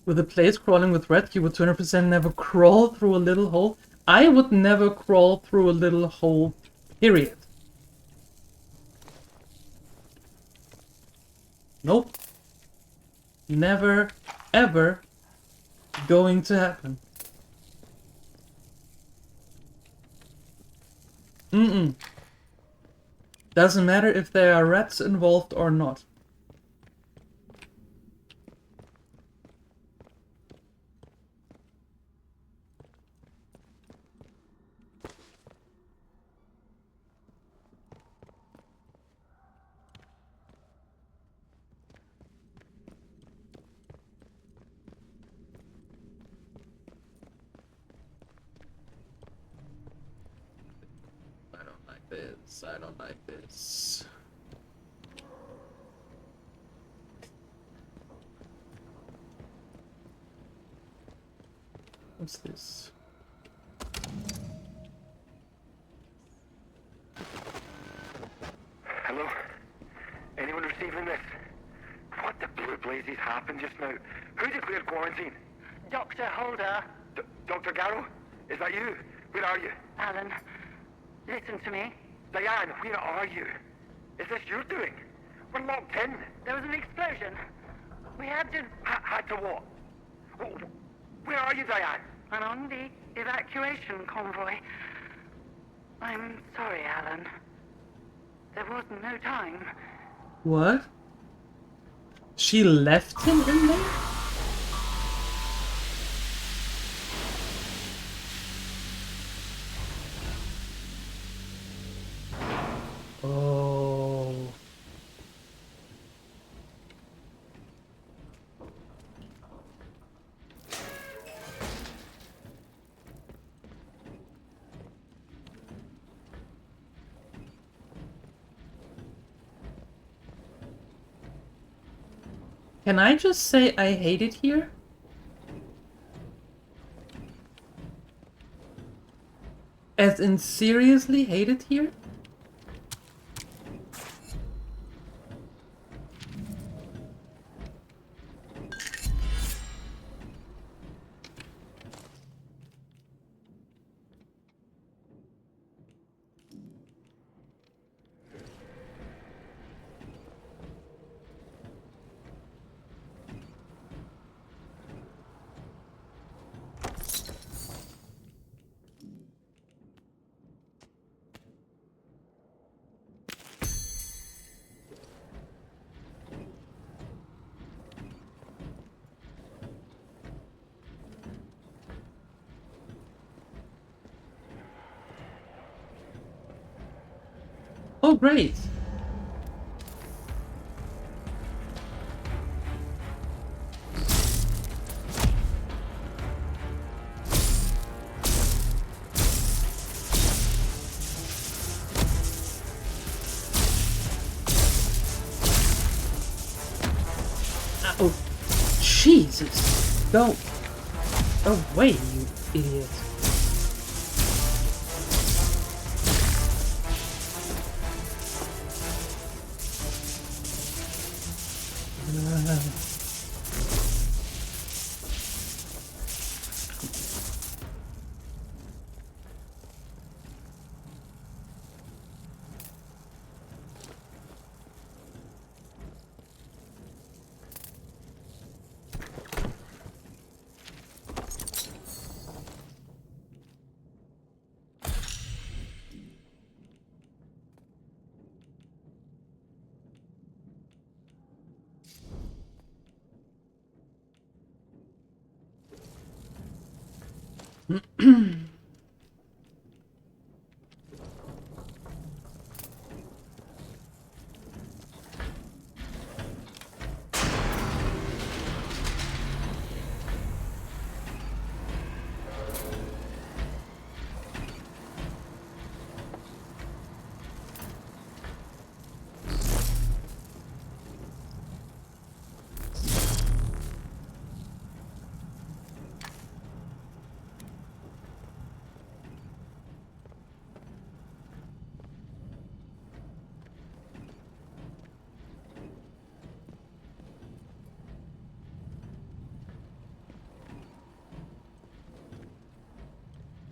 With a place crawling with red, you would 200% never crawl through a little hole. I would never crawl through a little hole, period. Nope. Never, ever going to happen. Mm-mm. Doesn't matter if there are rats involved or not. I don't like this. What's this? Hello? Anyone receiving this? What the blue blazes happened just now? Who declared quarantine? Dr. Holder. Dr. Garrow? Is that you? Where are you? Alan, listen to me. Diane, where are you? Is this your doing? We're locked in. There was an explosion. We had to... Had to what? Where are you, Diane? I'm on the evacuation convoy. I'm sorry, Alan. There was no time. What? She left him in there? Oh. Can I just say I hate it here? As in seriously hate it here? Oh, great. Oh, Jesus. Go away, you idiot.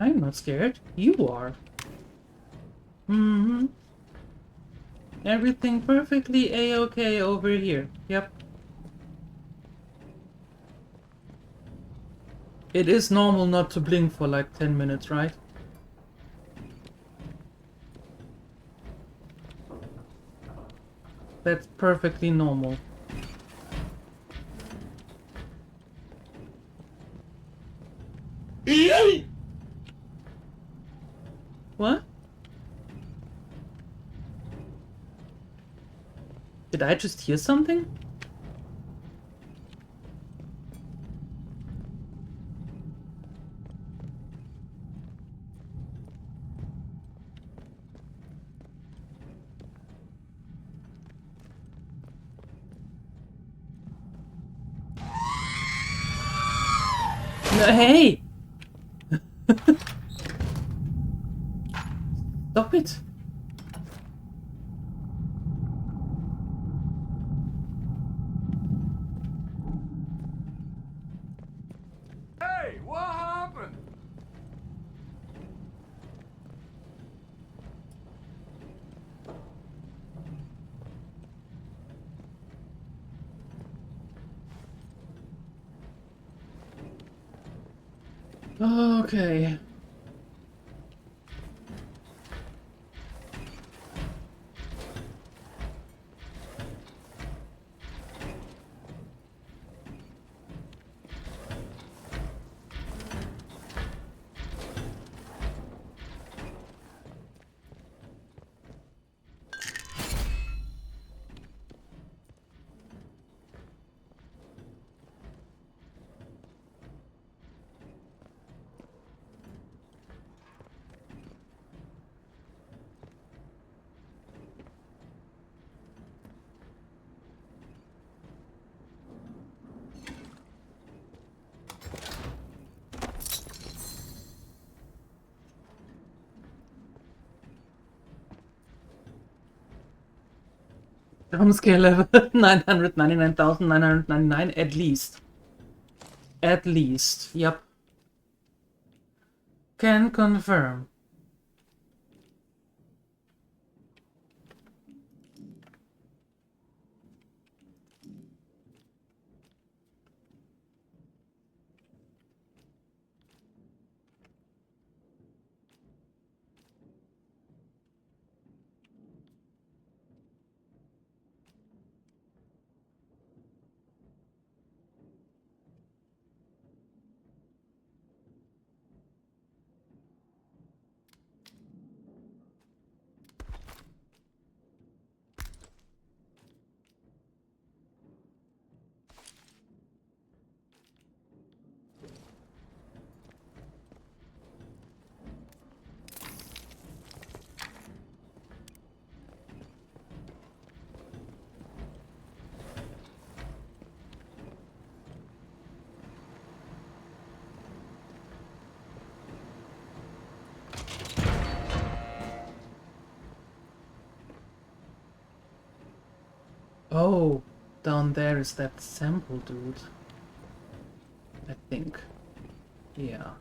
I'm not scared. You are. Mm-hmm. Everything perfectly A-okay over here. Yep. It is normal not to blink for like 10 minutes, right? That's perfectly normal. What? Did I just hear something? No, hey! Stop it! Hey, what happened? Okay. Jump scare level 999,999 at least. At least. Yep. Can confirm. Oh, down there is that sample dude. I think. Yeah.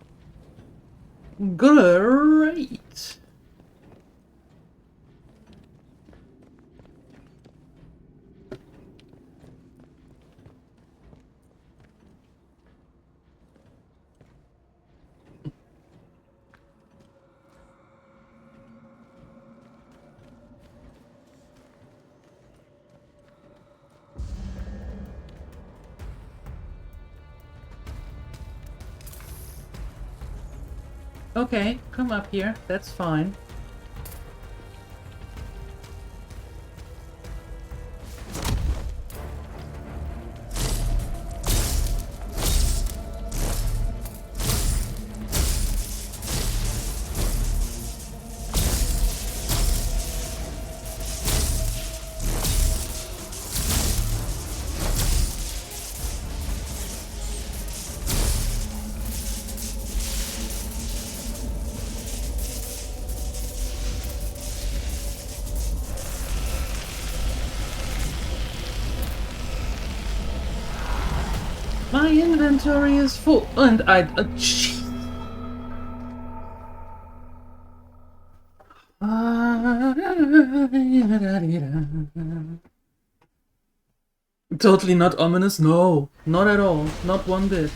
Great! Okay, come up here. That's fine. My inventory is full, and totally not ominous. No, not at all. Not one bit.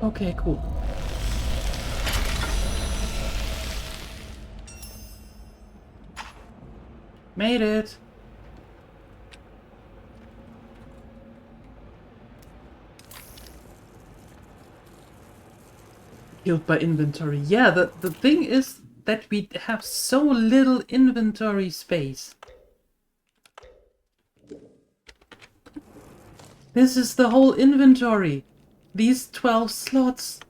Okay, cool. Made it. Killed by inventory. Yeah, the thing is that we have so little inventory space. This is the whole inventory. These 12 slots.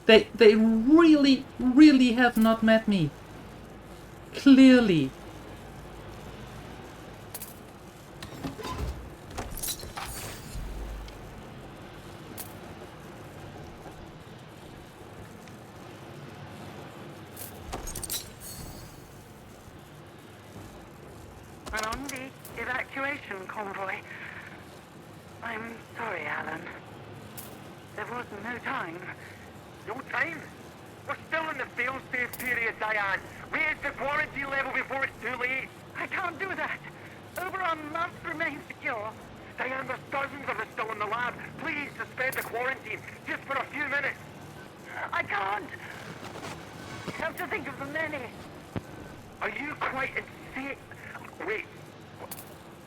They really, really have not met me. Clearly. And on the evacuation convoy. I'm sorry, Alan. There was no time. No time? We're still in the fail-safe period, Diane. Raise the quarantine level before it's too late. I can't do that. Oberon must remain secure. Diane, there's dozens of us still in the lab. Please suspend the quarantine, just for a few minutes. I can't. I have to think of the many. Are you quite insane? Wait.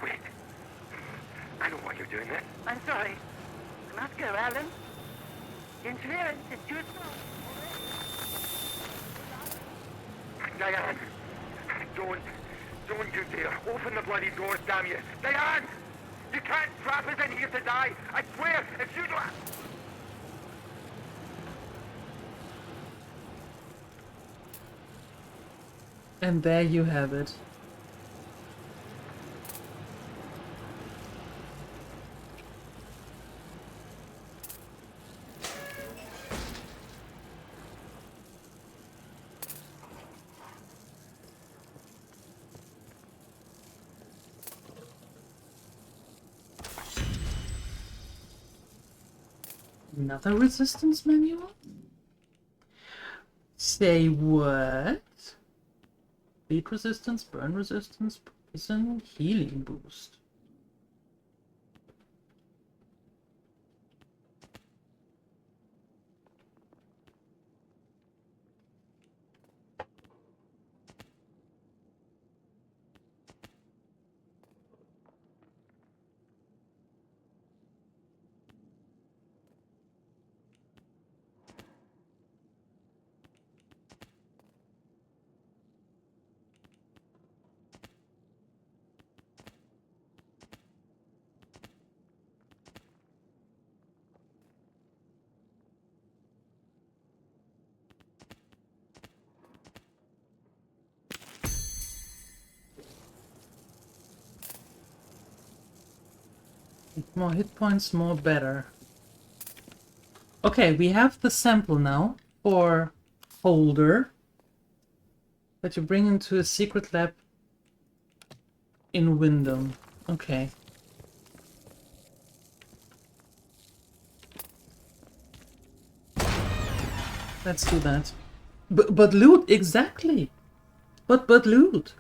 Wait. I know why you're doing this. I'm sorry. I must go, Alan. Interference is too small. Diane, don't you dare. Open the bloody doors, damn you. Diane! You can't trap us in here to die. I swear, if you don't... And there you have it. Another resistance manual? Say what? Bleed resistance, burn resistance, poison, healing boost. More hit points, more better. Okay, we have the sample now for Holder that you bring into a secret lab in Wyndham. Okay. Let's do that. But loot, exactly. But loot.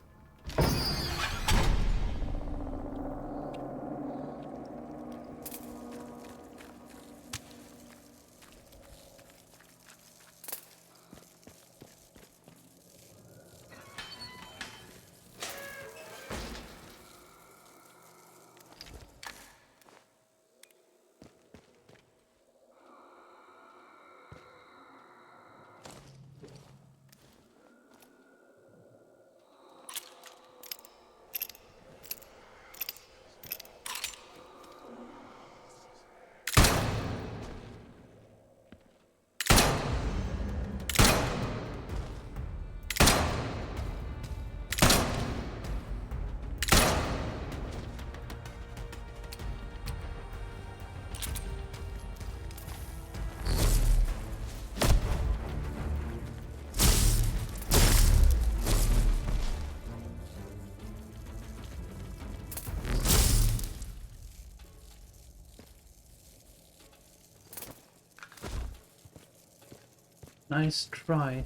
Nice try.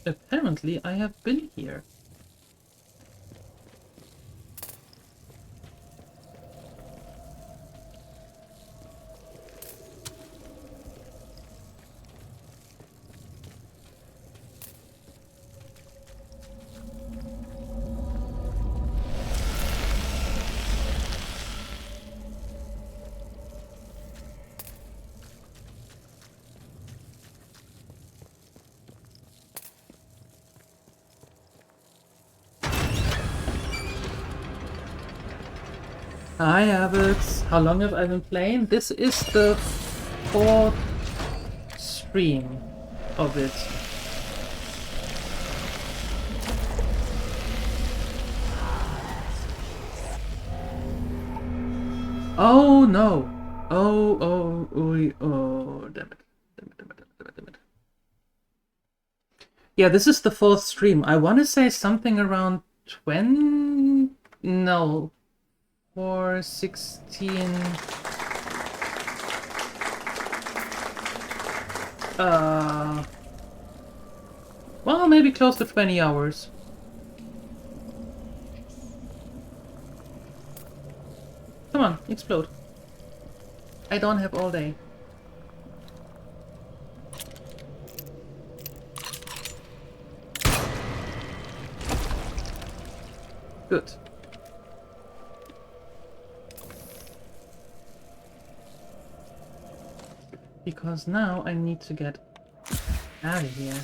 Apparently, I have been here. I have it. How long have I been playing? This is the 4th stream of it. Oh no! Oh, damn it. Damn it. Yeah, this is the 4th stream. I want to say something around 20... No. 4, 16... Well, maybe close to 20 hours. Come on, explode. I don't have all day. Good. Because now I need to get out of here.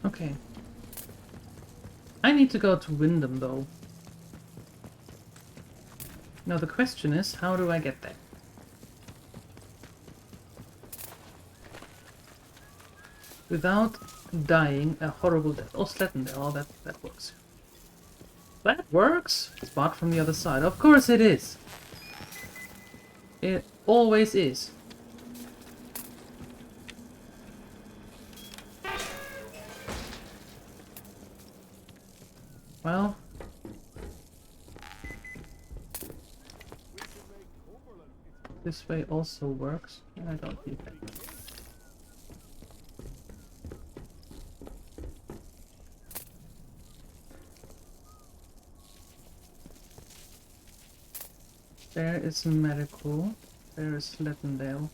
Okay. I need to go to Wyndham, though. Now the question is, how do I get there? Without dying a horrible death. Oh, Slettendale, that works. That works! Spot from the other side. Of course it is! It always is. Well, this way also works. I don't need that. There is medical. There is Slettendale.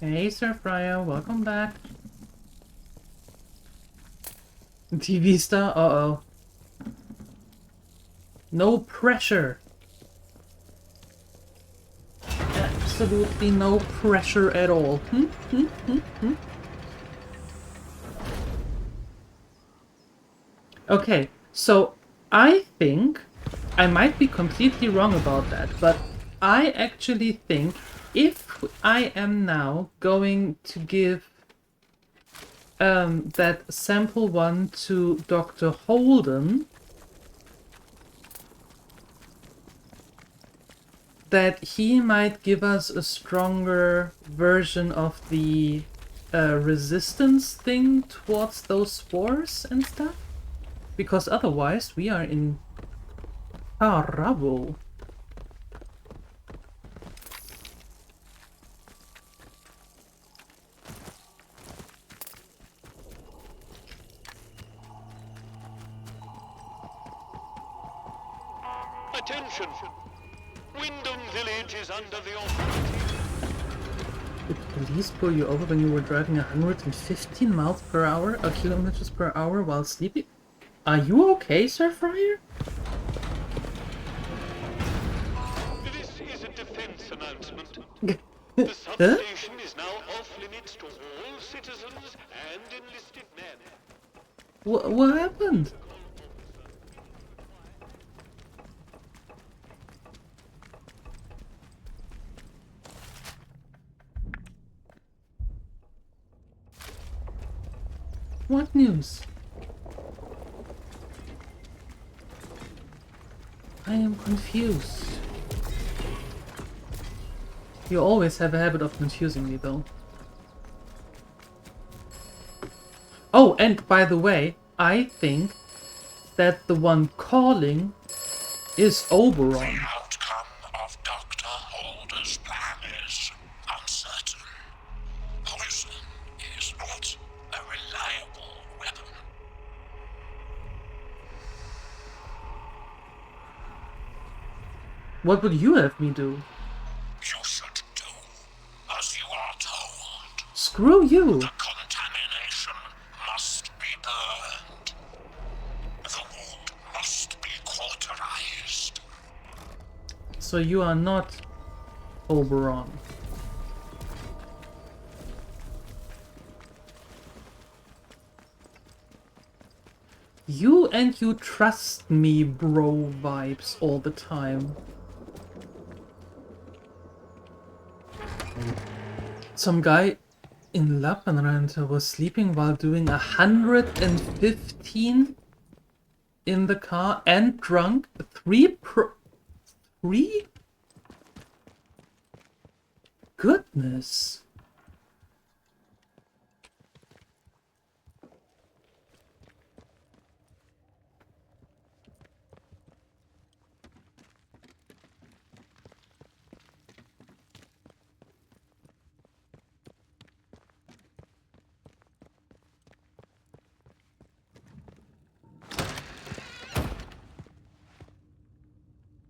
Hey, Sir Fryer, welcome back. TV star? Uh-oh. No pressure. Absolutely no pressure at all. Okay, so I think, I might be completely wrong about that, but I actually think if I am now going to give that sample one to Dr. Holden, that he might give us a stronger version of the resistance thing towards those spores and stuff. Because otherwise we are in trouble. Attention! Wyndham Village is under the authority. Did police pull you over when you were driving 115 miles per hour, or kilometers per hour while sleeping? Are you okay, Sir Fryer? This is a defense announcement. The substation is now off limits to all citizens and enlisted men. What happened? What news? I am confused. You always have a habit of confusing me, though. Oh, and by the way, I think that the one calling is Oberon. The outcome of Dr. Holden's What would you have me do? You should do as you are told. Screw you! The contamination must be burned. The wood must be cauterized. So you are not Oberon. You trust me, bro vibes all the time. Some guy in Lappenrente was sleeping while doing 115 in the car and drunk. Three? Goodness.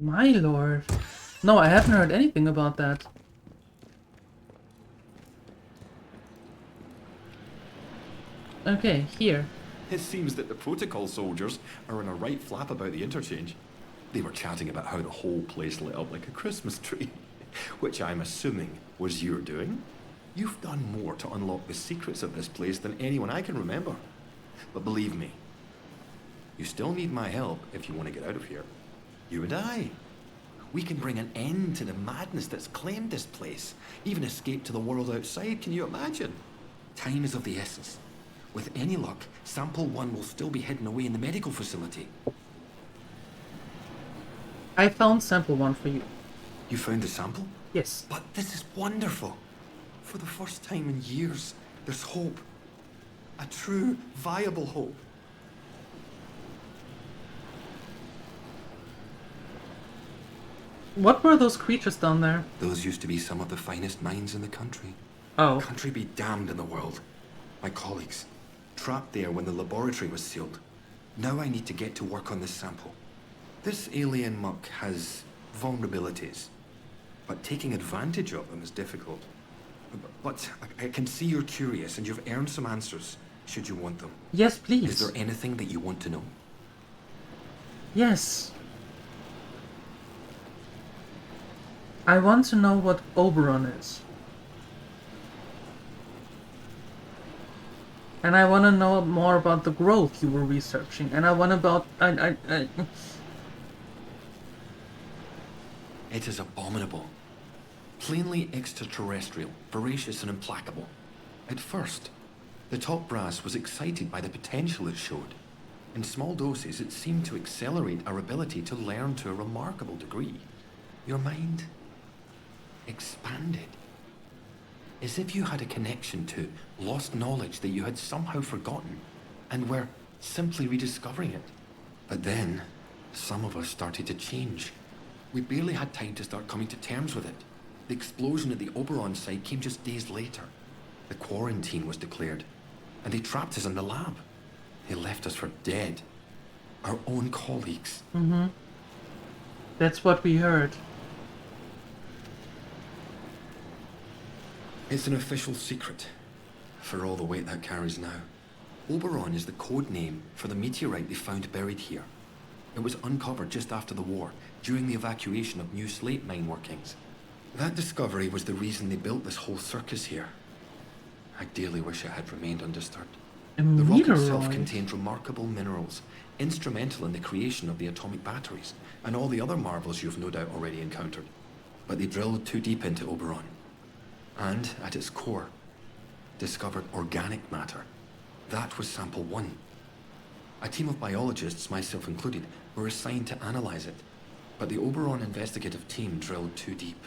My lord. No, I haven't heard anything about that. Okay, here. It seems that the protocol soldiers are in a right flap about the interchange. They were chatting about how the whole place lit up like a Christmas tree, which I'm assuming was your doing. You've done more to unlock the secrets of this place than anyone I can remember. But believe me, you still need my help if you want to get out of here. You and I. We can bring an end to the madness that's claimed this place. Even escape to the world outside, can you imagine? Time is of the essence. With any luck, Sample 1 will still be hidden away in the medical facility. I found Sample 1 for you. You found the sample? Yes. But this is wonderful. For the first time in years, there's hope. A true, viable hope. What were those creatures down there? Those used to be some of the finest minds in the country. Oh. Country be damned in the world. My colleagues, trapped there when the laboratory was sealed. Now I need to get to work on this sample. This alien muck has vulnerabilities, but taking advantage of them is difficult. But I can see you're curious and you've earned some answers, should you want them. Yes, please. Is there anything that you want to know? Yes. I want to know what Oberon is. And I want to know more about the growth you were researching. And I want about... It is abominable. Plainly extraterrestrial, voracious and implacable. At first, the top brass was excited by the potential it showed. In small doses, it seemed to accelerate our ability to learn to a remarkable degree. Your mind expanded. As if you had a connection to lost knowledge that you had somehow forgotten and were simply rediscovering it. But then, some of us started to change. We barely had time to start coming to terms with it. The explosion at the Oberon site came just days later. The quarantine was declared, and they trapped us in the lab. They left us for dead. Our own colleagues. Mm-hmm. That's what we heard. It's an official secret, for all the weight that carries now. Oberon is the code name for the meteorite they found buried here. It was uncovered just after the war, during the evacuation of new slate mine workings. That discovery was the reason they built this whole circus here. I dearly wish it had remained undisturbed. The rock itself contained remarkable minerals, instrumental in the creation of the atomic batteries, and all the other marvels you've no doubt already encountered. But they drilled too deep into Oberon. And, at its core, discovered organic matter. That was Sample 1. A team of biologists, myself included, were assigned to analyze it. But the Oberon investigative team drilled too deep.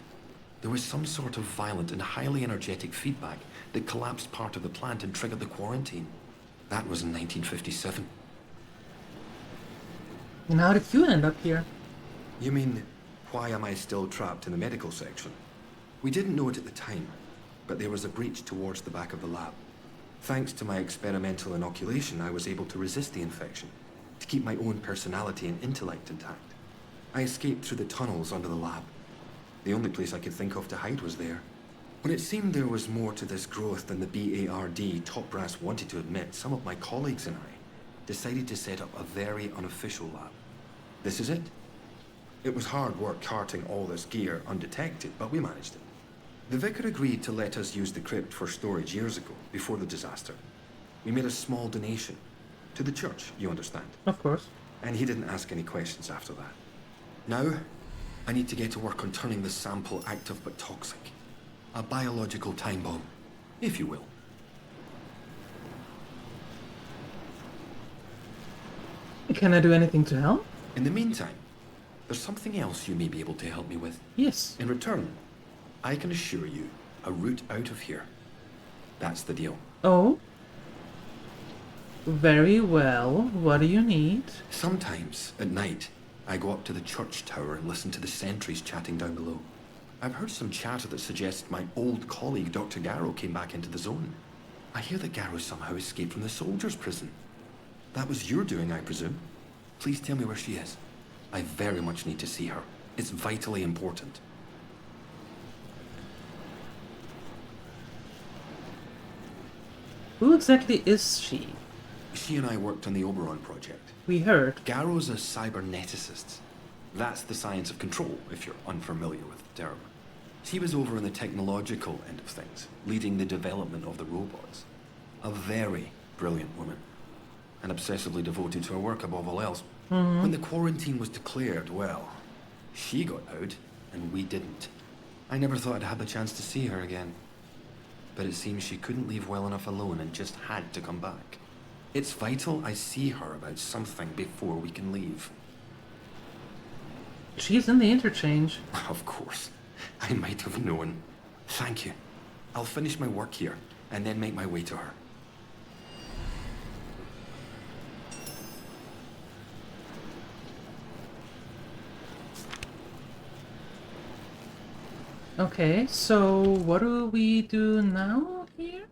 There was some sort of violent and highly energetic feedback that collapsed part of the plant and triggered the quarantine. That was in 1957. And how did you end up here? You mean, why am I still trapped in the medical section? We didn't know it at the time, but there was a breach towards the back of the lab. Thanks to my experimental inoculation, I was able to resist the infection, to keep my own personality and intellect intact. I escaped through the tunnels under the lab. The only place I could think of to hide was there. When it seemed there was more to this growth than the BARD top brass wanted to admit, some of my colleagues and I decided to set up a very unofficial lab. This is it. It was hard work carting all this gear undetected, but we managed it. The vicar agreed to let us use the crypt for storage years ago, before the disaster. We made a small donation. To the church, you understand. Of course. And he didn't ask any questions after that. Now, I need to get to work on turning the sample active but toxic. A biological time bomb, if you will. Can I do anything to help? In the meantime, there's something else you may be able to help me with. Yes. In return, I can assure you a route out of here. That's the deal. Oh? Very well. What do you need? Sometimes, at night, I go up to the church tower and listen to the sentries chatting down below. I've heard some chatter that suggests my old colleague, Dr. Garrow, came back into the zone. I hear that Garrow somehow escaped from the soldiers' prison. That was your doing, I presume. Please tell me where she is. I very much need to see her. It's vitally important. Who exactly is she? She and I worked on the Oberon project. We heard. Garrow's a cyberneticist. That's the science of control, if you're unfamiliar with the term. She was over on the technological end of things, leading the development of the robots. A very brilliant woman, and obsessively devoted to her work above all else. When the quarantine was declared, well, she got out, and we didn't. I never thought I'd have the chance to see her again. But it seems she couldn't leave well enough alone and just had to come back. It's vital I see her about something before we can leave. She's in the interchange. Of course. I might have known. Thank you. I'll finish my work here, and then make my way to her. Okay, so what do we do now here?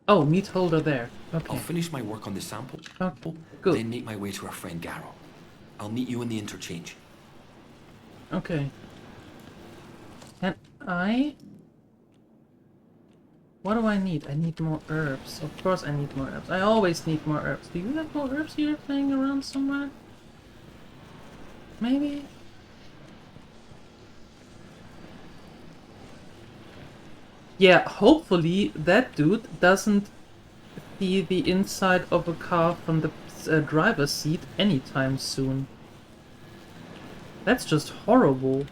Oh, meat holder there. Okay. I'll finish my work on the sample, good. then make my way to our friend Garrow. I'll meet you in the interchange. Okay. Can I... What do I need? I need more herbs. Of course I need more herbs. I always need more herbs. Do you have more herbs here laying around somewhere? Maybe? Yeah, hopefully that dude doesn't see the inside of a car from the driver's seat anytime soon. That's just horrible.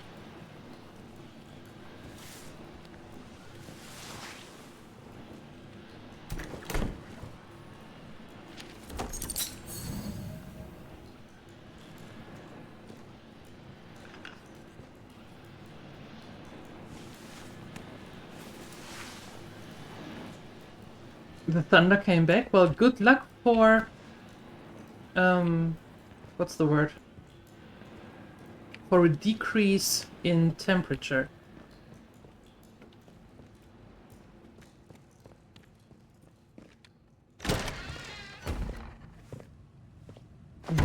The thunder came back. Well, good luck for... what's the word? For a decrease in temperature.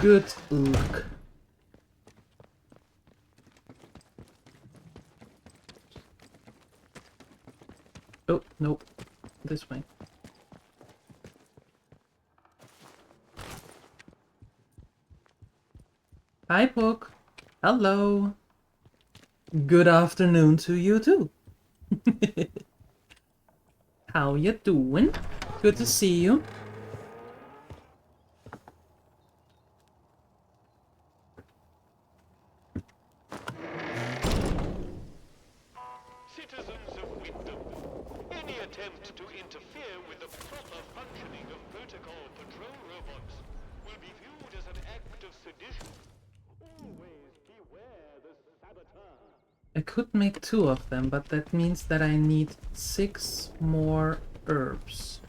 Good luck. Oh, nope. This way. Hi, Pook. Hello. Good afternoon to you too. How you doing? Good to see you. Citizens of Wyndham, any attempt to interfere with the proper functioning of protocol patrol robots will be viewed as an act of sedition. Always beware the saboteur. I could make 2 of them, but that means that I need 6 more herbs.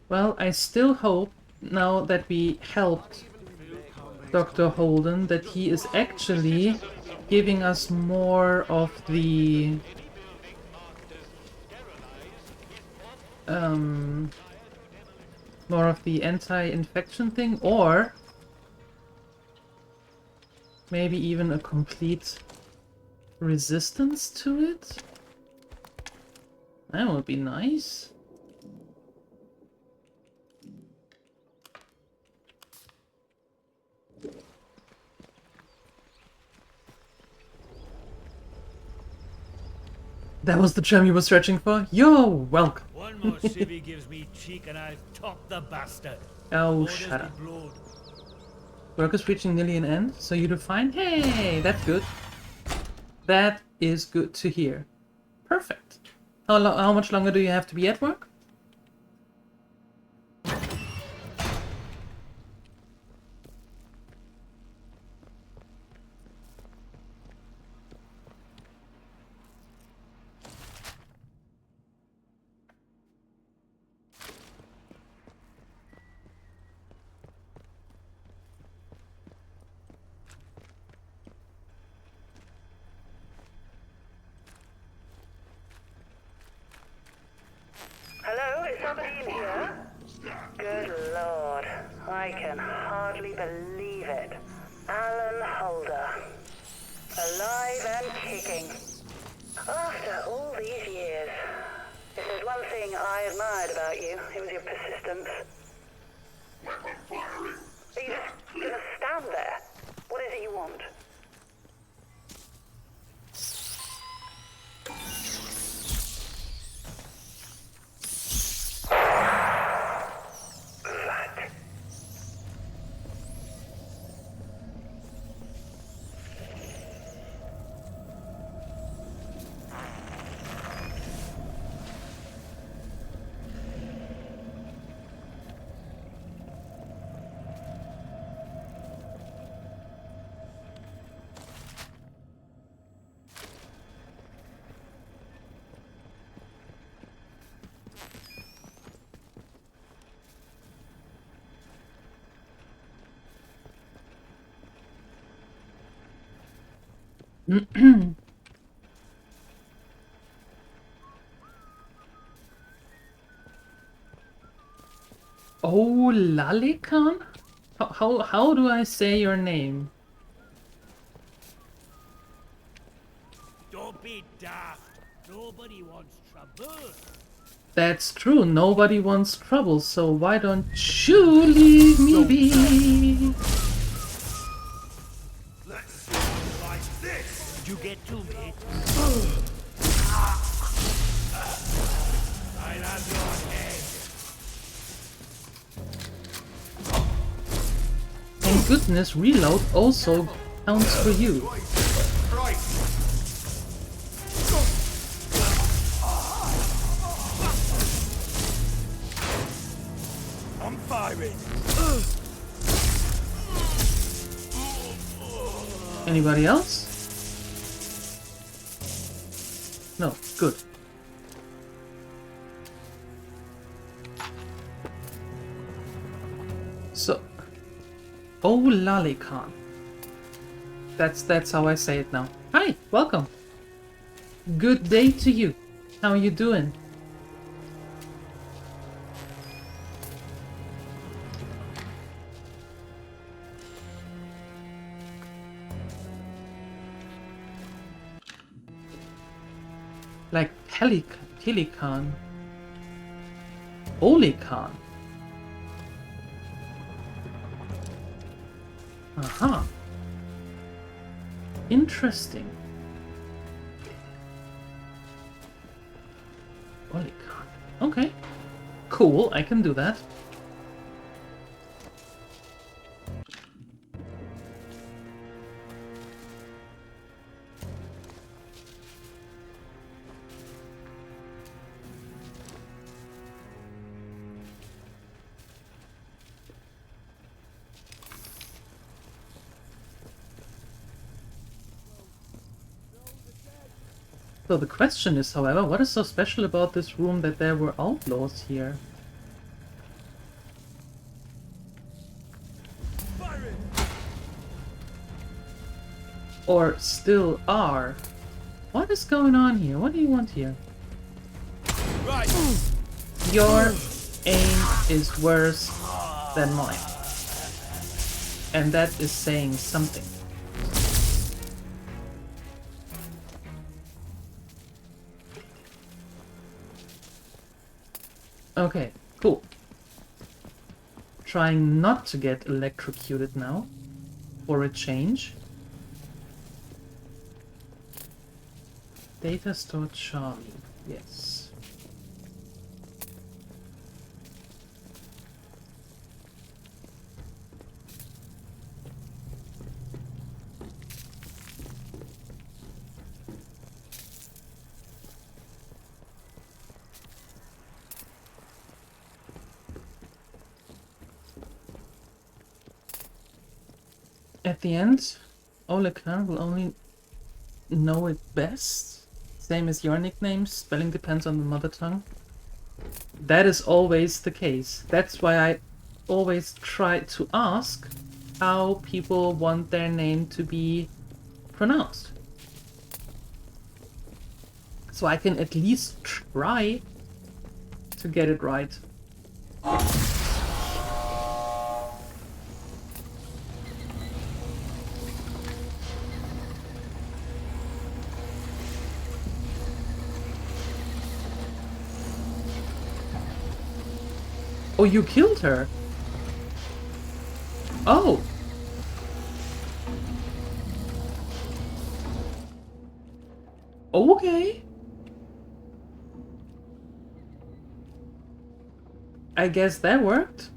Well, I still hope, now that we helped Dr. Holden, that he is actually giving us more of the anti-infection thing, or maybe even a complete resistance to it. That would be nice. That was the gem you were searching for? You're welcome. One more civvy gives me cheek and I'll top the bastard. Oh, Orders shut be up. blowed. Work is reaching nearly an end, so you define? Hey, that's good. That is good to hear. Perfect. How much longer do you have to be at work? Hello, is somebody in here? Good lord, I can hardly believe it. Alan Holder. Alive and kicking. After all these years. If there's one thing I admired about you, it was your persistence. Are you just gonna stand there? What is it you want? That. Oh, Lalikan? How do I say your name? Don't be daft. Nobody wants trouble. That's true, nobody wants trouble, so why don't you leave me be? Let's see you like this. Did you get to me? I'll have your head. Thank goodness reload also counts for you. I'm firing. Anybody else? No, good. So, oh Lalikan. That's how I say it now. Hi, welcome. Good day to you. How are you doing? Like Pelican. Olican. Aha. Interesting. Olican. Okay. Cool, I can do that. So the question is, however, what is so special about this room that there were outlaws here? Or still are. What is going on here? What do you want here? Right. Your aim is worse than mine. And that is saying something. Okay, cool. Trying not to get electrocuted now, for a change. Data store Charlie, yes. At the end, Olekan will only know it best. Same as your nickname, spelling depends on the mother tongue. That is always the case. That's why I always try to ask how people want their name to be pronounced. So I can at least try to get it right. Oh, you killed her? Oh! Okay. I guess that worked.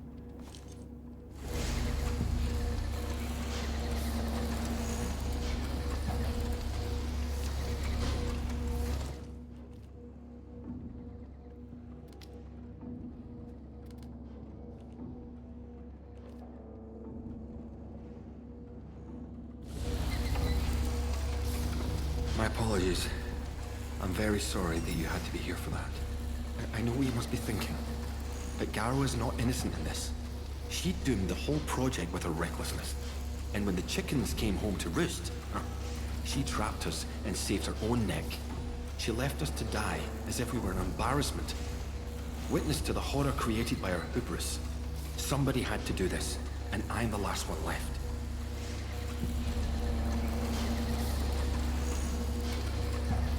My apologies. I'm very sorry that you had to be here for that. I know what you must be thinking, but Garrow is not innocent in this. She doomed the whole project with her recklessness. And when the chickens came home to roost, she trapped us and saved her own neck. She left us to die as if we were an embarrassment. Witness to the horror created by her hubris. Somebody had to do this, and I'm the last one left.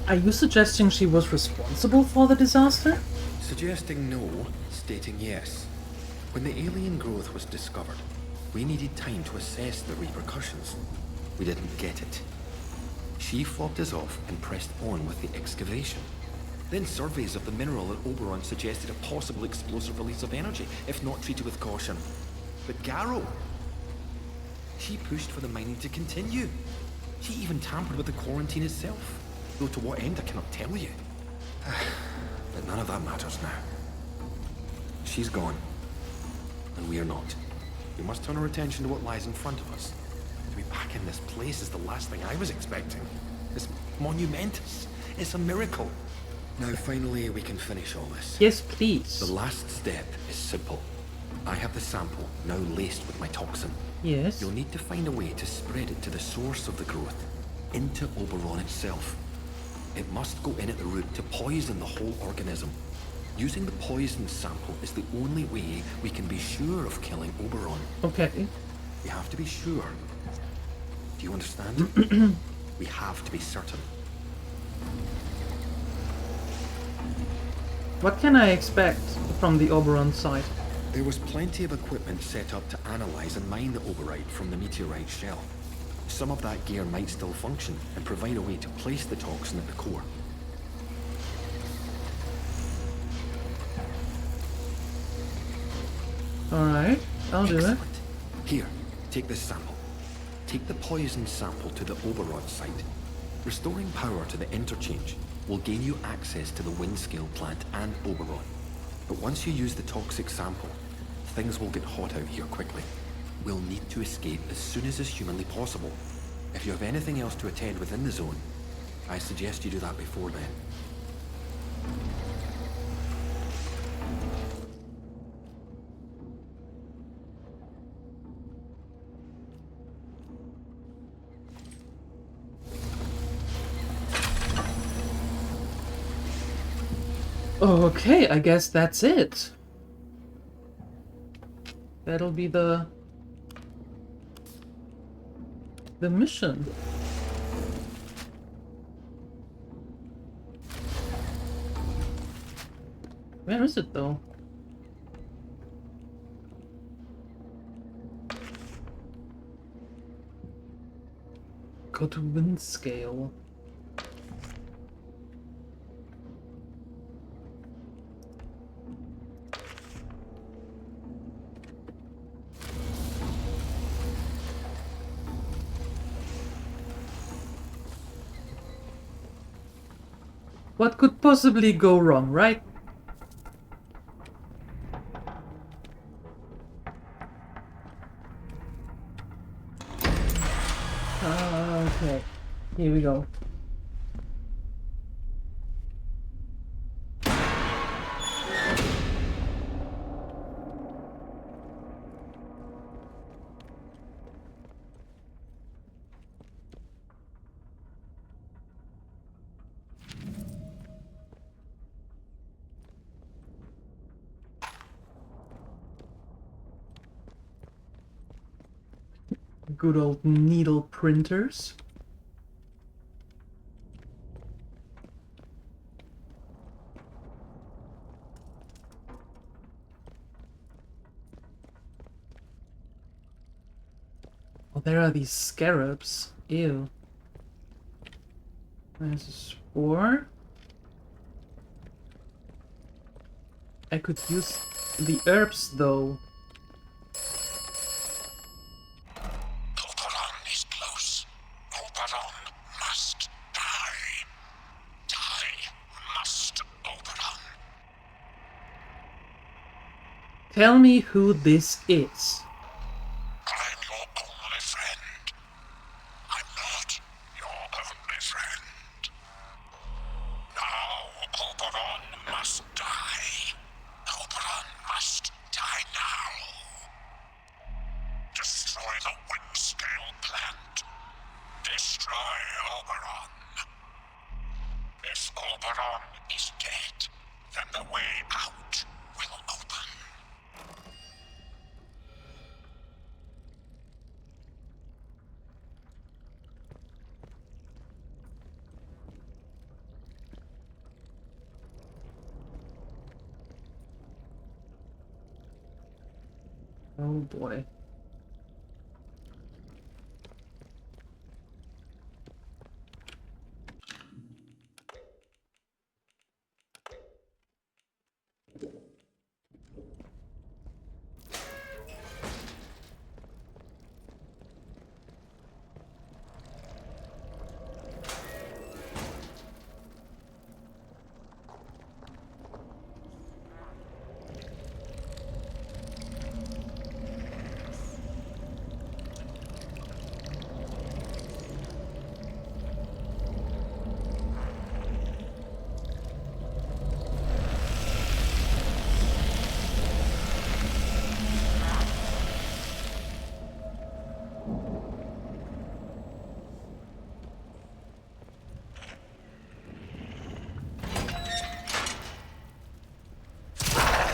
Are you suggesting she was responsible for the disaster? Suggesting no, stating yes. When the alien growth was discovered, we needed time to assess the repercussions. We didn't get it. She fobbed us off and pressed on with the excavation. Then surveys of the mineral at Oberon suggested a possible explosive release of energy, if not treated with caution. But Garrow, she pushed for the mining to continue. She even tampered with the quarantine itself. Though to what end I cannot tell you. But none of that matters now. She's gone. And we are not. We must turn our attention to what lies in front of us. To be back in this place is the last thing I was expecting. It's monumentous. It's a miracle. Now finally we can finish all this. Yes, please. The last step is simple. I have the sample, now laced with my toxin. Yes. You'll need to find a way to spread it to the source of the growth, into Oberon itself. It must go in at the root to poison the whole organism. Using the poison sample is the only way we can be sure of killing Oberon. Okay. We have to be sure. Do you understand? We have to be certain. What can I expect from the Oberon side? There was plenty of equipment set up to analyze and mine the oberite from the meteorite shell. Some of that gear might still function and provide a way to place the toxin at the core. Alright, I'll do it. Here, take this sample. Take the poison sample to the Oberon site. Restoring power to the interchange will gain you access to the Windscale plant and Oberon. But once you use the toxic sample, things will get hot out here quickly. We'll need to escape as soon as is humanly possible. If you have anything else to attend within the zone, I suggest you do that before then. Okay, I guess that's it. That'll be the mission. Where is it though? Go to wind scale. What could possibly go wrong, right? Okay, here we go. Good old needle printers. Oh, there are these scarabs. Ew. There's a spore. I could use the herbs though. Oberon is close. Oberon must die. Die must, Oberon. Tell me who this is. I'm your only friend. I'm not your only friend. Now Oberon must die. Oberon must die now. Destroy the wind-scale plant. Destroy Oberon. If Oberon is dead, then the way out will open. Oh boy.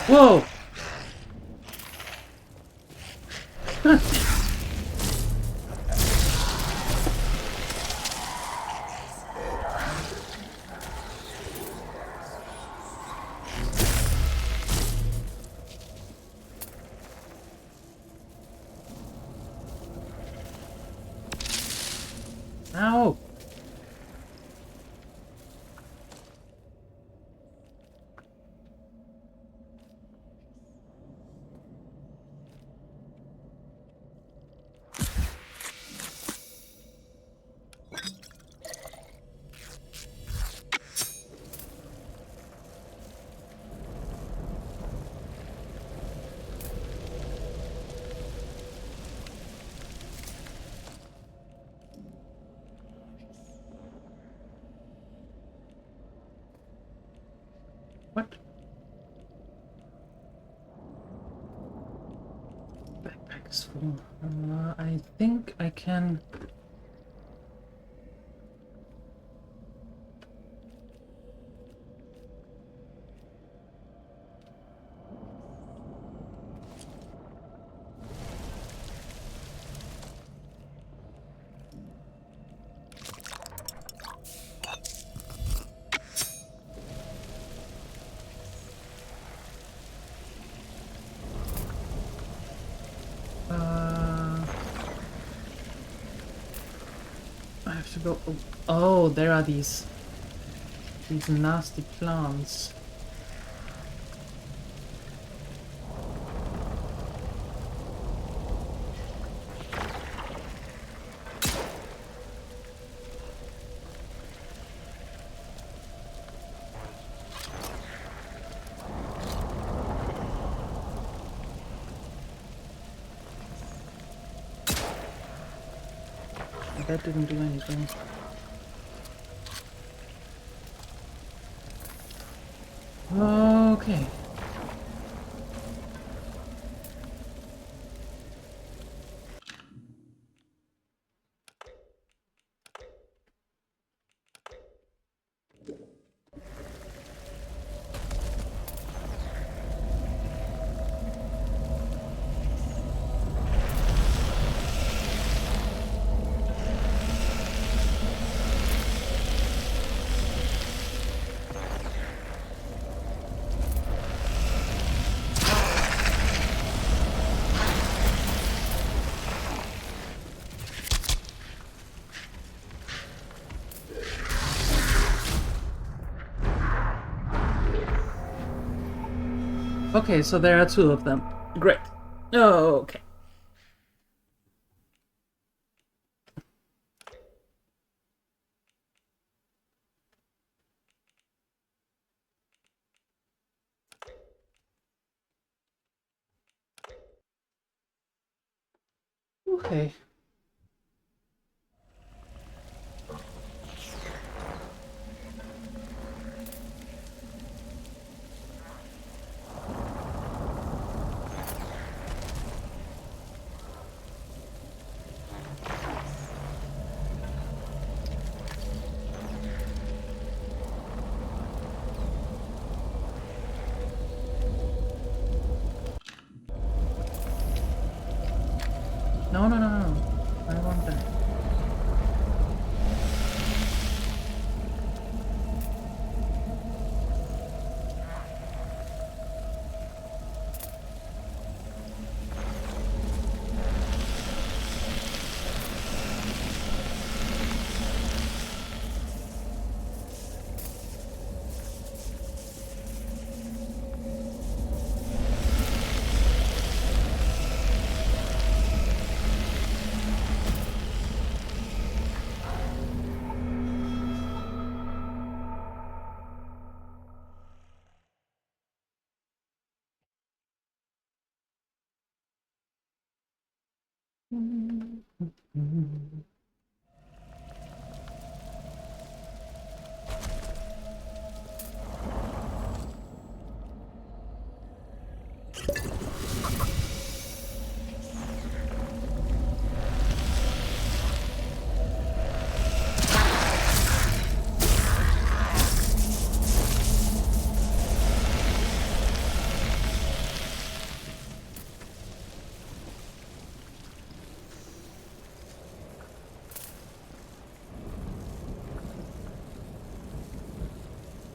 Whoa! Ow! What? Backpack is full. I think I can... have to go... Oh, there are these nasty plants. That didn't do anything. Okay. Okay, so there are two of them. Great. Okay. Okay. No, no, no, no. I want that.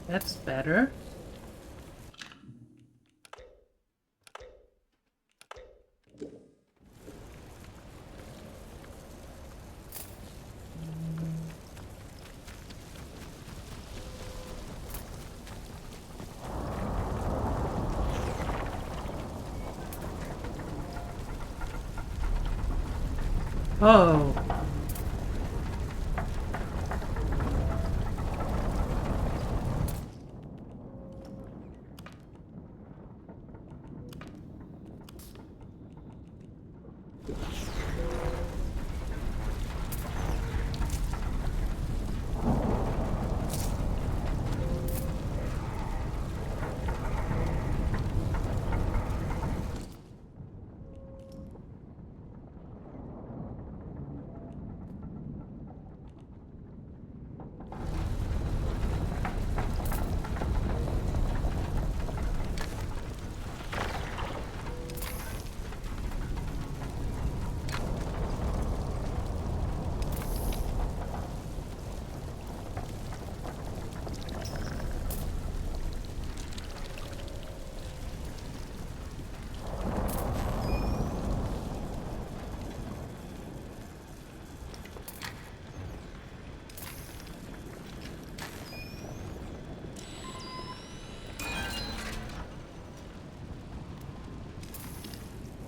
That's better. Oh.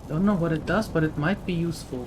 Don't know what it does, but it might be useful.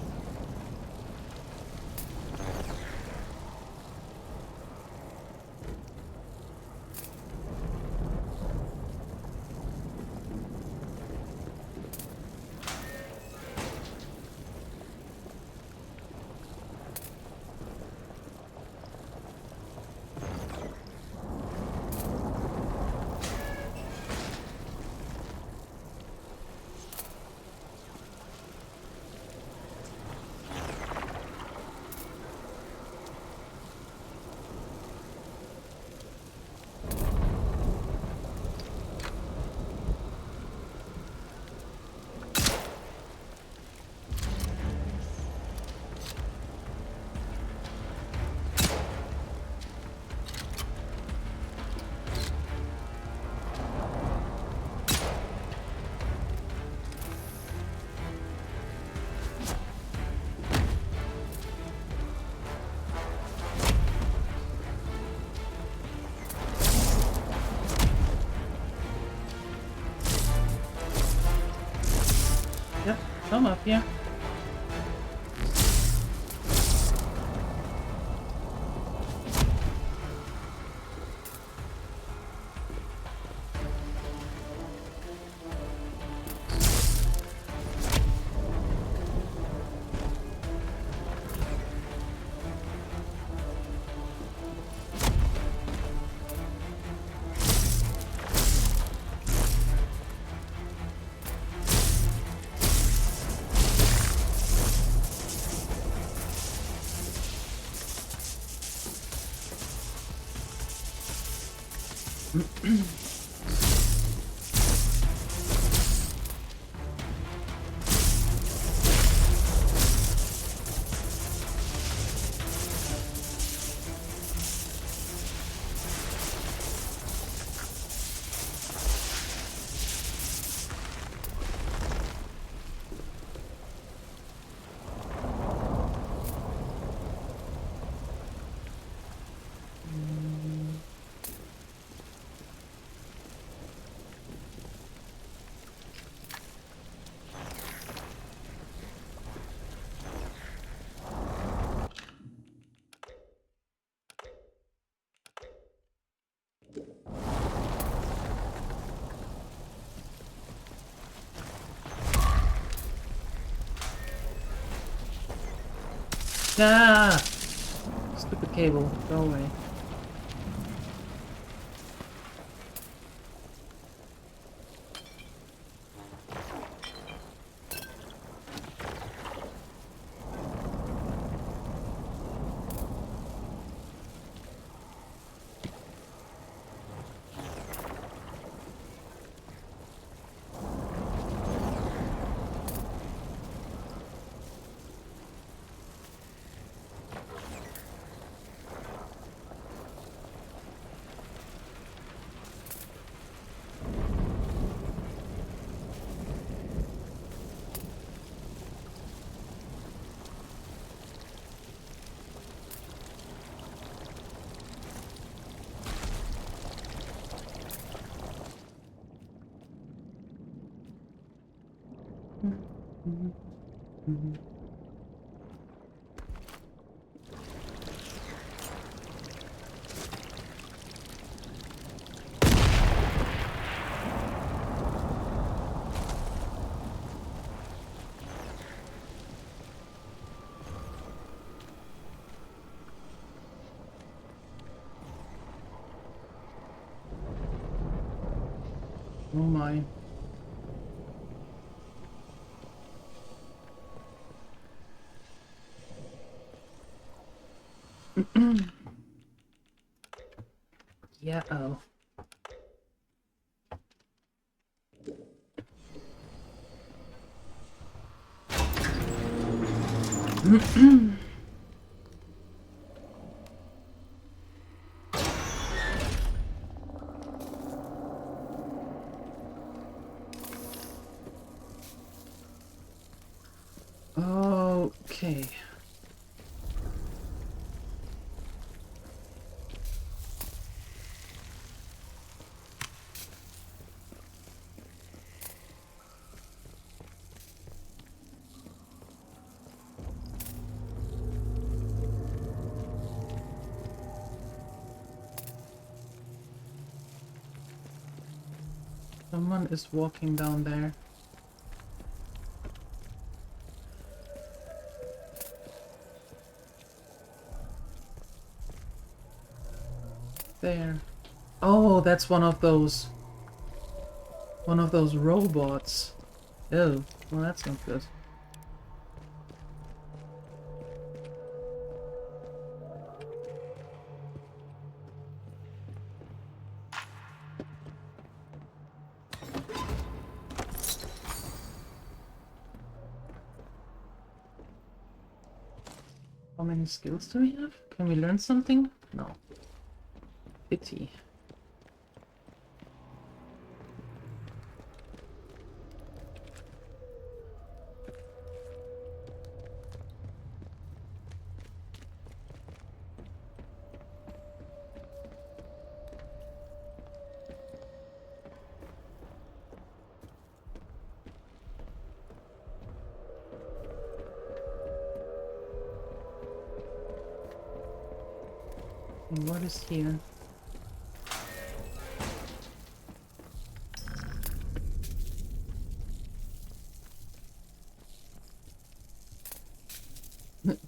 Yep, come up here. Ah! Stupid cable, go away. Oh my. Yeah, oh. Okay. Someone is walking down there. There. Oh, that's one of those robots. Oh, well, that's not good. How many skills do we have? Can we learn something? No. Pity. And what is here?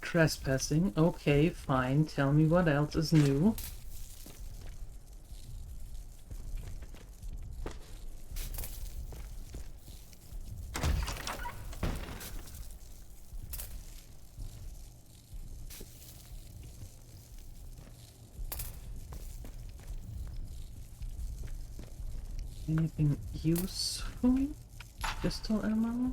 Trespassing. Okay, fine. Tell me what else is new. Anything useful? Pistol ammo?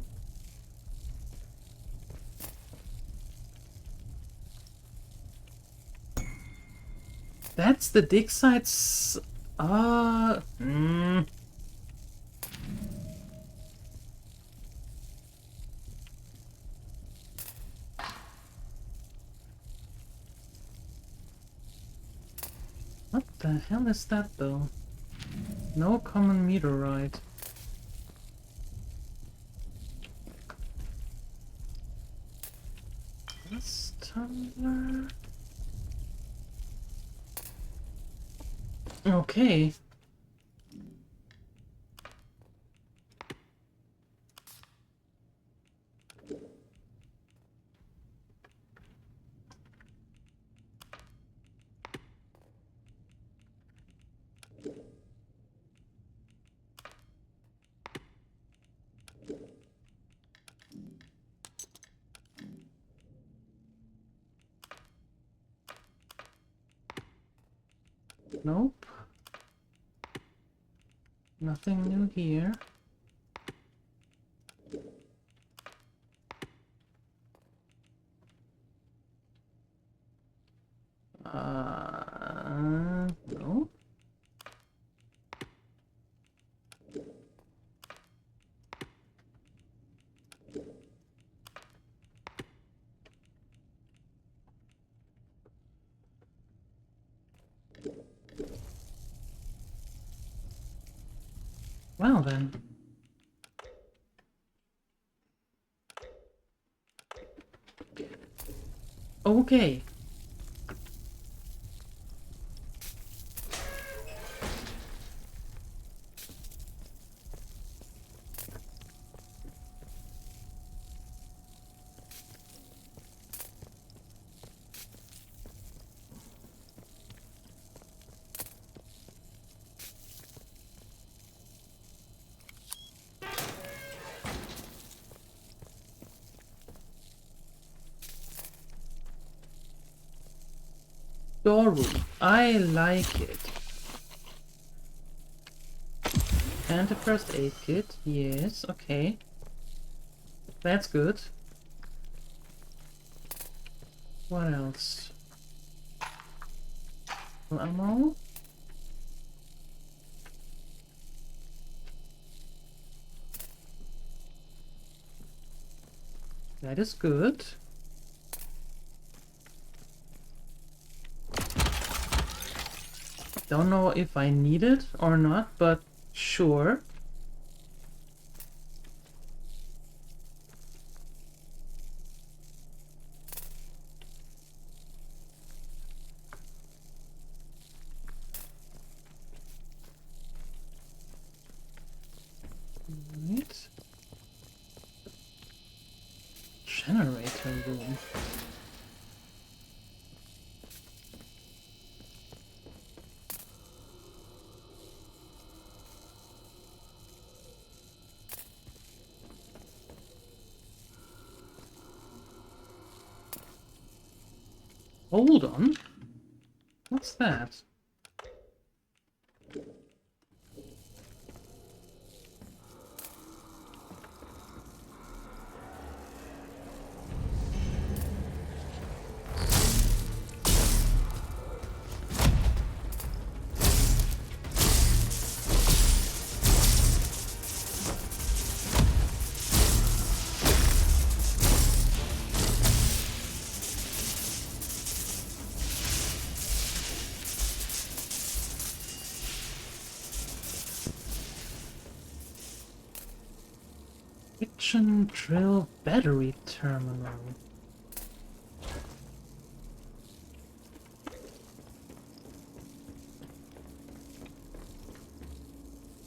That's the dig sites. What the hell is that though? No common meteorite. This tumbler. Okay. Nope. Nothing new here. No. Well then. Okay. Storeroom. I like it. And a first aid kit. Yes, okay. That's good. What else? Ammo? That is good. Don't know if I need it or not, but sure. Right. Generator room. Hold on. What's that? Friction drill battery terminal.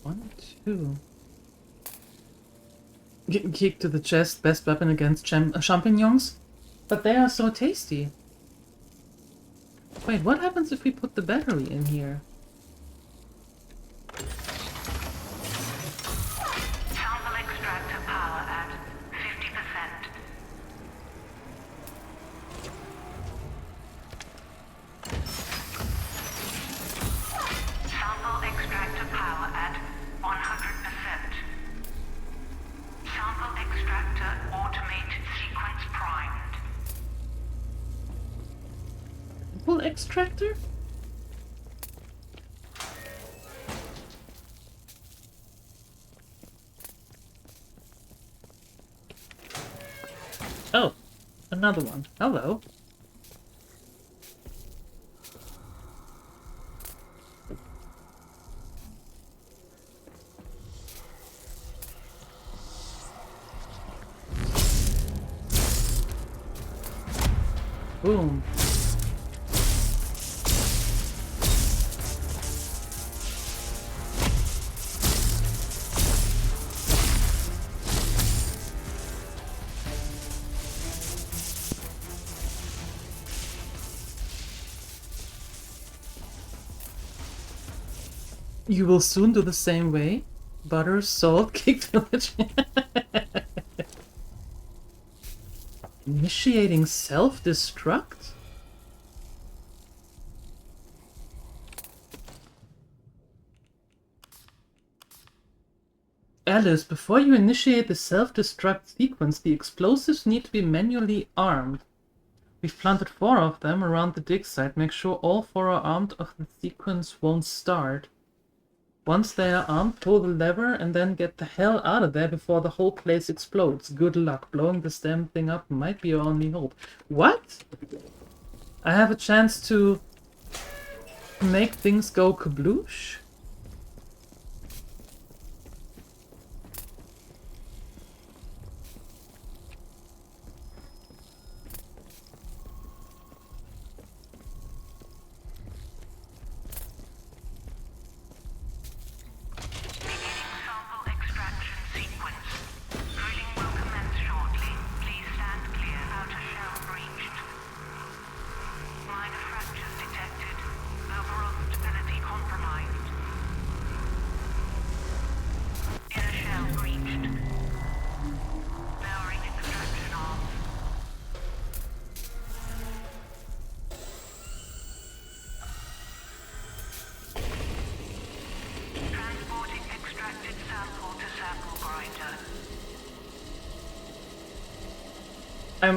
One, two. Kick to the chest, best weapon against champignons? But they are so tasty. Wait, what happens if we put the battery in here? Sample extractor power at 50%. Sample extractor power at 100%. Sample extractor automated sequence primed. Sample extractor? Oh, another one. Hello. Boom. You will soon do the same way. Butter, salt, kick village. Initiating self-destruct? Alice, before you initiate the self-destruct sequence, the explosives need to be manually armed. We've planted 4 of them around the dig site. Make sure all 4 are armed or the sequence won't start. Once they are armed, pull the lever and then get the hell out of there before the whole place explodes. Good luck. Blowing this damn thing up might be your only hope. What? I have a chance to make things go kabloosh?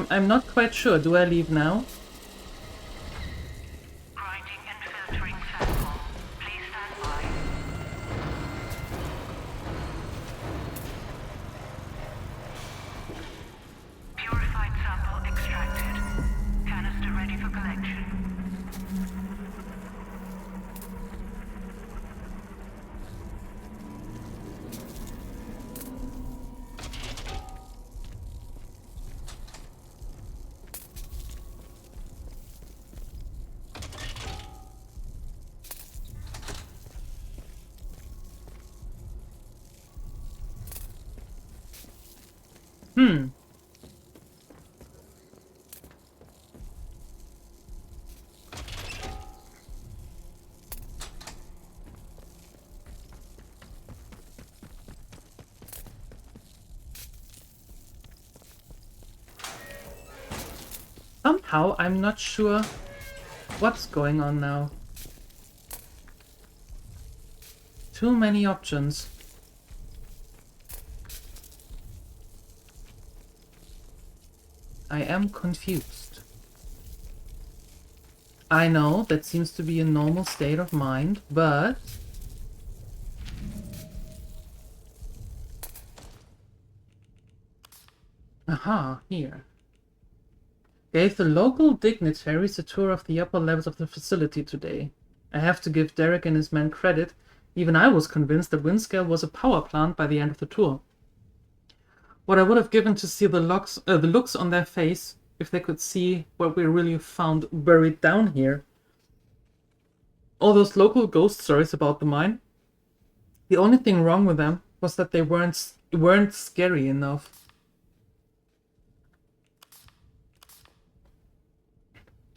I'm not quite sure. Do I leave now? Somehow, I'm not sure what's going on now. Too many options. I am confused. I know that seems to be a normal state of mind, but... Aha, here. Gave the local dignitaries a tour of the upper levels of the facility today. I have to give Derek and his men credit. Even I was convinced that Windscale was a power plant by the end of the tour. What I would have given to see the looks on their face if they could see what we really found buried down here. All those local ghost stories about the mine. The only thing wrong with them was that they weren't scary enough.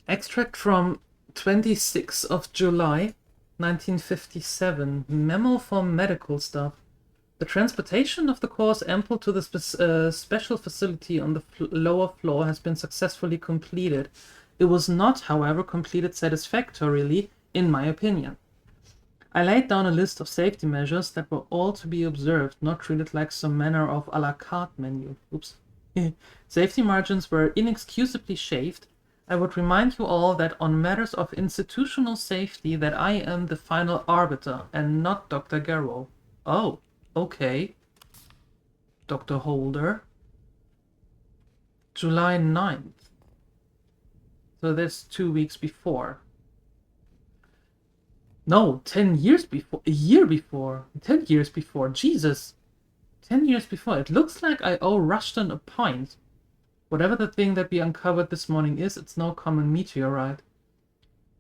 Extract from 26th of July, 1957. Memo for medical stuff. The transportation of the core ample to the special facility on the lower floor has been successfully completed. It was not, however, completed satisfactorily, in my opinion. I laid down a list of safety measures that were all to be observed, not treated like some manner of a la carte menu. Oops. Safety margins were inexcusably shaved. I would remind you all that on matters of institutional safety that I am the final arbiter and not Dr. Garrow. Oh, okay. Dr. Holder. July 9th. So that's 2 weeks before. No, 10 years before. A year before. 10 years before. Jesus. 10 years before. It looks like I owe Rushton a point. Whatever the thing that we uncovered this morning is, it's no common meteorite.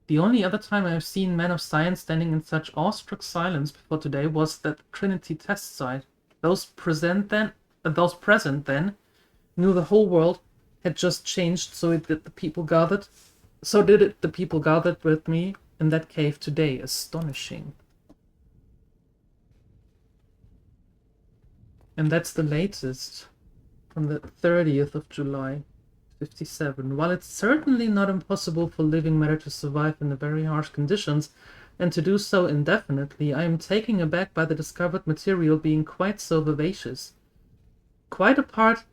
The only other time I have seen men of science standing in such awestruck silence before today was that Trinity test site. Those present then knew the whole world had just changed, so did the people gathered with me in that cave today. Astonishing. And that's the latest. From the 30th of July, 57. While it's certainly not impossible for living matter to survive in the very harsh conditions, and to do so indefinitely, I am taken aback by the discovered material being quite so vivacious. Quite apart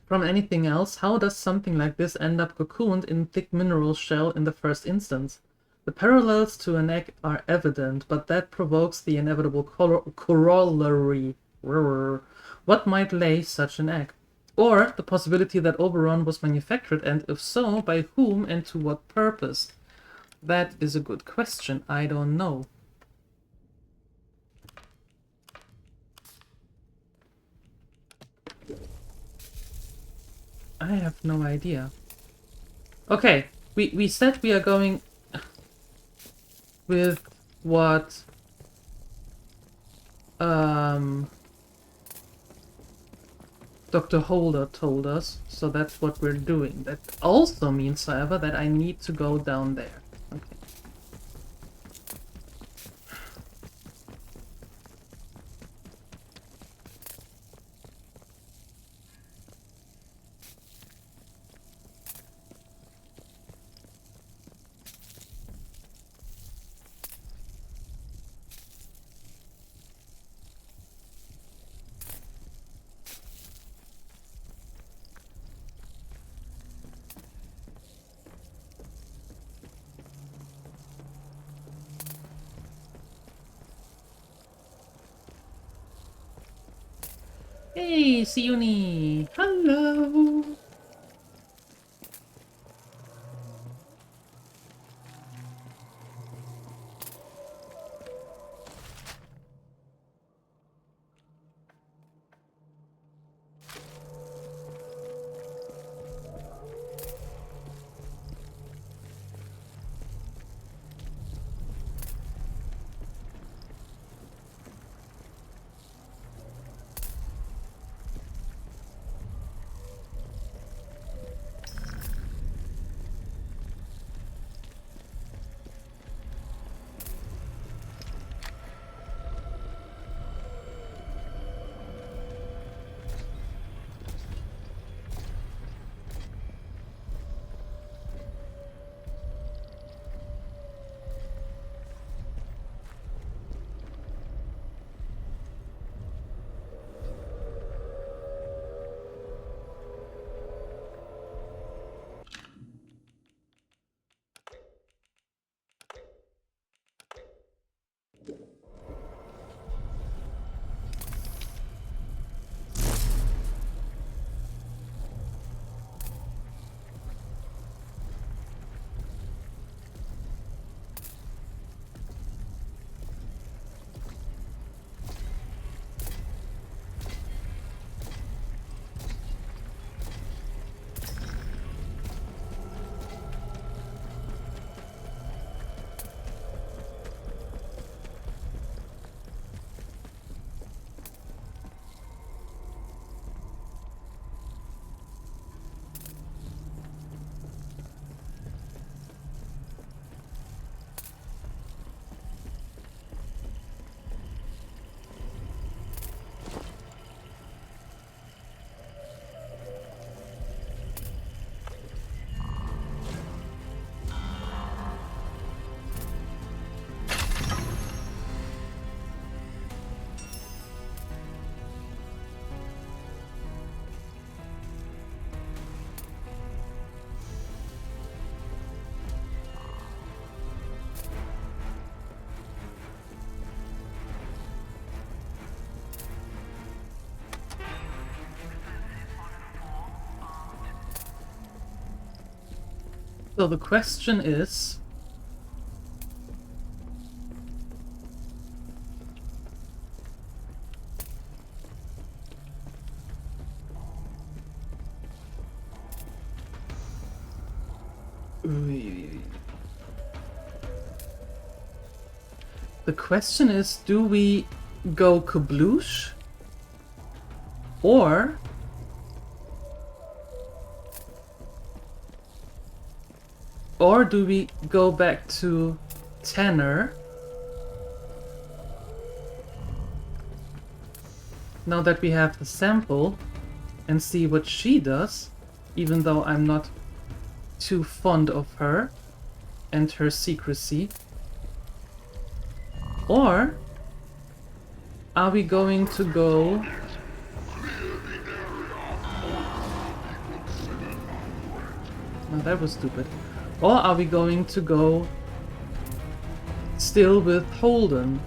from anything else, how does something like this end up cocooned in thick mineral shell in the first instance? The parallels to an egg are evident, but that provokes the inevitable corollary. What might lay such an egg? Or the possibility that Oberon was manufactured, and if so, by whom and to what purpose? That is a good question. I don't know. I have no idea. Okay, we said we are going with what Dr. Holder told us, so that's what we're doing. That also means, however, that I need to go down there. Okay. Hey, Siuni! Hello! So the question is... The question is, do we go kabloosh? Or... Or do we go back to Tanner? Now that we have the sample and see what she does, even though I'm not too fond of her and her secrecy. Or are we going to go... No, that was stupid. Or are we going to go still with Holden?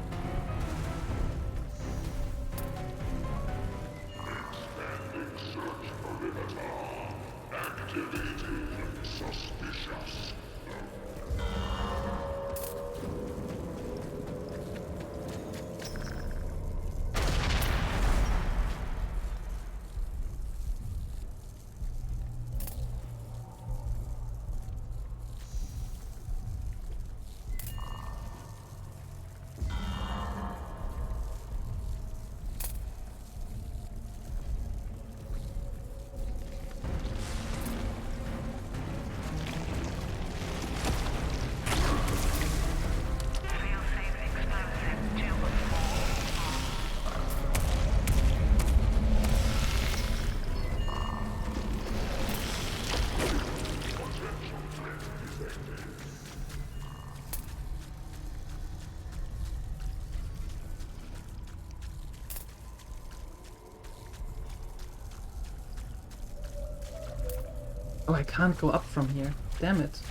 Oh, I can't go up from here. Damn it.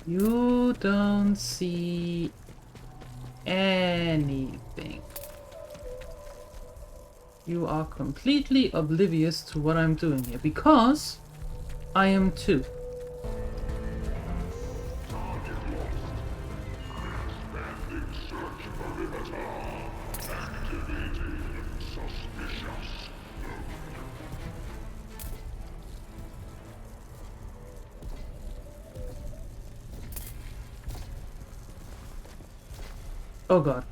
You don't see anything. You are completely oblivious to what I'm doing here, because I am too. Oh god.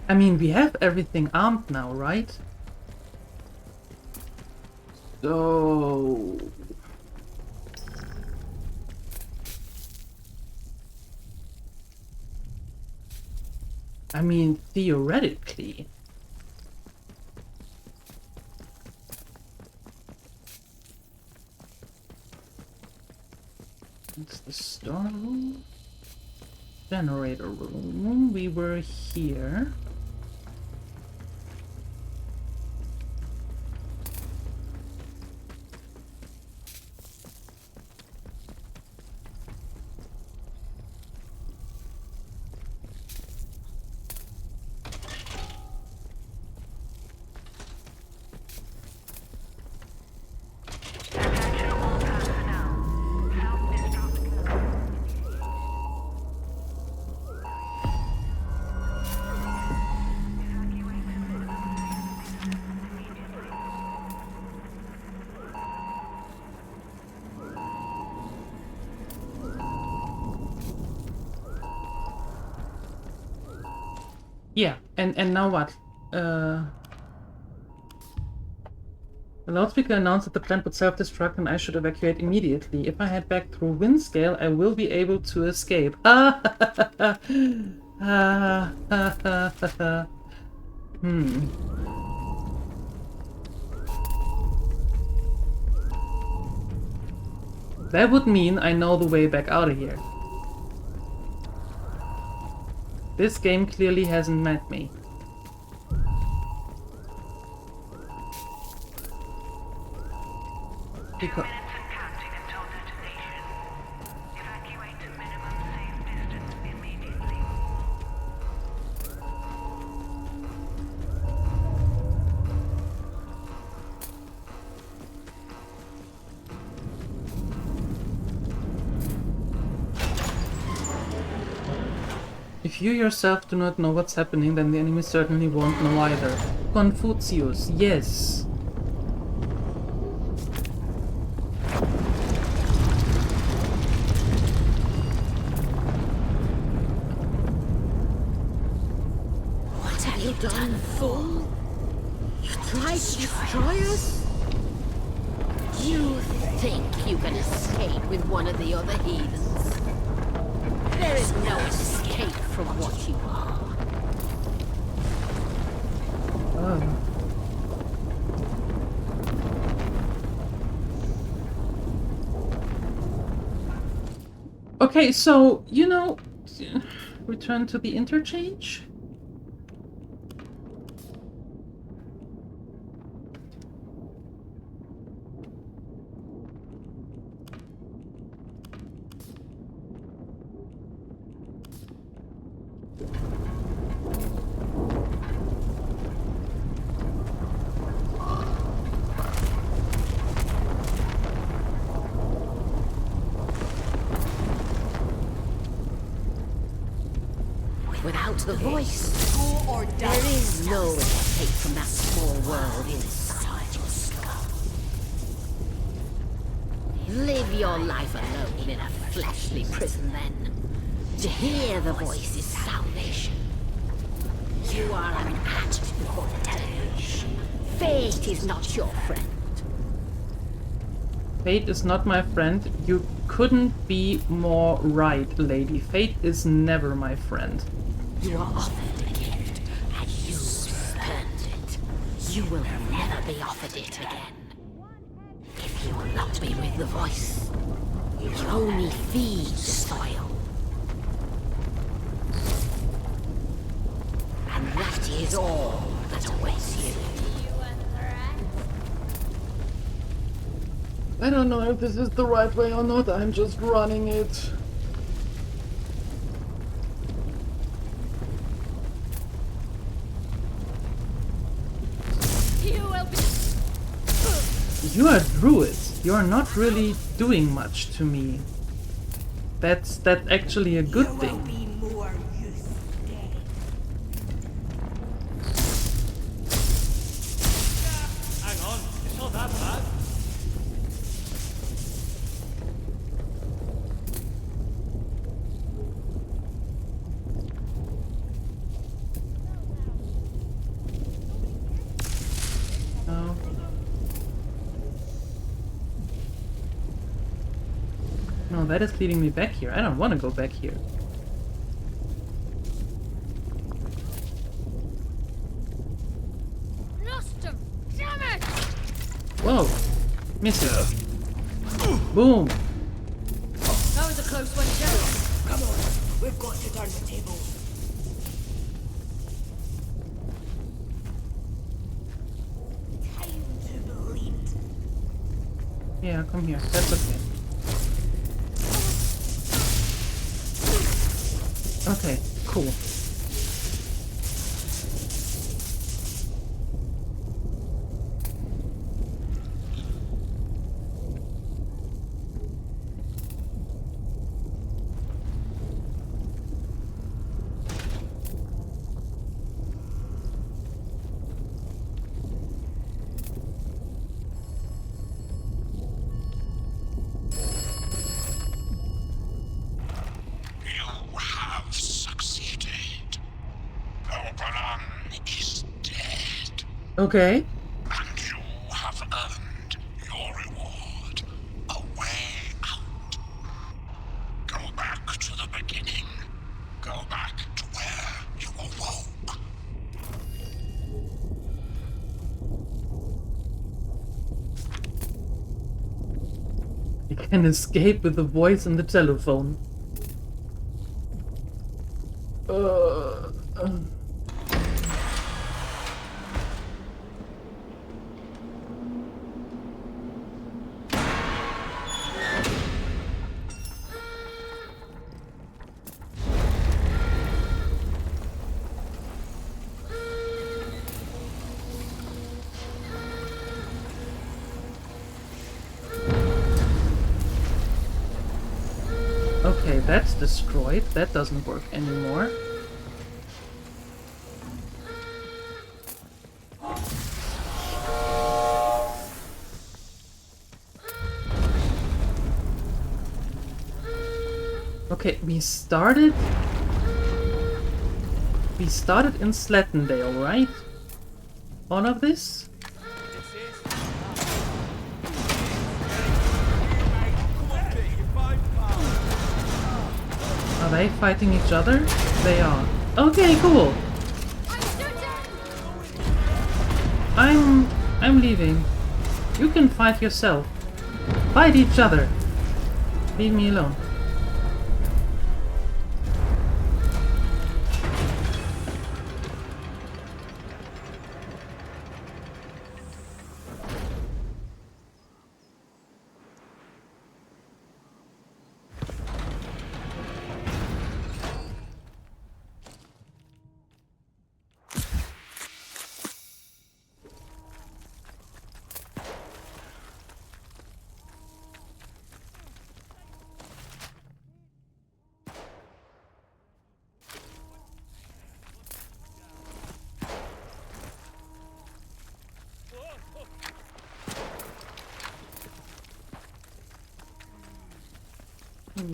I mean, we have everything armed now, right? So... I mean, theoretically... It's the store room? Generator room. We were here. Yeah, and now what? The loudspeaker announced that the plant would self-destruct and I should evacuate immediately. If I head back through Windscale, I will be able to escape. That would mean I know the way back out of here. This game clearly hasn't met me. Because if you yourself do not know what's happening, then the enemy certainly won't know either. Confucius, yes. What have you done, fool? You tried to destroy us? You think you can escape with one of the other heathens? There is no escape from what you are. Okay, so, you know, return to the interchange? Without the voice, there is no escape from that small world inside your skull. Live your life alone in a fleshly prison then. To hear the voice is salvation. You are an act before the deluge. Fate is not your friend. Fate is not my friend. You couldn't be more right, lady. Fate is never my friend. You are offered a gift, and you spurned it. You will never be offered it again. If you will not be with the voice, you only feed the soil. And that is all that awaits you. I don't know if this is the right way or not. I'm just running it. You are druids. You are not really doing much to me. That's actually a good thing. Hang on, it's not that bad. No. No, that is leading me back here. I don't want to go back here. Lost him! Damn it! Whoa! Miss it. Boom! That was a close one, Joe. Come on, we've got to turn the table. Time to bleed. Yeah, come here. That's okay. Okay, cool. You have succeeded. Okay. And you have earned your reward. A way out. Go back to the beginning. Go back to where you awoke. You can escape with the voice in the telephone. Uh. Okay, that's destroyed. That doesn't work anymore. Okay, we started in Slettendale, right? All of this? Are they fighting each other? They are. Okay, cool. I'm leaving. You can fight yourself. Fight each other. Leave me alone. Yeah.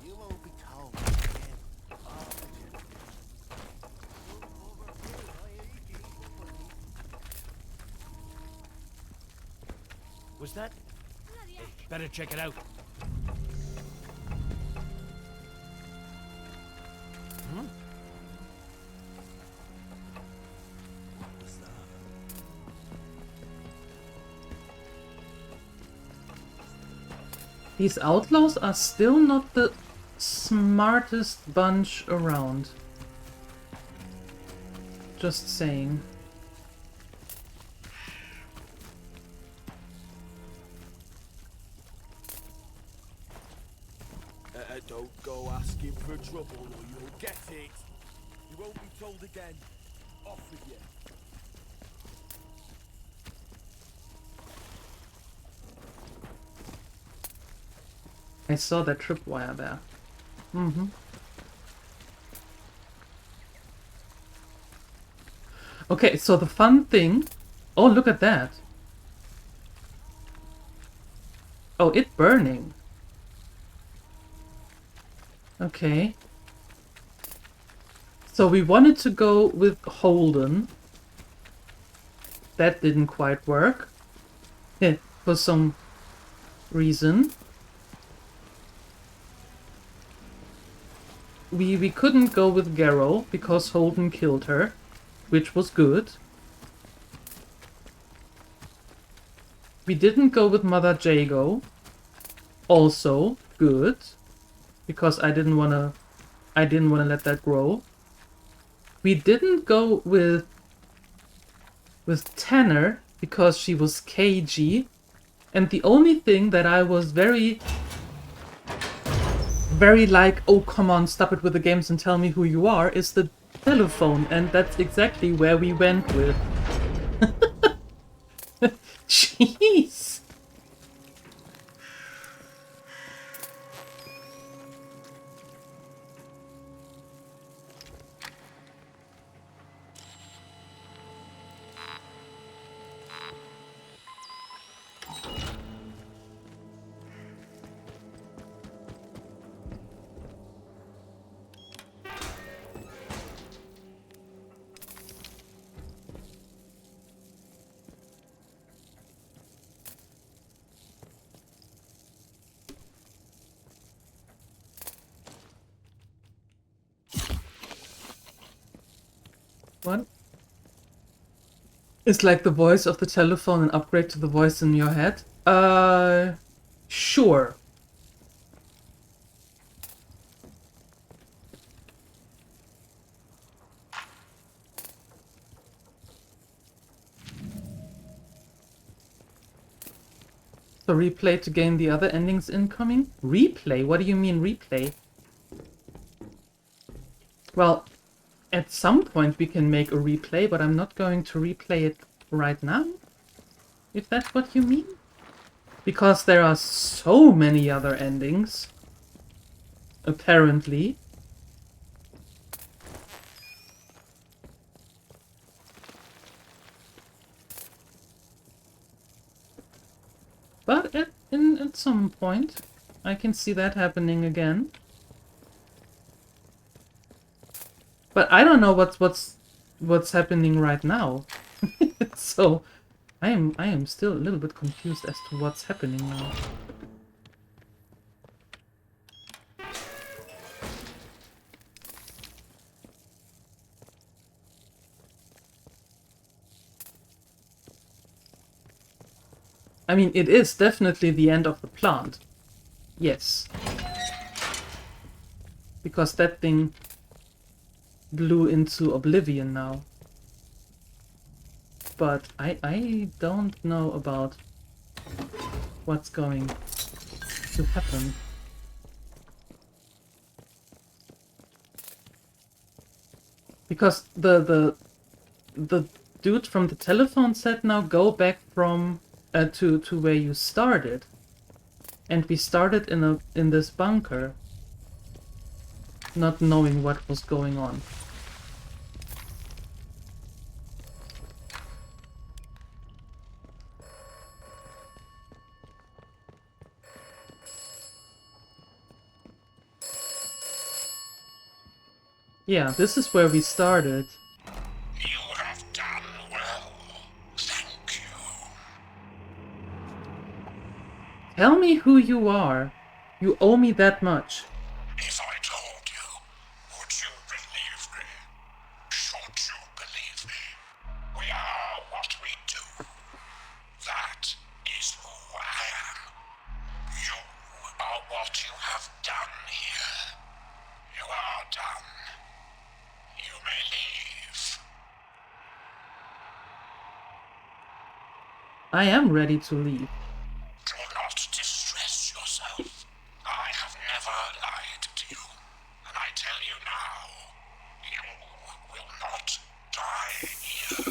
You won't be told. Was that? Better check it out. Hmm? These outlaws are still not the smartest bunch around. Just saying. Don't go asking for trouble or you'll get it. You won't be told again. Off with you. I saw that tripwire there. Mm-hmm. Okay, so the fun thing... Oh, look at that. Oh, it burning. Okay. So we wanted to go with Holden. That didn't quite work. For some reason. We couldn't go with Garrow because Holden killed her, which was good. We didn't go with Mother Jago. Also good. Because I didn't wanna let that grow. We didn't go with Tanner because she was cagey. And the only thing that I was very like, oh come on, stop it with the games and tell me who you are, is the telephone, and that's exactly where we went with. Jeez. It's like the voice of the telephone and upgrade to the voice in your head. Sure. So replay to gain the other endings incoming? Replay? What do you mean replay? Well, at some point we can make a replay, but I'm not going to replay it right now. If that's what you mean? Because there are so many other endings. Apparently. But at some point, I can see that happening again. But I don't know what's happening right now. So I am still a little bit confused as to what's happening now. I mean, it is definitely the end of the plant. Yes. Because that thing blew into oblivion now. But I don't know about what's going to happen. Because the dude from the telephone said now go back from to where you started. And we started in this bunker, not knowing what was going on. Yeah, this is where we started. You have done well. Thank you. Tell me who you are. You owe me that much. If I told you, would you believe me? Should you believe me? We are what we do. That is who I am. You are what you have done here. You are done. You may leave. I am ready to leave. Do not distress yourself. I have never lied to you. And I tell you now, you will not die here.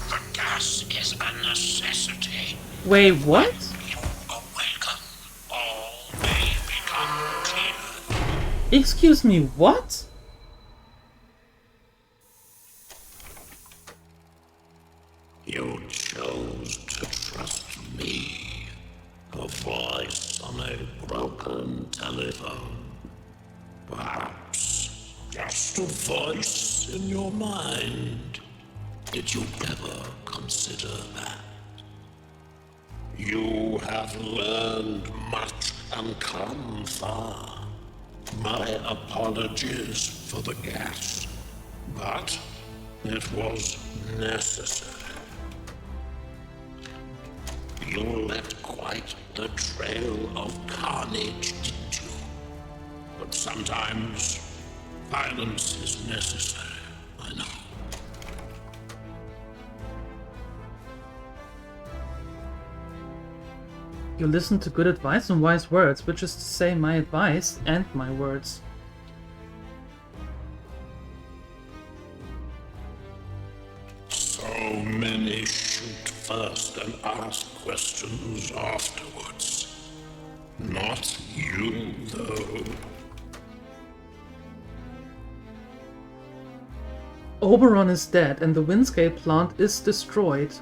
The gas is a necessity. Wait, what? You awaken, all may become clear. Excuse me, what? You chose to trust me, a voice on a broken telephone. Perhaps just a voice in your mind. Did you ever consider that? You have learned much and come far. My apologies for the gas, but it was necessary. You left quite the trail of carnage, didn't you? But sometimes violence is necessary, I know. You listen to good advice and wise words, which is to say my advice and my words. So many shoot first and ask questions afterwards. Not you, though. Oberon is dead and the Windscape plant is destroyed.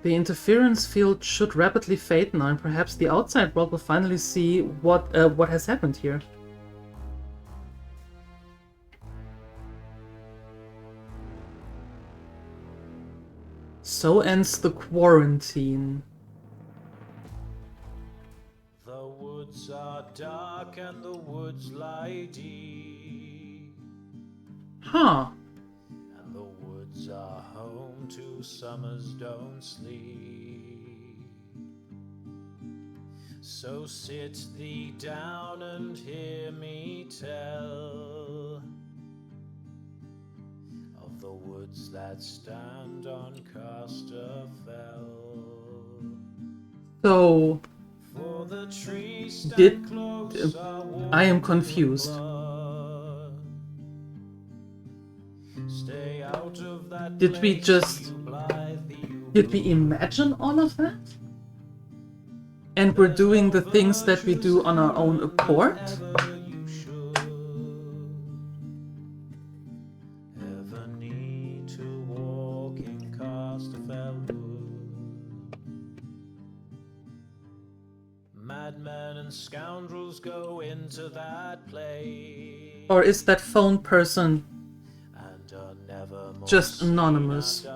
The interference field should rapidly fade now, and perhaps the outside world will finally see what has happened here. So ends the quarantine. The woods are dark and the woods lie deep. Huh. And the woods are home to summers don't sleep. So sit thee down and hear me tell of the woods that stand on Casterfell. So, For the trees did... stand close, I am confused. Stay out of that Did we place, just... you blithe, you Did we imagine all of that? And we're doing the things that we do on our own accord? ever need to walk in Casterfell Wood. Madmen and scoundrels go into that place. Or is that phone person just anonymous?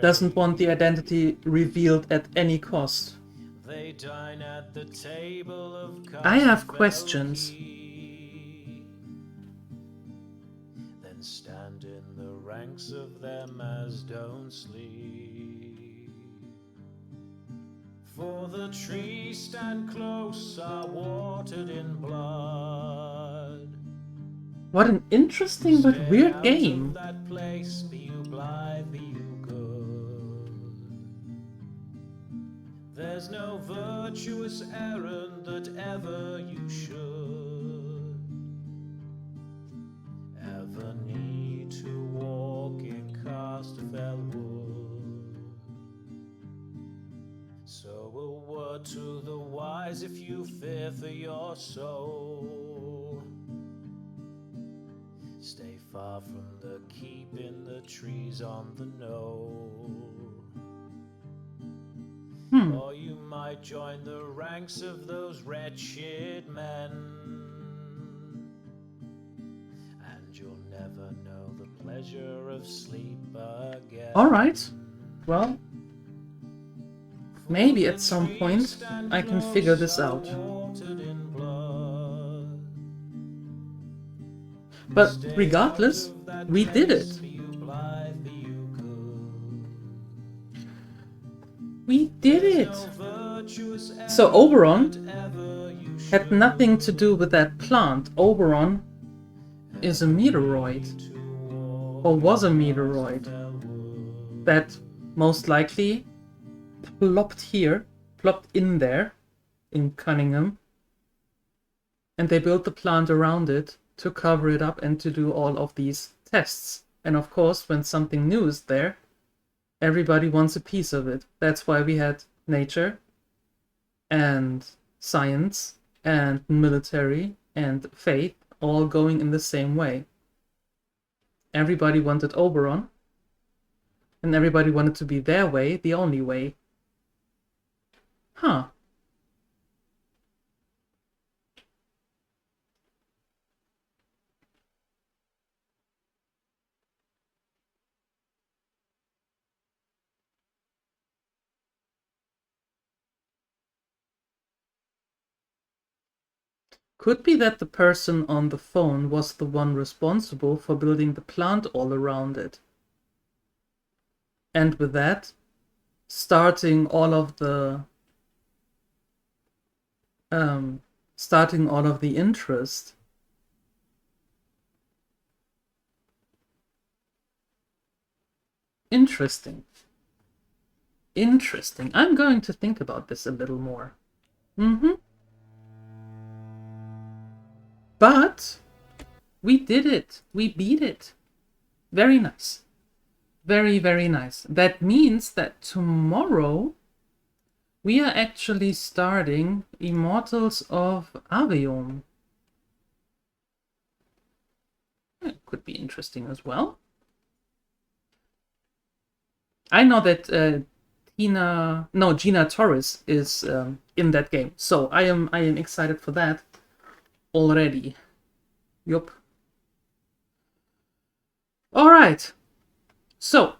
Doesn't want the identity revealed at any cost? They dine at the table of I have questions. Then stand in the ranks of them as don't sleep. For the trees stand close, are watered in blood. What an interesting but weird game. That place, be you blithe, be you good. There's no virtuous errand that ever you should ever need to walk in Casterfell Wood. So a word to the wise if you fear for your soul. Stay far from the keep in the trees on the knoll. Or you might join the ranks of those wretched men, and you'll never know the pleasure of sleep again. Alright. Well, maybe at some point I can figure this out. But regardless, we did it. We did it! So Oberon had nothing to do with that plant. Oberon is a meteoroid. Or was a meteoroid. That most likely plopped here, plopped in there, in Cunningham. And they built the plant around it to cover it up and to do all of these tests. And of course, when something new is there, everybody wants a piece of it. That's why we had nature and science and military and faith all going in the same way. Everybody wanted Oberon, and everybody wanted to be their way, the only way. Huh. Could be that the person on the phone was the one responsible for building the plant all around it. And with that, starting all of the interest. Interesting. Interesting. I'm going to think about this a little more. But we did it. We beat it. Very nice. Very, very nice. That means that tomorrow we are actually starting Immortals of Aveum. It could be interesting as well. I know that Gina Torres is in that game, so I am excited for that already. Yup. All right. So,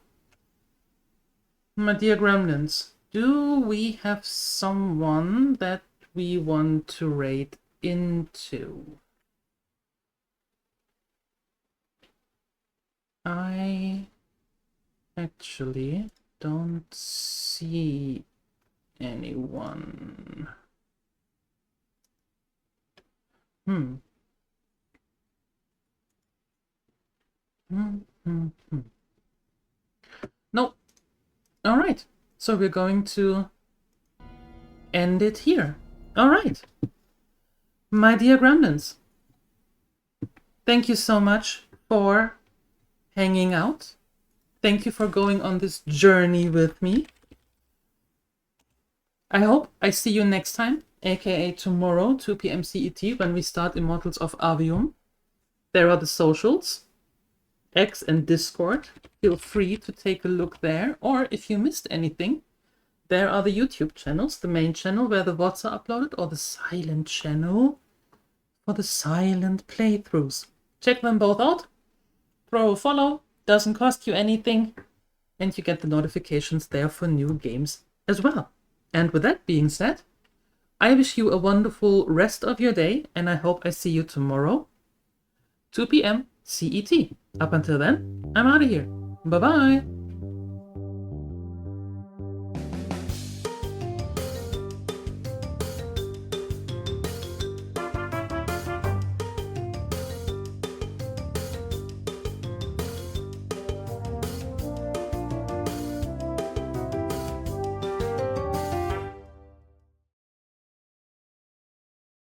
my dear Gremlins, do we have someone that we want to raid into? I actually don't see anyone. Nope. All right. So we're going to end it here. All right. My dear Gremlins, thank you so much for hanging out. Thank you for going on this journey with me. I hope I see you next time, aka tomorrow, 2 p.m. CET, when we start Immortals of Avium. There are the socials, X and Discord. Feel free to take a look there, or if you missed anything, there are the YouTube channels, the main channel where the VODs are uploaded, or the silent channel for the silent playthroughs. Check them both out. Throw a follow, doesn't cost you anything, and you get the notifications there for new games as well. And with that being said, I wish you a wonderful rest of your day, and I hope I see you tomorrow, 2 p.m. CET. Up until then, I'm out of here. Bye-bye.